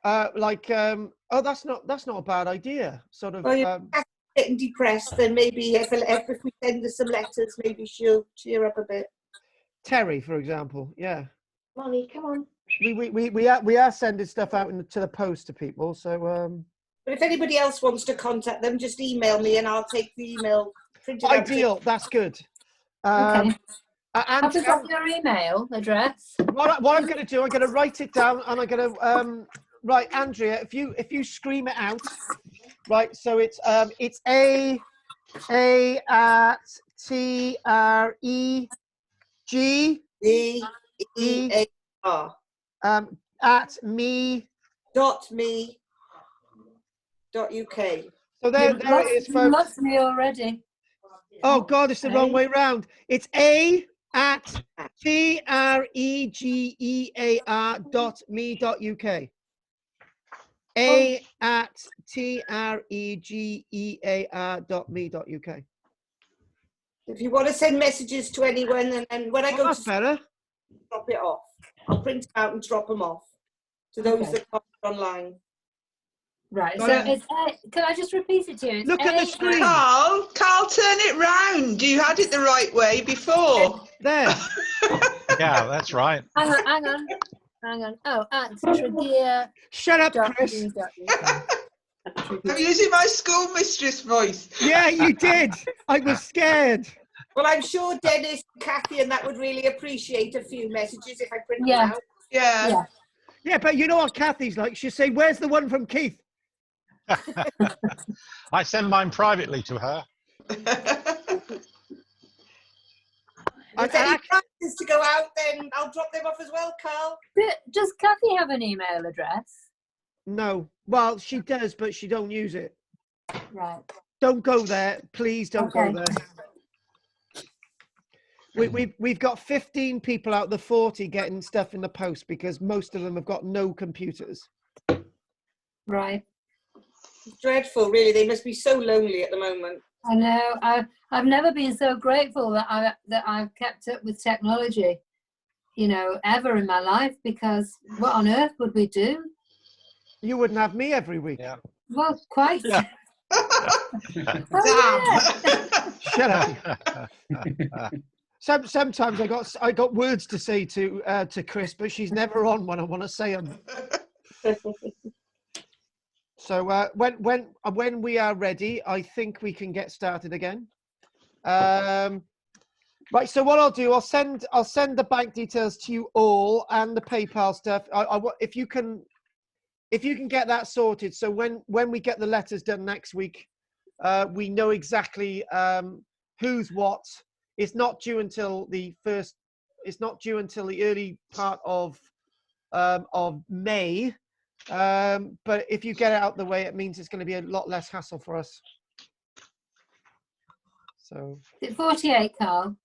Speaker 1: Oh, that's not a bad idea. Sort of.
Speaker 4: Well, you're getting depressed, then maybe if we send her some letters, maybe she'll cheer up a bit.
Speaker 1: Terry, for example, yeah.
Speaker 9: Molly, come on.
Speaker 1: We are sending stuff out to the post to people. So.
Speaker 4: But if anybody else wants to contact them, just email me and I'll take the email.
Speaker 1: Ideal. That's good.
Speaker 7: Okay.
Speaker 1: And
Speaker 7: is that your email address?
Speaker 1: What I'm going to do, I'm going to write it down, and I'm going to right, Andrea. If you scream it out, right. So it's A at T R E G
Speaker 4: E A R
Speaker 1: at me
Speaker 4: dot UK.
Speaker 1: So there it is, folks.
Speaker 7: You lost me already.
Speaker 1: Oh God, it's the wrong way round. It's A at tregear.me.uk. A at tregear.me.uk.
Speaker 4: If you want to send messages to anyone, and when I go
Speaker 1: to better.
Speaker 4: Drop it off. I'll print it out and drop them off to those that are online.
Speaker 7: Right, so it's can I just repeat it to you?
Speaker 1: Look at the screen.
Speaker 3: Carl, turn it round. You had it the right way before.
Speaker 1: There.
Speaker 2: Yeah, that's right.
Speaker 7: Hang on. Oh, at Tregear.
Speaker 1: Shut up, Chris.
Speaker 3: I'm using my schoolmistress voice.
Speaker 1: Yeah, you did. I was scared.
Speaker 4: Well, I'm sure Dennis, Kathy, and that would really appreciate a few messages if I print them out.
Speaker 3: Yeah.
Speaker 1: Yeah, but you know what Kathy's like? She'll say, "Where's the one from Keith?"
Speaker 2: I send mine privately to her.
Speaker 4: If any practice to go out, then I'll drop them off as well, Carl.
Speaker 7: Does Kathy have an email address?
Speaker 1: No. Well, she does, but she don't use it.
Speaker 7: Right.
Speaker 1: Don't go there. Please don't go there. We've got 15 people out of the 40 getting stuff in the post because most of them have got no computers.
Speaker 7: Right.
Speaker 4: It's dreadful, really. They must be so lonely at the moment.
Speaker 7: I know. I've never been so grateful that I've kept up with technology, you know, ever in my life, because what on earth would we do?
Speaker 1: You wouldn't have me every week.
Speaker 2: Yeah.
Speaker 7: Well, quite.
Speaker 2: Yeah.
Speaker 1: Shut up. Sometimes I got words to say to Chris, but she's never on when I want to say them. So when we are ready, I think we can get started again. Right. So what I'll do, I'll send the bank details to you all and the PayPal stuff. If you can get that sorted, so when we get the letters done next week, we know exactly who's what. It's not due until the early part of May. But if you get it out the way, it means it's going to be a lot less hassle for us. So.
Speaker 7: Is it 48, Carl?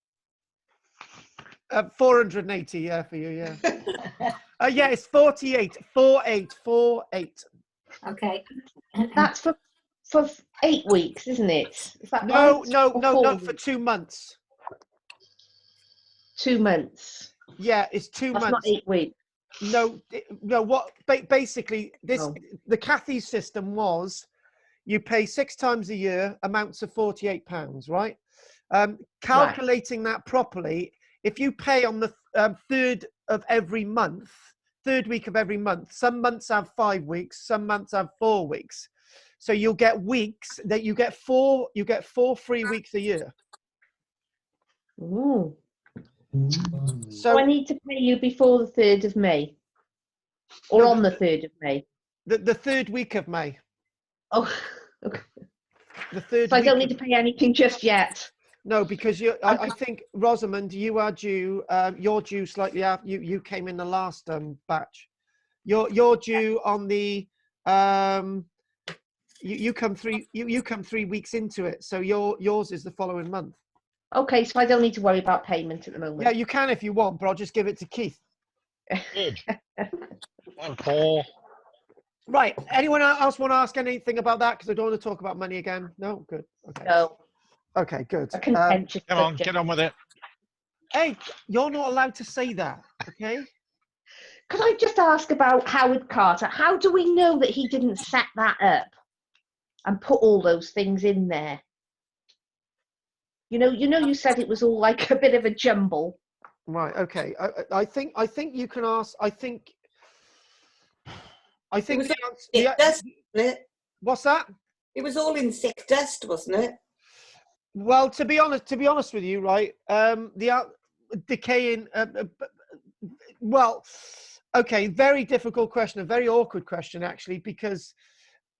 Speaker 1: 480, yeah, for you, yeah. Yeah, it's 48. 48.
Speaker 7: Okay.
Speaker 9: That's for For 8 weeks, isn't it? Is that
Speaker 1: No,
Speaker 9: right?
Speaker 1: no,
Speaker 9: Or
Speaker 1: no,
Speaker 9: 4
Speaker 1: no, for
Speaker 9: weeks?
Speaker 1: 2 months.
Speaker 9: 2 months.
Speaker 1: Yeah, it's 2
Speaker 9: That's not
Speaker 1: months.
Speaker 9: 8 weeks.
Speaker 1: No, no. What basically this
Speaker 9: Oh.
Speaker 1: the Cathy system was, you pay 6 times a year, amounts of £48, right? Calculating that properly, if you pay on the third week of every month, some months have 5 weeks, some months have 4 weeks. So you'll get weeks that you get 4 free weeks a year.
Speaker 9: Ooh.
Speaker 1: So
Speaker 9: I need to pay you before the 3rd of May, or
Speaker 1: No,
Speaker 9: on the 3rd of May.
Speaker 1: the third week of May.
Speaker 9: Oh, okay.
Speaker 1: The third
Speaker 9: So I
Speaker 1: week
Speaker 9: don't
Speaker 1: of-
Speaker 9: need to pay anything just yet.
Speaker 1: No, because I think, Rosamond, you are due. You're due slightly after. You came in the last batch. You're due on the. You come 3 weeks into it, so yours is the following month.
Speaker 9: Okay, so I don't need to worry about payment at the moment.
Speaker 1: Yeah, you can if you want, but I'll just give it to Keith.
Speaker 2: Good. And Paul.
Speaker 1: Right. Anyone else want to ask anything about that? Because I don't want to talk about money again. No. Good. Okay.
Speaker 9: No,
Speaker 1: Okay. Good.
Speaker 9: a contentious
Speaker 2: Come on,
Speaker 9: subject.
Speaker 2: get on with it.
Speaker 1: Hey, you're not allowed to say that. Okay.
Speaker 9: Could I just ask about Howard Carter? How do we know that he didn't set that up and put all those things in there? You said it was all like a bit of a jumble.
Speaker 1: Right. Okay. I think you can ask. I think
Speaker 4: It was
Speaker 1: the
Speaker 4: all
Speaker 1: answer.
Speaker 4: thick dust, wasn't it?
Speaker 1: What's that?
Speaker 4: It was all in thick dust, wasn't it?
Speaker 1: Well, to be honest with you, right? The decaying. Well, okay. Very difficult question. A very awkward question, actually, because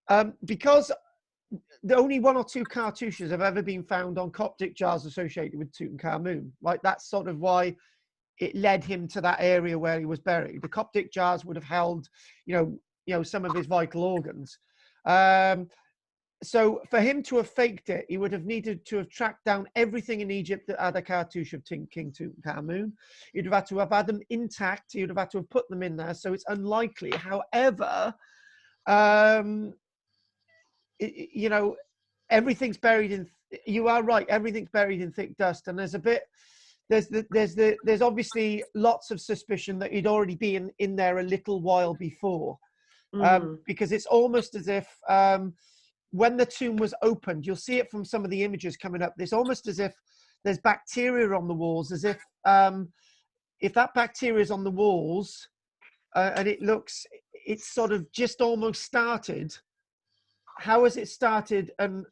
Speaker 1: the only 1 or 2 cartouches have ever been found on Coptic jars associated with Tutankhamun. Right. That's sort of why it led him to that area where he was buried. The Coptic jars would have held, some of his vital organs. So for him to have faked it, he would have needed to have tracked down everything in Egypt that had a cartouche of King Tutankhamun. He'd have had to have had them intact. He would have had to have put them in there. So it's unlikely. However, everything's buried in. You are right. Everything's buried in thick dust, and there's a bit. There's obviously lots of suspicion that he'd already been in there a little while before, because it's almost as if when the tomb was opened, you'll see it from some of the images coming up. It's almost as if there's bacteria on the walls, as if that bacteria is on the walls, and it's sort of just almost started. How has it started and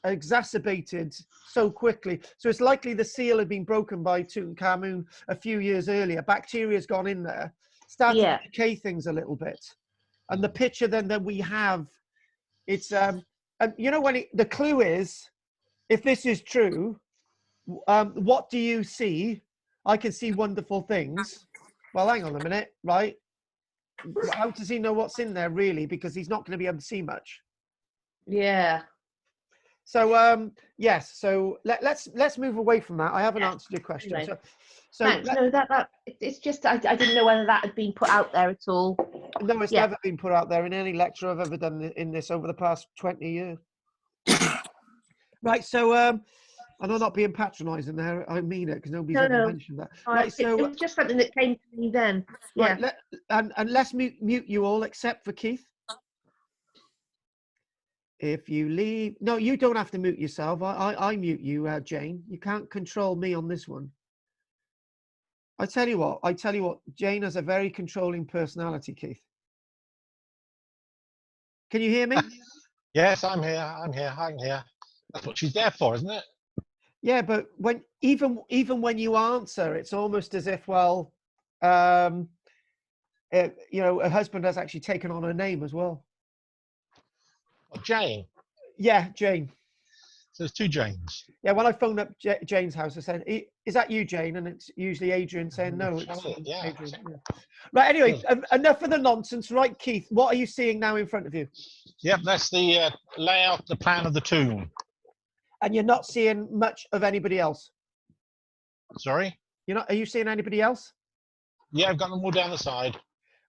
Speaker 1: exacerbated so quickly? So it's likely the seal had been broken by Tutankhamun a few years earlier. Bacteria's gone in there, started to decay things a little bit. And the picture then that we have, it's and the clue is, if this is true, what do you see? I can see wonderful things. Well, hang on a minute, right? How does he know what's in there really? Because he's not going to be able to see much.
Speaker 9: Yeah.
Speaker 1: So yes. So let's move away from that. I haven't answered your question.
Speaker 9: Anyway.
Speaker 1: So
Speaker 9: Thanks. No, that it's just I didn't know whether that had been put out there at all.
Speaker 1: no, it's never been put out there in any lecture I've ever done in this over the past 20 years. Right. So and I'm not being patronising there. I mean it, because nobody's ever mentioned that. Right. So
Speaker 9: it was just something that came to me then.
Speaker 1: Right.
Speaker 9: Yeah.
Speaker 1: And let's mute you all except for Keith. If you leave, no, you don't have to mute yourself. I mute you, Jane. You can't control me on this one. I tell you what, Jane has a very controlling personality, Keith. Can you hear me?
Speaker 2: Yes, I'm here. That's what she's there for, isn't it?
Speaker 1: Yeah, but even when you answer, it's almost as if, well, her husband has actually taken on her name as well.
Speaker 2: Jane.
Speaker 1: Yeah, Jane.
Speaker 2: So there's 2 Janes.
Speaker 1: Yeah, when I phoned up Jane's house, I said, "Is that you, Jane?" And it's usually Adrian saying, "No, it's Adrian." Yeah. Right. Anyway, enough of the nonsense. Right, Keith. What are you seeing now in front of you?
Speaker 2: Yep, that's the layout, the plan of the tomb.
Speaker 1: And you're not seeing much of anybody else.
Speaker 2: Sorry.
Speaker 1: Are you seeing anybody else?
Speaker 2: Yeah, I've got them all down the side.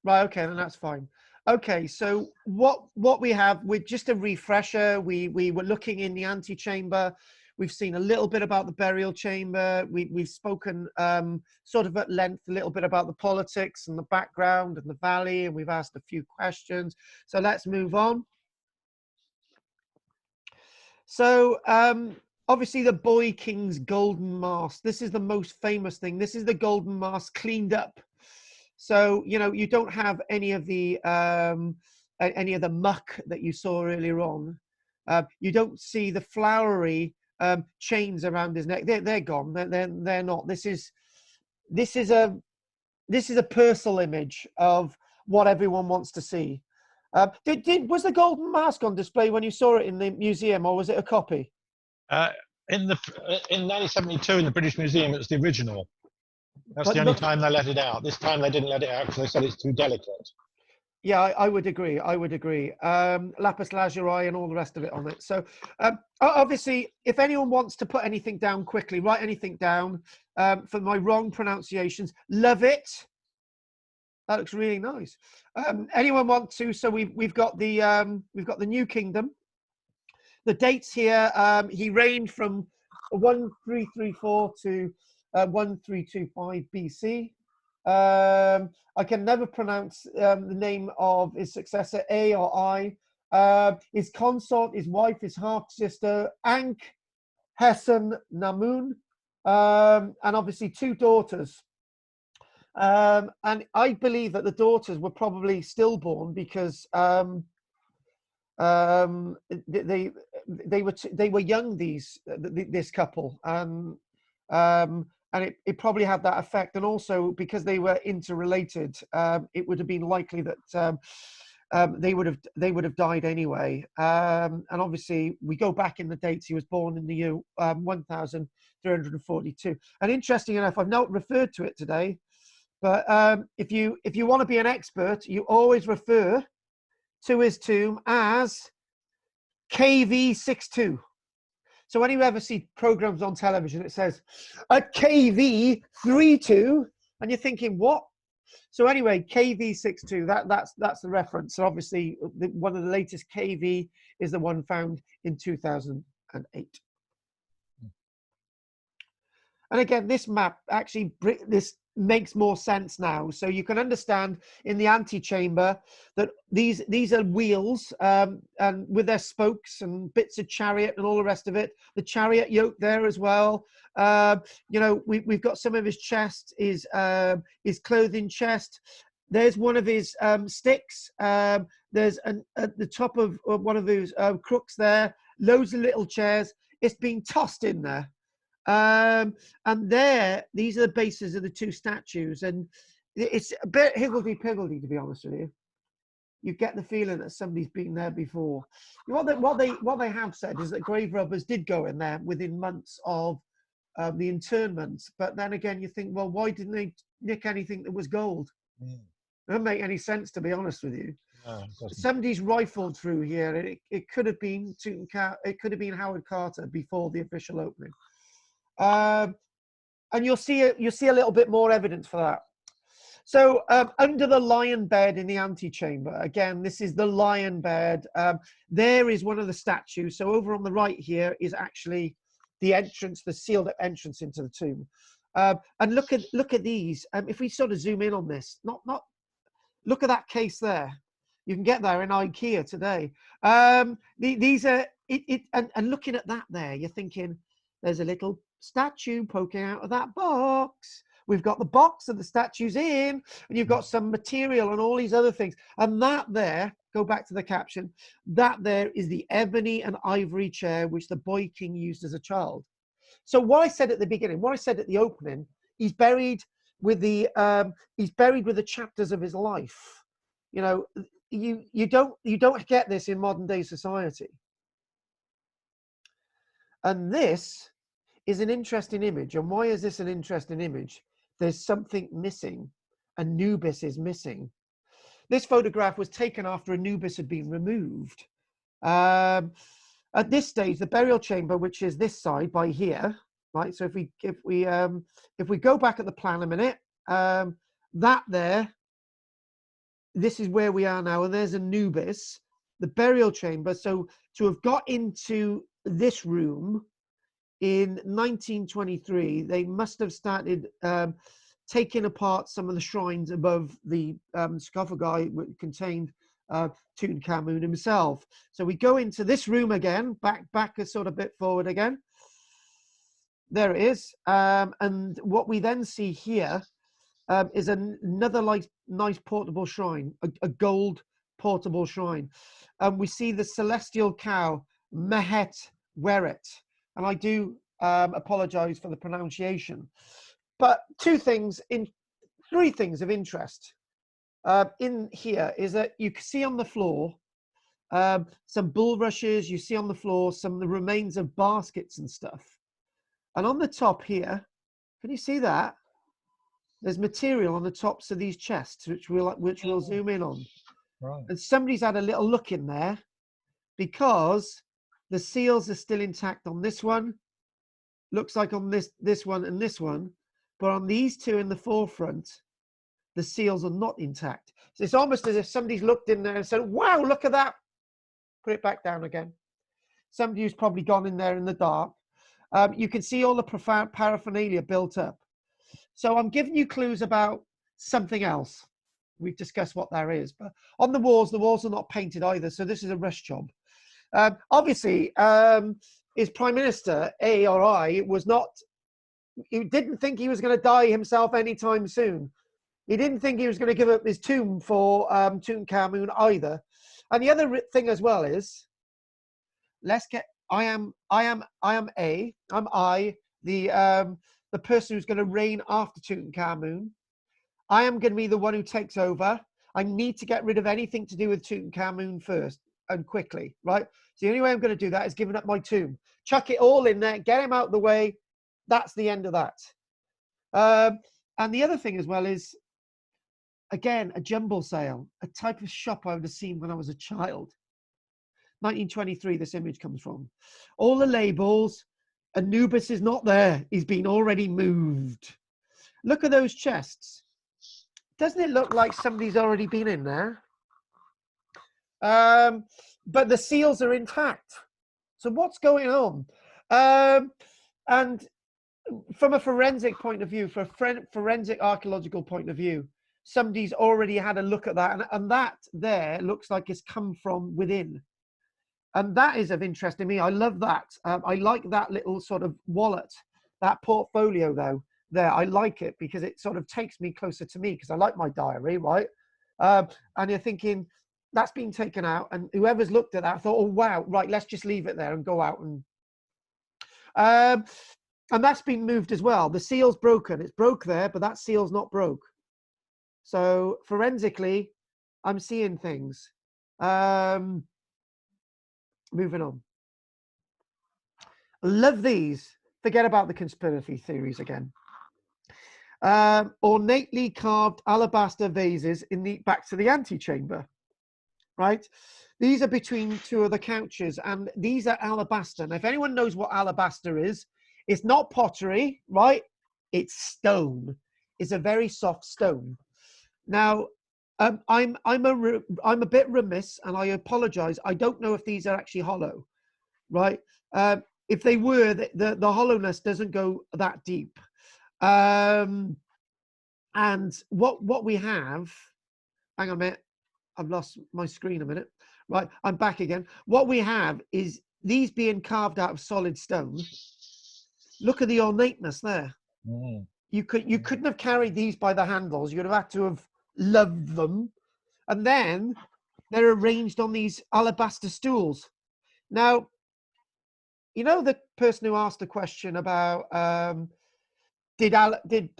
Speaker 1: Right. Okay, then that's fine. Okay, so what we have, with just a refresher, we were looking in the antechamber. We've seen a little bit about the burial chamber. We've spoken sort of at length a little bit about the politics and the background and the valley, and we've asked a few questions. So let's move on. So obviously the Boy King's golden mask. This is the most famous thing. This is the golden mask cleaned up. So, you know, you don't have any of the muck that you saw earlier on. You don't see the flowery chains around his neck. They're gone. They're not. This is a personal image of what everyone wants to see. Was the golden mask on display when you saw it in the museum, or was it a copy?
Speaker 2: In 1972 in the British Museum, it was the original. That's
Speaker 1: But
Speaker 2: the only
Speaker 1: look,
Speaker 2: time they let it out. This time they didn't let it out because they said it's too delicate.
Speaker 1: yeah, I would agree. I would agree. Lapis lazuli and all the rest of it on it. So obviously, if anyone wants to put anything down quickly, write anything down for my wrong pronunciations. Love it. That looks really nice. Anyone want to? So we've got the New Kingdom. The dates here. He reigned from 1334 to 1325 BC. I can never pronounce the name of his successor, A or I. His consort, his wife, his half-sister, Antechamber, and obviously 2 daughters. And I believe that the daughters were probably stillborn because they were young, this couple, and it probably had that effect. And also because they were interrelated, it would have been likely that they would have died anyway. And obviously we go back in the dates. He was born in the year 1342. And interesting enough, I've not referred to it today, but if you want to be an expert, you always refer to his tomb as KV62. So when you ever see programs on television, it says at KV32, and you're thinking, what? So anyway, KV62, that's the reference. So obviously, one of the latest KV is the one found in 2008. And again, this map actually, this makes more sense now. So you can understand in the antechamber that these are wheels and with their spokes and bits of chariot and all the rest of it. The chariot yoke there as well. You know, we've got some of his chest, his clothing chest. There's one of his sticks. There's at the top of one of those crooks there. Loads of little chairs. It's being tossed in there. And there, these are the bases of the 2 statues, and it's a bit higgledy-piggledy, to be honest with you. You get the feeling that somebody's been there before. What they have said is that grave robbers did go in there within months of the internment. But then again, you think, well, why didn't they nick anything that was gold? It doesn't make any sense, to be honest with you. No, somebody's rifled through here, and it could have been it could have been Howard Carter before the official opening. And you'll see a little bit more evidence for that. So under the lion bed in the antechamber, again, this is the lion bed. There is one of the statues. So over on the right here is actually the entrance, the sealed entrance into the tomb. And look at these. If we sort of zoom in on this, look at that case there. You can get there in IKEA today. These are and looking at that there, you're thinking there's a little statue poking out of that box. We've got the box and the statues in, and you've got some material and all these other things. And that there, go back to the caption, that there is the ebony and ivory chair which the Boy King used as a child. So what I said at the beginning, what I said at the opening, he's buried with the chapters of his life. You know, you don't get this in modern day society. And this is an interesting image. And why is this an interesting image? There's something missing. Anubis is missing. This photograph was taken after Anubis had been removed. At this stage, the burial chamber, which is this side by here, right? So if we go back at the plan a minute, that there this is where we are now, and there's Anubis, the burial chamber. So to have got into this room in 1923, they must have started taking apart some of the shrines above the sarcophagi which contained Tutankhamun himself. So we go into this room again, back a sort of bit forward again. There it is. And what we then see here is another nice portable shrine, a gold portable shrine. We see the celestial cow, Mehet Weret. And I do apologize for the pronunciation. But three things of interest in here is that you can see on the floor some bulrushes, you see on the floor some of the remains of baskets and stuff. And on the top here, can you see that? There's material on the tops of these chests, which we'll zoom in on.
Speaker 2: Right.
Speaker 1: And somebody's had a little look in there because the seals are still intact on this one. Looks like on this one and this one, but on these two in the forefront, the seals are not intact. So it's almost as if somebody's looked in there and said, wow, look at that. Put it back down again. Somebody who's probably gone in there in the dark. You can see all the paraphernalia built up. So I'm giving you clues about something else. We've discussed what there is, but on the walls are not painted either. So this is a rush job. Obviously, his Prime Minister, ARI, he didn't think he was going to die himself anytime soon. He didn't think he was going to give up his tomb for Tutankhamun either. And the other thing as well is, I'm the person who's going to reign after Tutankhamun. I am going to be the one who takes over. I need to get rid of anything to do with Tutankhamun first and quickly, right? So the only way I'm going to do that is giving up my tomb. Chuck it all in there, get him out of the way. That's the end of that. And the other thing as well is, again, a jumble sale, a type of shop I would have seen when I was a child. 1923, this image comes from. All the labels, Anubis is not there. He's been already moved. Look at those chests. Doesn't it look like somebody's already been in there? But the seals are intact. So what's going on? And from a forensic point of view, for a forensic archaeological point of view, somebody's already had a look at that. And that there looks like it's come from within. And that is of interest to me. I love that. I like that little sort of wallet, that portfolio though. There, I like it because it sort of takes me closer to me because I like my diary, right? And you're thinking, that's been taken out, and whoever's looked at that thought, oh wow, right, let's just leave it there and go out. And that's been moved as well. The seal's broken. It's broke there, but that seal's not broke. So forensically, I'm seeing things. Moving on. Love these. Forget about the conspiracy theories again. Ornately carved alabaster vases in the back to the antechamber. Right? These are between two of the couches, and these are alabaster. Now, if anyone knows what alabaster is, it's not pottery, right? It's stone. It's a very soft stone. Now, I'm a bit remiss, and I apologize. I don't know if these are actually hollow, right? If they were, the hollowness doesn't go that deep. And what we have, hang on a minute. I've lost my screen a minute. Right, I'm back again. What we have is these being carved out of solid stone. Look at the ornateness there.
Speaker 2: Mm.
Speaker 1: You couldn't have carried these by the handles. You'd have had to have loved them. And then they're arranged on these alabaster stools. Now, you know the person who asked the question about did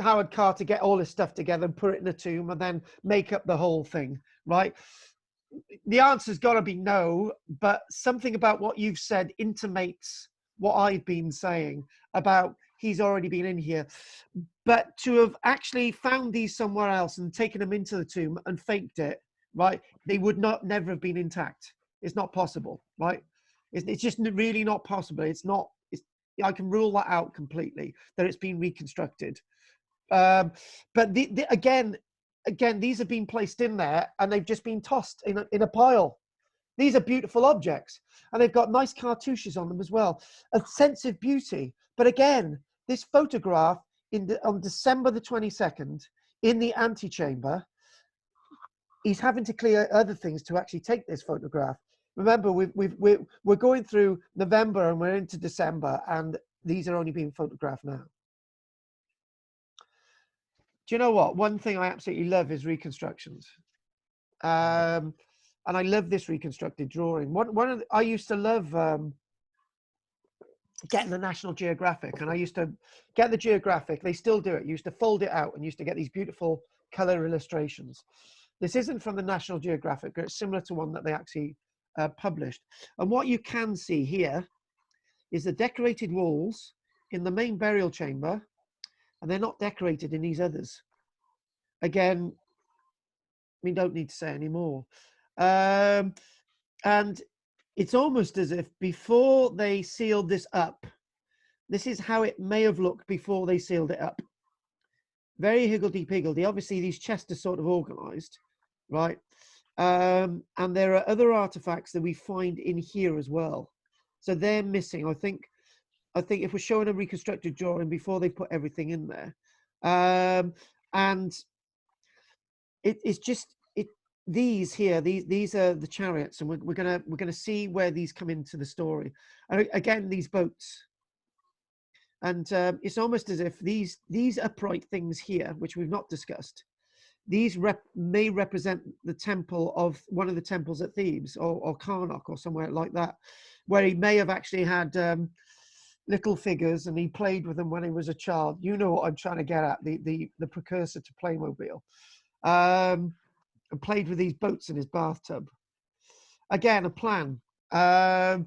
Speaker 1: Howard Carter get all his stuff together and put it in a tomb and then make up the whole thing, right? The answer's got to be no, but something about what you've said intimates what I've been saying about he's already been in here. But to have actually found these somewhere else and taken them into the tomb and faked it, right? They would never have been intact. It's not possible, right? It's just really not possible. I can rule that out completely, that it's been reconstructed. But again, again, these have been placed in there and they've just been tossed in a pile. These are beautiful objects, and they've got nice cartouches on them as well. A sense of beauty. But again, this photograph on December the 22nd in the antechamber, he's having to clear other things to actually take this photograph. Remember, we're going through November and we're into December, and these are only being photographed now. Do you know what? One thing I absolutely love is reconstructions. And I love this reconstructed drawing. I used to love getting the National Geographic, and I used to get the Geographic. They still do it. You used to fold it out and used to get these beautiful color illustrations. This isn't from the National Geographic, but it's similar to one that they actually published. And what you can see here is the decorated walls in the main burial chamber, and they're not decorated in these others. Again, we don't need to say any more. And it's almost as if before they sealed this up, this is how it may have looked before they sealed it up. Very higgledy-piggledy. Obviously, these chests are sort of organized, right? And there are other artifacts that we find in here as well. So they're missing. I think if we're showing a reconstructed drawing before they put everything in there, and it's just these here. These are the chariots, and we're gonna see where these come into the story. And again, these boats. And it's almost as if these upright things here, which we've not discussed, these may represent the temple of one of the temples at Thebes or Karnak or somewhere like that, where he may have actually had little figures and he played with them when he was a child. You know what I'm trying to get at, the precursor to Playmobil. And played with these boats in his bathtub. Again, a plan. The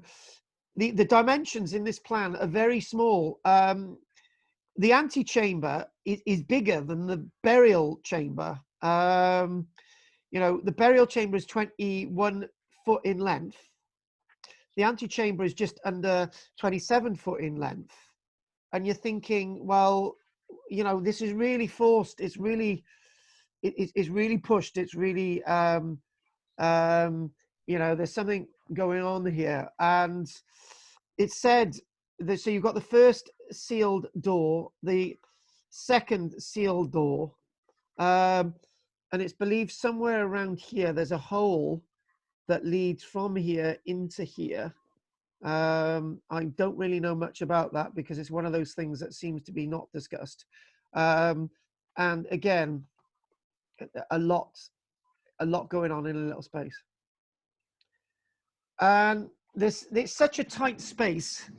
Speaker 1: dimensions in this plan are very small. The antechamber is bigger than the burial chamber. You know, the burial chamber is 21 foot in length. The antechamber is just under 27 foot in length. And you're thinking, well, you know, this is really forced. It's really pushed. It's really, you know, there's something going on here. And it said that, so you've got the first sealed door, the second sealed door, and it's believed somewhere around here there's a hole that leads from here into here. I don't really know much about that because it's one of those things that seems to be not discussed. And again, a lot going on in a little space. And it's such a tight space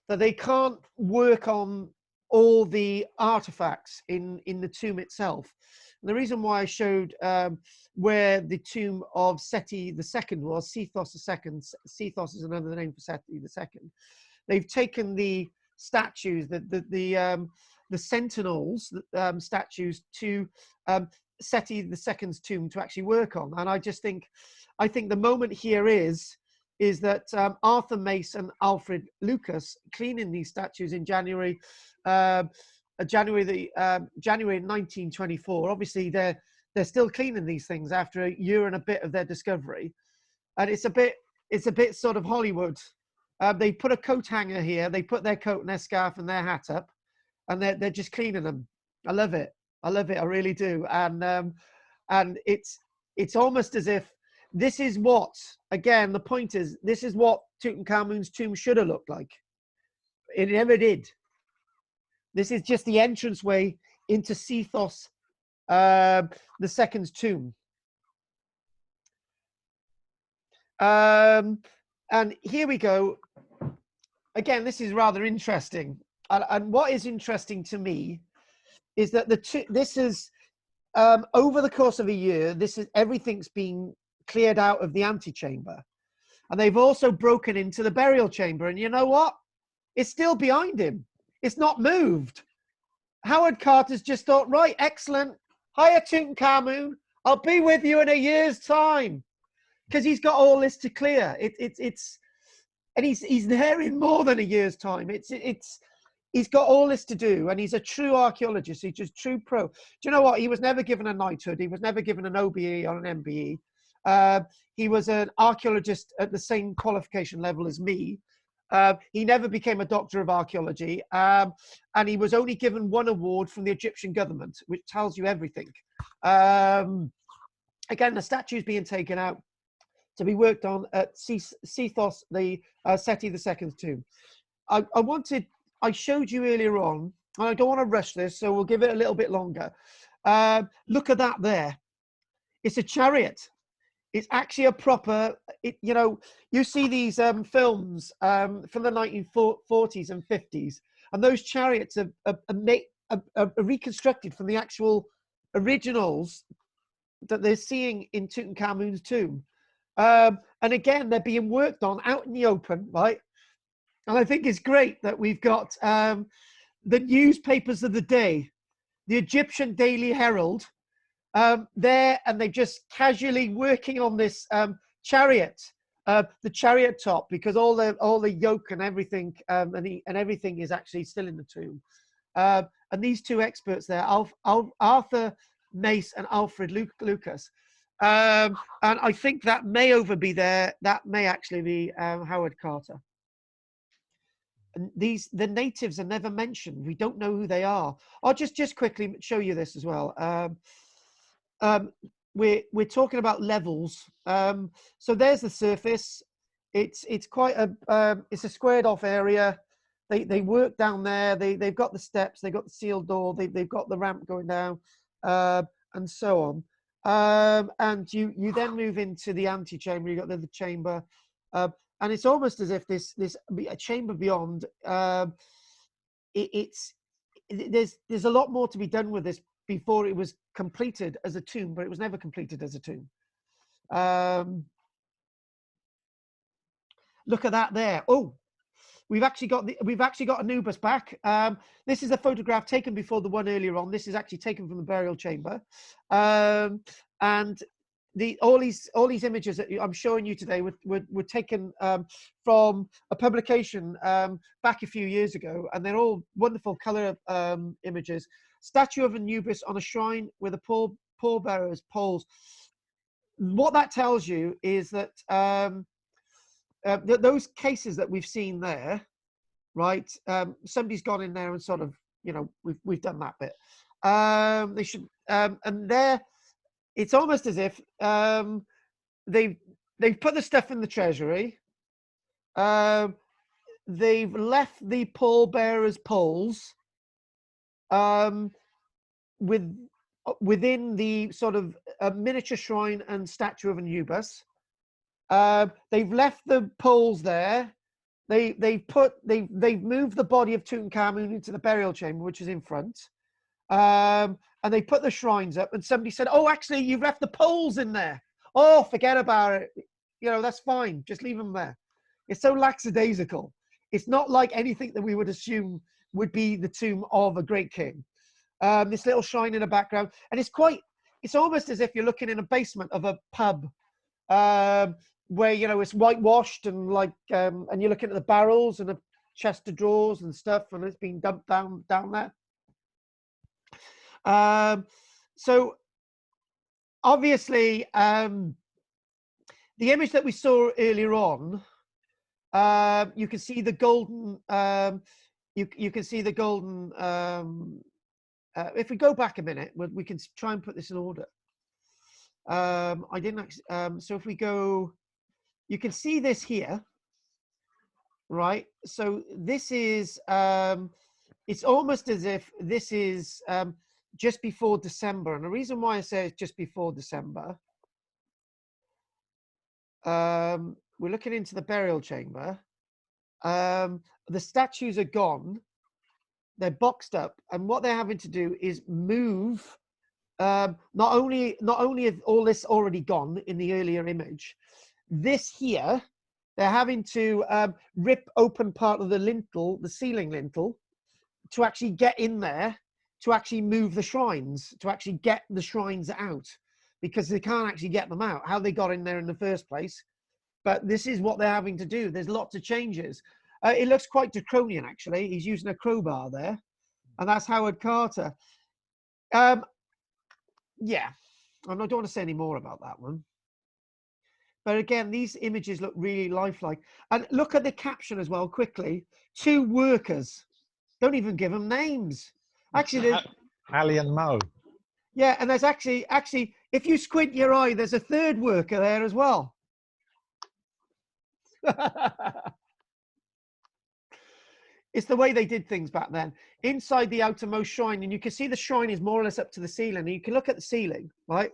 Speaker 1: that they can't work on all the artifacts in the tomb itself. And the reason why I showed where the tomb of Seti II was, Sethos II, Sethos is another name for Seti II. They've taken the statues, the sentinels statues to Seti II's tomb to actually work on. And I think the moment here is that Arthur Mace and Alfred Lucas cleaning these statues in January 1924. Obviously, they're still cleaning these things after a year and a bit of their discovery, and it's a bit sort of Hollywood. They put a coat hanger here. They put their coat and their scarf and their hat up, and they're just cleaning them. I love it. I really do. And it's almost as if this is what, again, the point is, this is what Tutankhamun's tomb should have looked like. It never did. This is just the entranceway into Sethos II's tomb. And here we go. Again, this is rather interesting. And what is interesting to me is that this is over the course of a year. Everything's been cleared out of the antechamber, and they've also broken into the burial chamber. And you know what? It's still behind him. It's not moved. Howard Carter's just thought, right, excellent. Hiya, Tutankhamun. I'll be with you in a year's time, because he's got all this to clear. And he's there in more than a year's time. It's he's got all this to do, and he's a true archaeologist. He's just true pro. Do you know what? He was never given a knighthood. He was never given an OBE or an MBE. He was an archaeologist at the same qualification level as me. He never became a doctor of archaeology, and he was only given one award from the Egyptian government, which tells you everything. Again, the statue's being taken out to be worked on at Sethos, the Seti II's tomb. I showed you earlier on, and I don't want to rush this, so we'll give it a little bit longer. Look at that there. It's a chariot. It's actually a proper, you know, you see these films from the 1940s and 50s, and those chariots are reconstructed from the actual originals that they're seeing in Tutankhamun's tomb. And again, they're being worked on out in the open, right? And I think it's great that we've got the newspapers of the day, the Egyptian Daily Herald, there, and they're just casually working on this chariot, the chariot top, because all the yoke and everything and everything is actually still in the tomb. And these two experts there, Arthur Mace and Alfred Lucas, and I think that may be there. That may actually be Howard Carter. And the natives are never mentioned. We don't know who they are. I'll just quickly show you this as well. We're talking about levels. So there's the surface. It's quite it's a squared off area. They work down there. They've got the steps. They've got the sealed door. They've got the ramp going down, and so on. And you then move into the antechamber. You got the chamber, and it's almost as if this a chamber beyond. There's a lot more to be done with this before it was completed as a tomb, but it was never completed as a tomb. Look at that there. Oh, we've actually got Anubis back. This is a photograph taken before the one earlier on. This is actually taken from the burial chamber, and all these images that I'm showing you today were taken from a publication back a few years ago, and they're all wonderful color images. Statue of Anubis on a shrine with the pallbearers poles. What that tells you is that those cases that we've seen there, right? Somebody's gone in there and sort of, you know, we've done that bit. They should, and there, it's almost as if they've put the stuff in the treasury. They've left the pallbearers poles within the sort of miniature shrine and statue of Anubis. They've left the poles there. They've moved the body of Tutankhamun into the burial chamber, which is in front. And they put the shrines up, and somebody said, "Oh, actually, you've left the poles in there. Oh, forget about it. You know, that's fine. Just leave them there." It's so lackadaisical. It's not like anything that we would assume would be the tomb of a great king. This little shrine in the background, and it's almost as if you're looking in a basement of a pub, where, you know, it's whitewashed and like, and you're looking at the barrels and the chest of drawers and stuff, and it's been dumped down there. So obviously, the image that we saw earlier on, you can see the golden. You can see the golden. If we go back a minute, we can try and put this in order. I didn't actually. So if we go, you can see this here, right? So this is. It's almost as if this is just before December, and the reason why I say it's just before December. We're looking into the burial chamber. The statues are gone. They're boxed up, and what they're having to do is move. Not only is all this already gone in the earlier image, this here, they're having to rip open part of the lintel, the ceiling lintel, to actually get in there, to actually move the shrines, to actually get the shrines out, because they can't actually get them out. How they got in there in the first place. But this is what they're having to do. There's lots of changes. It looks quite draconian, actually. He's using a crowbar there, and that's Howard Carter. Yeah, I don't want to say any more about that one. But again, these images look really lifelike. And look at the caption as well, quickly. 2 workers. Don't even give them names. Actually,
Speaker 2: Ali and Mo.
Speaker 1: yeah, and there's actually, if you squint your eye, there's a 3rd worker there as well. It's the way they did things back then. Inside the outermost shrine, and you can see the shrine is more or less up to the ceiling. And you can look at the ceiling, right?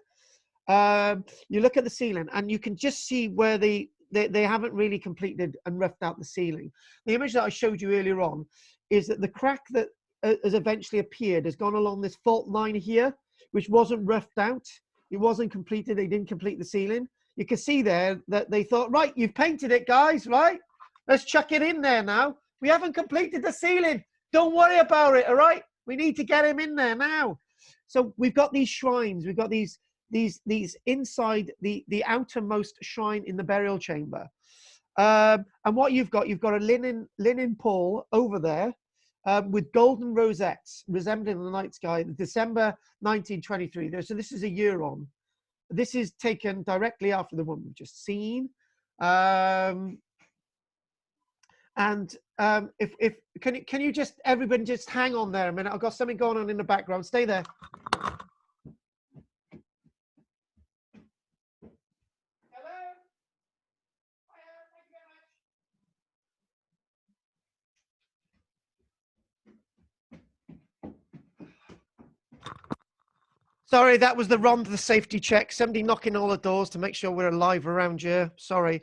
Speaker 1: You look at the ceiling, and you can just see where they haven't really completed and roughed out the ceiling. The image that I showed you earlier on is that the crack that has eventually appeared has gone along this fault line here, which wasn't roughed out. It wasn't completed. They didn't complete the ceiling. You can see there that they thought, right, you've painted it, guys, right? Let's chuck it in there now. We haven't completed the ceiling. Don't worry about it, all right? We need to get him in there now. So we've got these shrines. We've got these inside the outermost shrine in the burial chamber. And what you've got a linen pall over there with golden rosettes resembling the night sky, December 1923. So this is a year on. This is taken directly after the one we've just seen. If can you just, everybody just hang on there a minute? I've got something going on in the background. Stay there. Sorry, that was the Ron to the safety check. Somebody knocking all the doors to make sure we're alive around here. Sorry.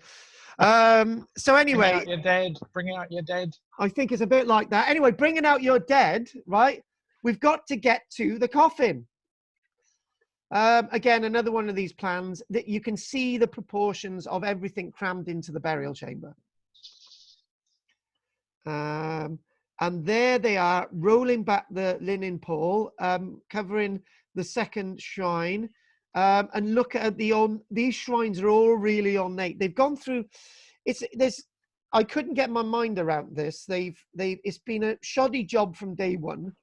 Speaker 1: So anyway,
Speaker 2: Bring out your dead. Bring out your dead.
Speaker 1: I think it's a bit like that. Anyway, bringing out your dead, right? We've got to get to the coffin. Again, another one of these plans that you can see the proportions of everything crammed into the burial chamber. And there they are, rolling back the linen pall, covering the second shrine. And look at these shrines are all really ornate. They've gone through, I couldn't get my mind around this. It's been a shoddy job from day one.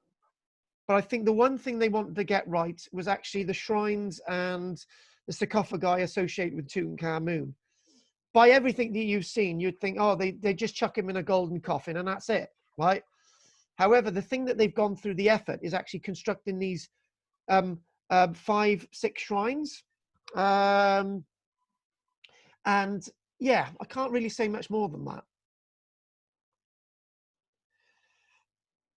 Speaker 1: But I think the one thing they wanted to get right was actually the shrines and the sarcophagi associated with Tutankhamun. By everything that you've seen, you'd think, oh, they just chuck him in a golden coffin and that's it, right? However, the thing that they've gone through the effort is actually constructing these 5, 6 shrines. And yeah, I can't really say much more than that.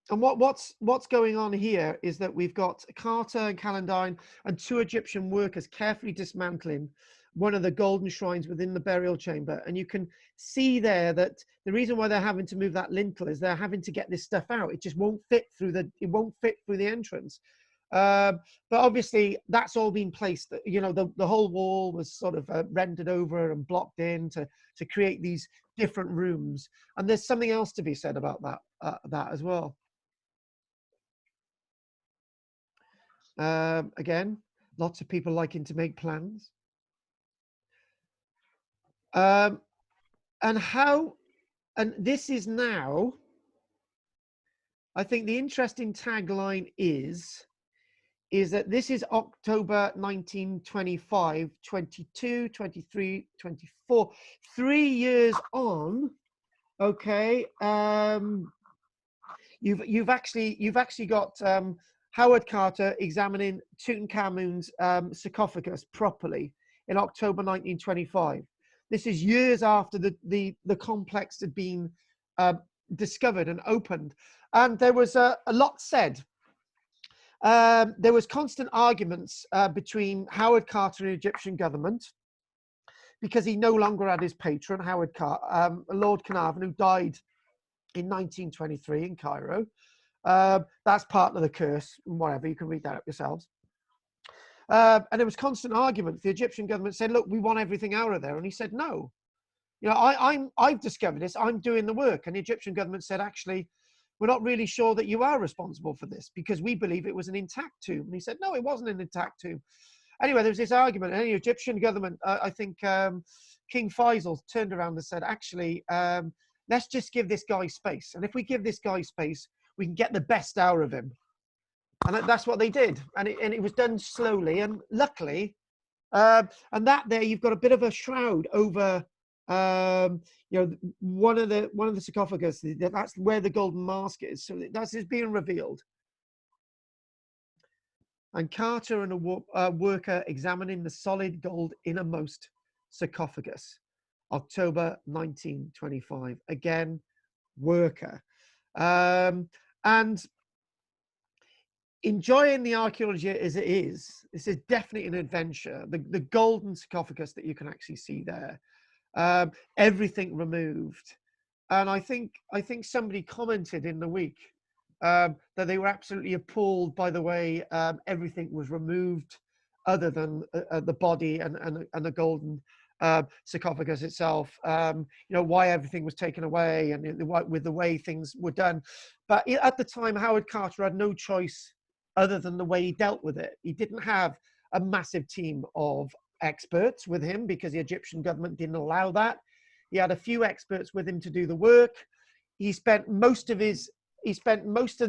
Speaker 1: And what's going on here is that we've got Carter and Calendine and 2 Egyptian workers carefully dismantling one of the golden shrines within the burial chamber. And you can see there that the reason why they're having to move that lintel is they're having to get this stuff out. It just won't fit through the entrance. But obviously that's all been placed, you know, the whole wall was sort of rendered over and blocked in to create these different rooms. And there's something else to be said about that as well. Again, lots of people liking to make plans. And this is now, I think the interesting tagline is that this is October 1925, 22, 23, 24, 3 years on. Okay. You've actually got Howard Carter examining Tutankhamun's sarcophagus properly in October 1925. This is years after the complex had been discovered and opened. And there was a lot said. There was constant arguments between Howard Carter and the Egyptian government because he no longer had his patron, Lord Carnarvon, who died in 1923 in Cairo. That's part of the curse, whatever, you can read that up yourselves. And there was constant argument. The Egyptian government said, look, we want everything out of there. And he said, no. You know, I've discovered this, I'm doing the work. And the Egyptian government said, actually, we're not really sure that you are responsible for this because we believe it was an intact tomb. And he said, no, it wasn't an intact tomb. Anyway, there was this argument. And the Egyptian government, I think King Faisal turned around and said, actually, let's just give this guy space. And if we give this guy space, we can get the best out of him. And that's what they did. And it was done slowly. And luckily, and that there, you've got a bit of a shroud over, you know, one of the sarcophagus. That's where the golden mask is. So that's being revealed. And Carter and a worker examining the solid gold innermost sarcophagus, October 1925. Again, worker. And enjoying the archaeology as it is, this is definitely an adventure. The golden sarcophagus that you can actually see there, everything removed. And I think somebody commented in the week that they were absolutely appalled by the way everything was removed, other than the body and the golden sarcophagus itself. You know, why everything was taken away and with the way things were done. But at the time, Howard Carter had no choice other than the way he dealt with it. He didn't have a massive team of experts with him because the Egyptian government didn't allow that. He had a few experts with him to do the work. He spent most of the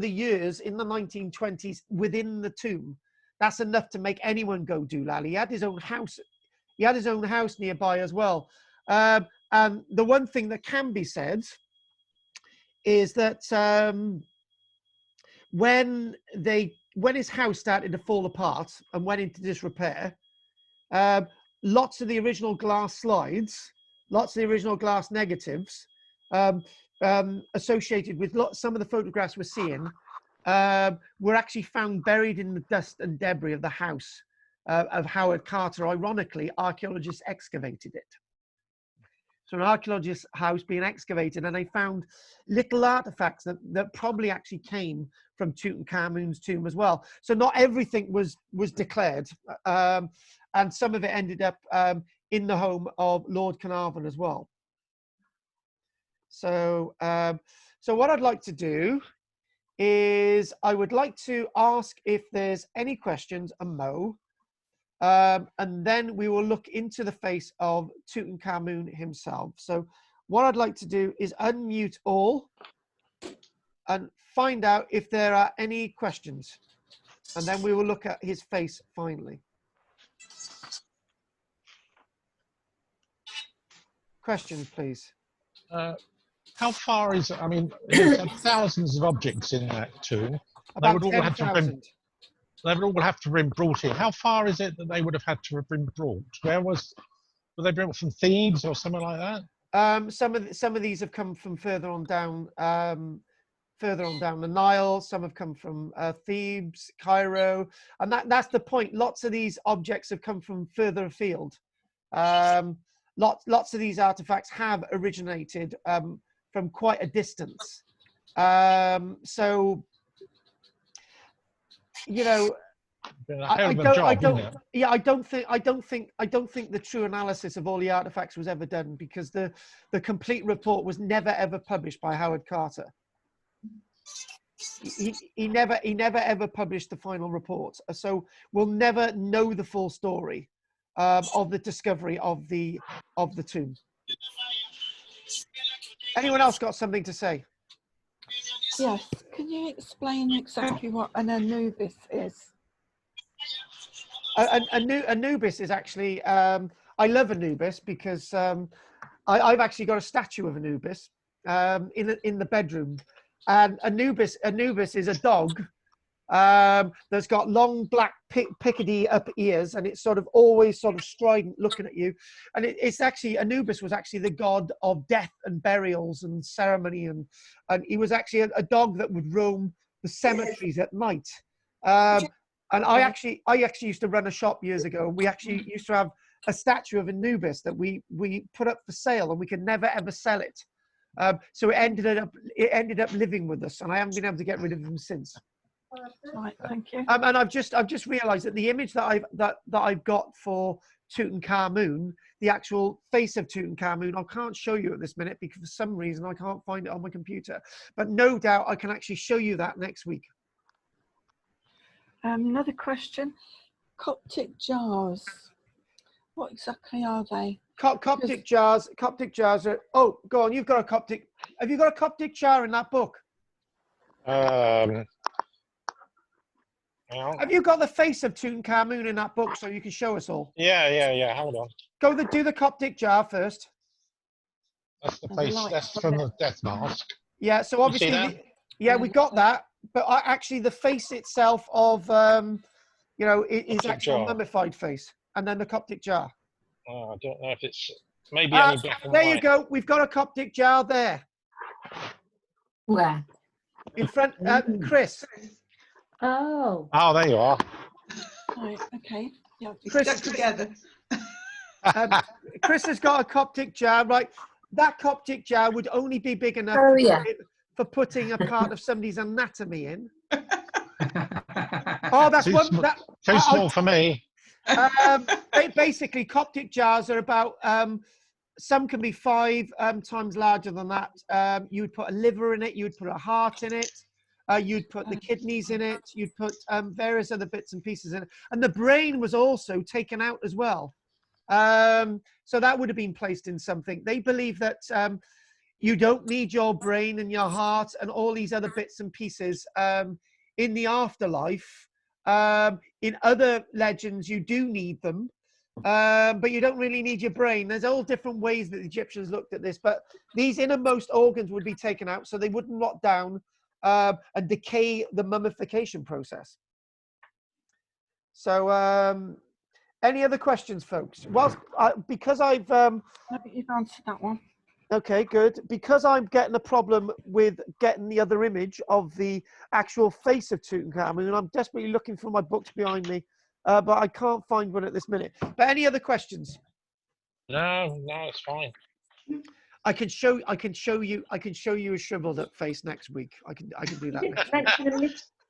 Speaker 1: years in the 1920s within the tomb. That's enough to make anyone go doolal. He had his own house. He had his own house nearby as well. And the one thing that can be said is that when his house started to fall apart and went into disrepair, lots of the original glass slides, lots of the original glass negatives associated with some of the photographs we're seeing were actually found buried in the dust and debris of the house of Howard Carter. Ironically, archaeologists excavated it. So an archaeologist's house being excavated, and they found little artifacts that probably actually came from Tutankhamun's tomb as well. So not everything was declared, and some of it ended up in the home of Lord Carnarvon as well. So, so what I'd like to do is I would like to ask if there's any questions of Mo, and then we will look into the face of Tutankhamun himself. So what I'd like to do is unmute all and find out if there are any questions, and then we will look at his face finally. Questions, please.
Speaker 2: How far is it? I mean, there's thousands of objects in that tomb. They would all have to have been, they would all have to have been brought in. How far is it that they would have had to have been brought? Were they brought from Thebes or something like that?
Speaker 1: Some of these have come from further on down the Nile. Some have come from Thebes, Cairo, and that's the point. Lots of these objects have come from further afield. Lots of these artifacts have originated from quite a distance. So, you know, I don't think the true analysis of all the artifacts was ever done, because the complete report was never ever published by Howard Carter. He never ever published the final report. So we'll never know the full story of the discovery of the tomb. Anyone else got something to say?
Speaker 10: Yes. Can you explain exactly what an Anubis is?
Speaker 1: Anubis is actually, I love Anubis because I've actually got a statue of Anubis in the bedroom. And Anubis is a dog that's got long black pickety up ears, and it's sort of always sort of strident looking at you. And it's actually, Anubis was actually the god of death and burials and ceremony, and he was actually a dog that would roam the cemeteries at night. And I actually used to run a shop years ago, and we actually used to have a statue of Anubis that we put up for sale, and we could never ever sell it. So it ended up living with us, and I haven't been able to get rid of him since.
Speaker 10: Right, thank you.
Speaker 1: And I've just realised that the image that I've got for Tutankhamun, the actual face of Tutankhamun, I can't show you at this minute because for some reason I can't find it on my computer. But no doubt I can actually show you that next week.
Speaker 10: Another question. Coptic jars. What exactly are they?
Speaker 1: Coptic jars. Coptic jars are. Oh, go on. You've got a Coptic. Have you got a Coptic jar in that book?
Speaker 2: Well,
Speaker 1: Have you got the face of Tutankhamun in that book so you can show us all?
Speaker 2: yeah. Hold on.
Speaker 1: Do the Coptic jar first.
Speaker 2: That's the face. That's from the death mask.
Speaker 1: Yeah. So
Speaker 2: You see
Speaker 1: obviously,
Speaker 2: that?
Speaker 1: we got that. But actually, the face itself of you know, is
Speaker 2: Coptic
Speaker 1: actual
Speaker 2: jar.
Speaker 1: mummified face, and then the Coptic jar.
Speaker 2: Oh, I don't know if it's maybe only black and
Speaker 1: There
Speaker 2: white.
Speaker 1: you go. We've got a Coptic jar there.
Speaker 7: Where?
Speaker 1: In front, Chris.
Speaker 9: Oh.
Speaker 2: Oh, there you are.
Speaker 10: Right, okay. Yeah.
Speaker 1: Chris,
Speaker 3: Stuck together.
Speaker 1: Chris has got a Coptic jar, right? That Coptic jar would only be big enough
Speaker 7: Oh, yeah.
Speaker 1: for putting a part of somebody's anatomy in. Oh, that's
Speaker 2: Too
Speaker 1: one.
Speaker 2: small,
Speaker 1: That,
Speaker 2: too small for me.
Speaker 1: Basically, Coptic jars are about. Some can be 5 times larger than that. You would put a liver in it. You would put a heart in it. You'd put the kidneys in it. You'd put various other bits and pieces in it. And the brain was also taken out as well. So that would have been placed in something. They believe that you don't need your brain and your heart and all these other bits and pieces in the afterlife. In other legends, you do need them. But you don't really need your brain. There's all different ways that the Egyptians looked at this, but these innermost organs would be taken out so they wouldn't rot down and decay the mummification process. So any other questions, folks? Well, because I've
Speaker 10: I think you've answered that one.
Speaker 1: okay, good. Because I'm getting a problem with getting the other image of the actual face of Tutankhamun, and I'm desperately looking for my books behind me. But I can't find one at this minute. But any other questions?
Speaker 2: No, it's fine.
Speaker 1: I can show you a shriveled up face next week. I can do that. Next week.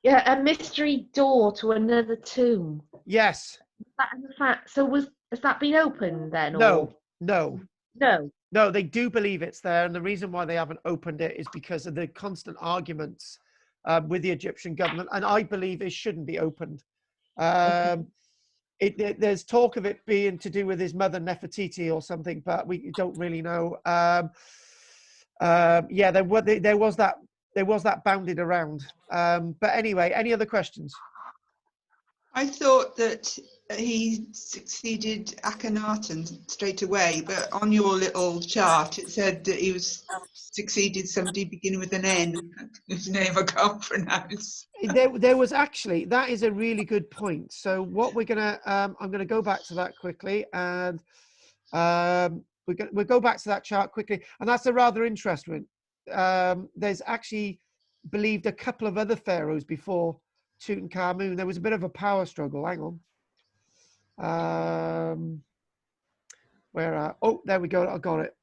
Speaker 9: Mention a mystery door to another tomb.
Speaker 1: Yes.
Speaker 9: So has that been opened then?
Speaker 1: No,
Speaker 9: or?
Speaker 1: No, they do believe it's there, and the reason why they haven't opened it is because of the constant arguments with the Egyptian government, and I believe it shouldn't be opened. There's talk of it being to do with his mother Nefertiti or something, but we don't really know. Yeah, there was that bounded around. But anyway, any other questions?
Speaker 3: I thought that he succeeded Akhenaten straight away, but on your little chart it said that he succeeded somebody beginning with an N, whose name I can't pronounce.
Speaker 1: There was actually, that is a really good point. So what we're gonna, I'm gonna go back to that quickly, and we'll go back to that chart quickly, and that's a rather interesting one. There's actually believed a couple of other pharaohs before Tutankhamun. There was a bit of a power struggle. Hang on. Oh, there we go. I got it.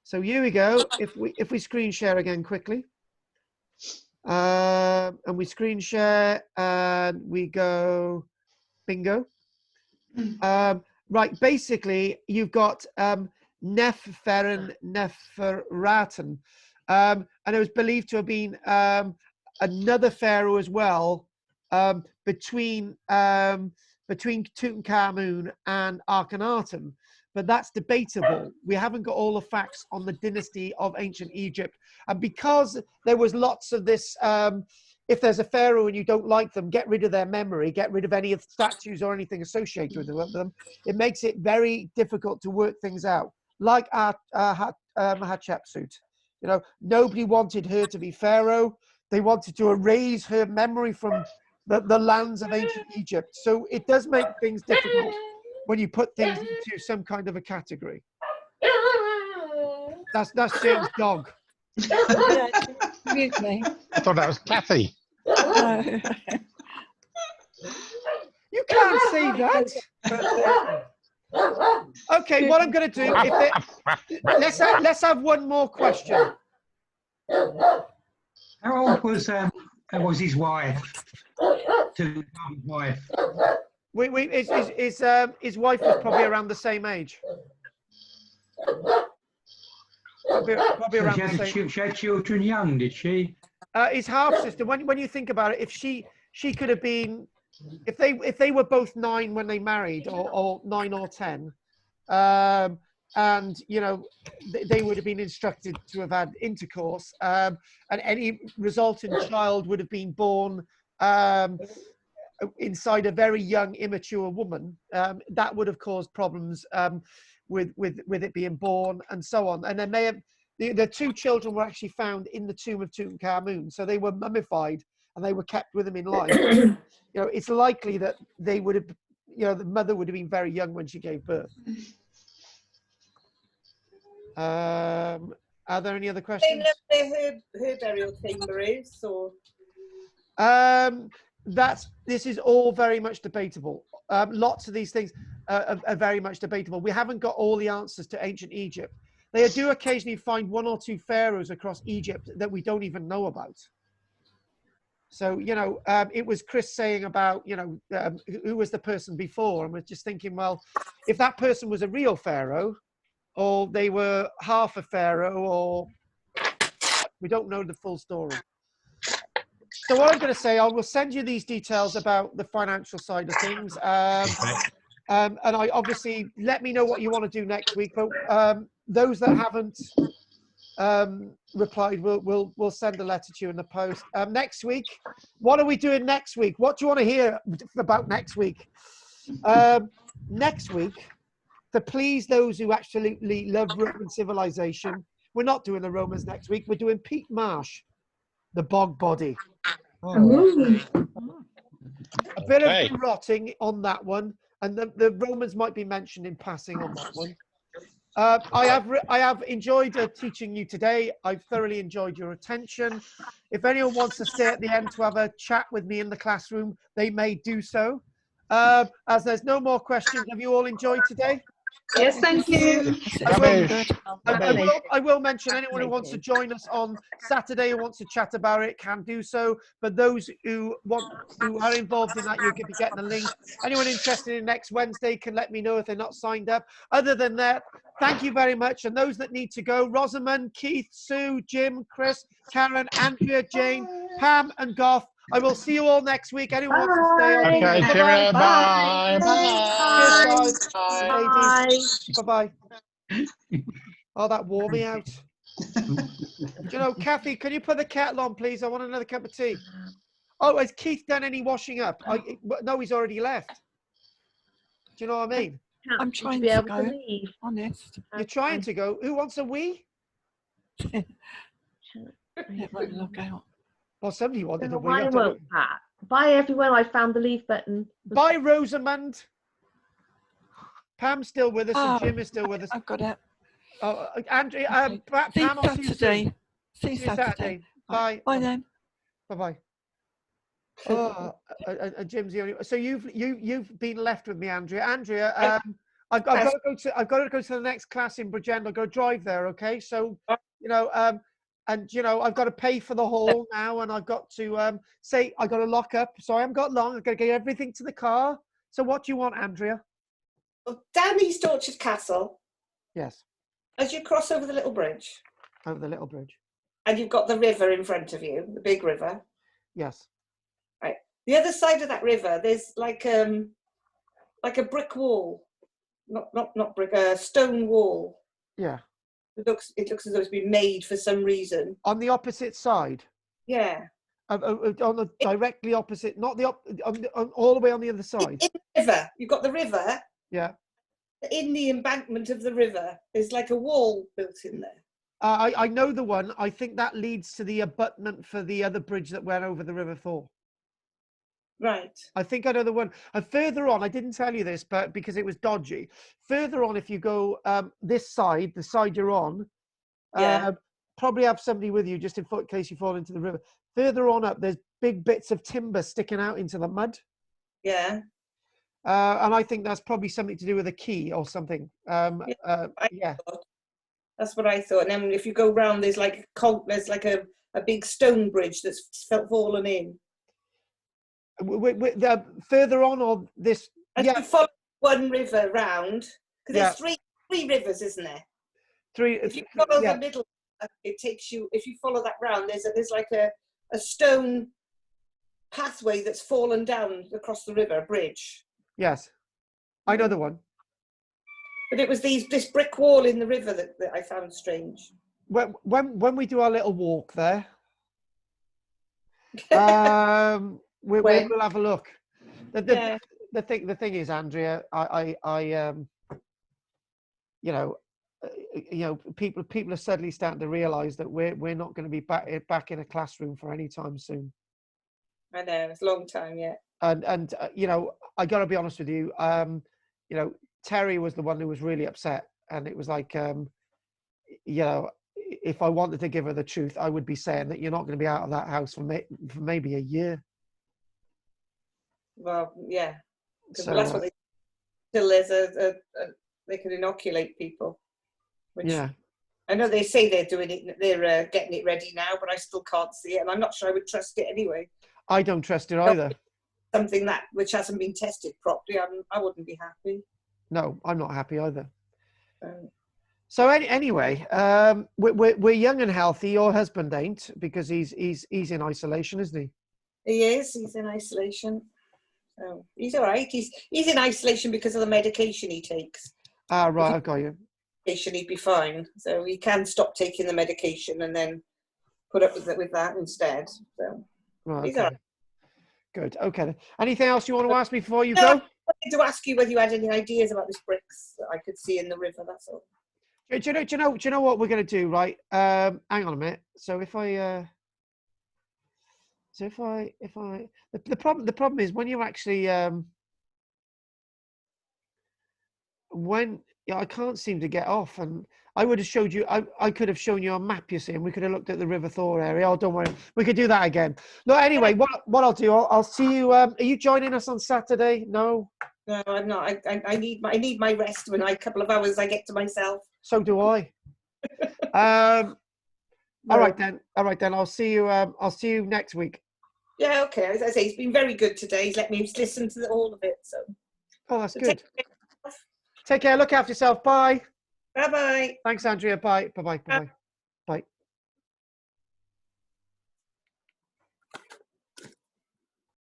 Speaker 1: So here we go. If we screen share again quickly, and we screen share, and we go bingo. Right. Basically, you've got Neferin, Neferraten, and it was believed to have been another pharaoh as well, between Tutankhamun and Akhenaten, but that's debatable. We haven't got all the facts on the dynasty of ancient Egypt, and because there was lots of this, if there's a pharaoh and you don't like them, get rid of their memory, get rid of any of the statues or anything associated with them. It makes it very difficult to work things out. Like Hatshepsut, you know, nobody wanted her to be pharaoh. They wanted to erase her memory from the lands of ancient Egypt. So it does make things difficult when you put things into some kind of a category. That's James' dog.
Speaker 10: Excuse me.
Speaker 2: I thought that was Kathy.
Speaker 1: You can't say that. Okay, what I'm going to do, let's have one more question.
Speaker 6: How old was his wife? Tutankhamun's wife.
Speaker 1: His wife was probably around the same age. Probably around the same.
Speaker 6: She had children young, did she?
Speaker 1: His half sister. When you think about it, if she could have been, if they were both 9 when they married, or 9 or 10, and they would have been instructed to have had intercourse, and any resultant child would have been born inside a very young, immature woman. That would have caused problems with it being born and so on. And then the 2 children were actually found in the tomb of Tutankhamun, so they were mummified and they were kept with him in life. It's likely that they would have, the mother would have been very young when she gave birth. Are there any other questions?
Speaker 4: They know where her burial chamber is, or
Speaker 1: this is all very much debatable. Lots of these things are very much debatable. We haven't got all the answers to ancient Egypt. They do occasionally find 1 or 2 pharaohs across Egypt that we don't even know about. So, it was Chris saying about, who was the person before? And we're just thinking, well, if that person was a real pharaoh, or they were half a pharaoh, or we don't know the full story. So what I'm going to say, I will send you these details about the financial side of things. And I obviously, let me know what you want to do next week. But those that haven't replied, we'll send a letter to you in the post. Next week, what are we doing next week? What do you want to hear about next week? Next week, to please those who absolutely love Roman civilization, we're not doing the Romans next week. We're doing Pete Marsh, the bog body. A bit of rotting on that one, and the Romans might be mentioned in passing on that one. I have enjoyed teaching you today. I've thoroughly enjoyed your attention. If anyone wants to stay at the end to have a chat with me in the classroom, they may do so. As there's no more questions, have you all enjoyed today?
Speaker 4: Yes, thank you.
Speaker 1: I will mention anyone who wants to join us on Saturday who wants to chat about it can do so. But those who are involved in that, you could be getting a link. Anyone interested in next Wednesday can let me know if they're not signed up. Other than that, thank you very much. And those that need to go, Rosamond, Keith, Sue, Jim, Chris, Karen, Andrea, Jane, Pam, and Goff. I will see you all next week. Anyone wants to stay on?
Speaker 2: Okay, cheerio. Bye.
Speaker 1: Bye. Bye. Oh, that wore me out. Kathy, can you put the kettle on, please? I want another cup of tea. Oh, has Keith done any washing up? No, he's already left. Do you know what I mean?
Speaker 10: I'm trying to go, honest.
Speaker 1: You're trying to go? Who wants a wee?
Speaker 10: It won't log out.
Speaker 1: Well, somebody wanted a wee.
Speaker 9: Why won't that? Bye, everyone. I found the leave button.
Speaker 1: Bye, Rosamond. Pam's still with us, and Jim is still with us.
Speaker 10: I've got it.
Speaker 1: Oh, Andrea, Pam, I'll see you soon.
Speaker 10: See you Saturday.
Speaker 1: Bye.
Speaker 10: Bye then.
Speaker 1: Bye. Oh, Jim's the only. So you've been left with me, Andrea. Andrea, I've got to go to the next class in Bridgend. I've got to drive there. Okay, so and I've got to pay for the hall now, and I've got to say I got to lock up. So I haven't got long. I've got to get everything to the car. So what do you want, Andrea?
Speaker 4: Well, down East Orchard Castle.
Speaker 1: Yes.
Speaker 4: As you cross over the little bridge.
Speaker 1: Over the little bridge.
Speaker 4: And you've got the river in front of you, the big river.
Speaker 1: Yes.
Speaker 4: Right. The other side of that river, there's like a brick wall, not brick, a stone wall.
Speaker 1: Yeah.
Speaker 4: It looks as though it's been made for some reason.
Speaker 1: On the opposite side.
Speaker 4: Yeah.
Speaker 1: On the directly opposite, not the all the way on the other side.
Speaker 4: In the river, you've got the river.
Speaker 1: Yeah.
Speaker 4: In the embankment of the river, there's like a wall built in there.
Speaker 1: I know the one. I think that leads to the abutment for the other bridge that went over the River Thor.
Speaker 4: Right.
Speaker 1: I think I know the one. And further on, I didn't tell you this, but because it was dodgy. Further on, if you go this side, the side you're on, probably have somebody with you just in case you fall into the river. Further on up, there's big bits of timber sticking out into the mud.
Speaker 4: Yeah.
Speaker 1: And I think that's probably something to do with a key or something. Yeah.
Speaker 4: That's what I thought. And then if you go round, there's like a big stone bridge that's fallen in.
Speaker 1: Further on, or this?
Speaker 4: And you follow one river round, because there's three rivers, isn't there?
Speaker 1: Three.
Speaker 4: If you follow the middle, it takes you. If you follow that round, there's like a stone pathway that's fallen down across the river, a bridge.
Speaker 1: Yes, I know the one.
Speaker 4: But it was this brick wall in the river that I found strange.
Speaker 1: When we do our little walk there, we'll have a look. The thing is, Andrea, people are suddenly starting to realise that we're not going to be back in a classroom for any time soon.
Speaker 4: I know, it's a long time yet.
Speaker 1: And I got to be honest with you. Terry was the one who was really upset, and it was like, if I wanted to give her the truth, I would be saying that you're not going to be out of that house for maybe a year.
Speaker 4: Well, yeah,
Speaker 1: So
Speaker 4: that's what they till there's they can inoculate people. Which
Speaker 1: yeah,
Speaker 4: I know they say they're doing it, they're getting it ready now, but I still can't see it, and I'm not sure I would trust it anyway.
Speaker 1: I don't trust it either.
Speaker 4: Something which hasn't been tested properly, I wouldn't be happy.
Speaker 1: No, I'm not happy either. So anyway, we're young and healthy. Your husband ain't, because he's in isolation, isn't he?
Speaker 4: He is. He's in isolation. So he's all right. He's in isolation because of the medication he takes.
Speaker 1: Ah, right. I've got you.
Speaker 4: He'd be fine. So he can stop taking the medication and then put up with that instead. So
Speaker 1: right,
Speaker 4: he's
Speaker 1: okay.
Speaker 4: all right.
Speaker 1: Good. Okay. Anything else you want to ask me before you
Speaker 4: No,
Speaker 1: go?
Speaker 4: I wanted to ask you whether you had any ideas about these bricks that I could see in the river. That's all.
Speaker 1: Do you know what we're going to do, right? Hang on a minute. So if I the problem is when you actually I can't seem to get off, and I would have showed you. I could have shown you a map, you see, and we could have looked at the River Thor area. Oh, don't worry, we could do that again. Look, anyway, what I'll do, I'll see you. Are you joining us on Saturday? No.
Speaker 4: No, I'm not. I need my rest. When a couple of hours I get to myself.
Speaker 1: So do I. All right then. I'll see you next week.
Speaker 4: Yeah, okay. As I say, he's been very good today. He's let me listen to all of it. So.
Speaker 1: Oh, that's good. Take care. Look after yourself. Bye.
Speaker 4: Bye-bye.
Speaker 1: Thanks, Andrea. Bye. Bye-bye. Bye-bye.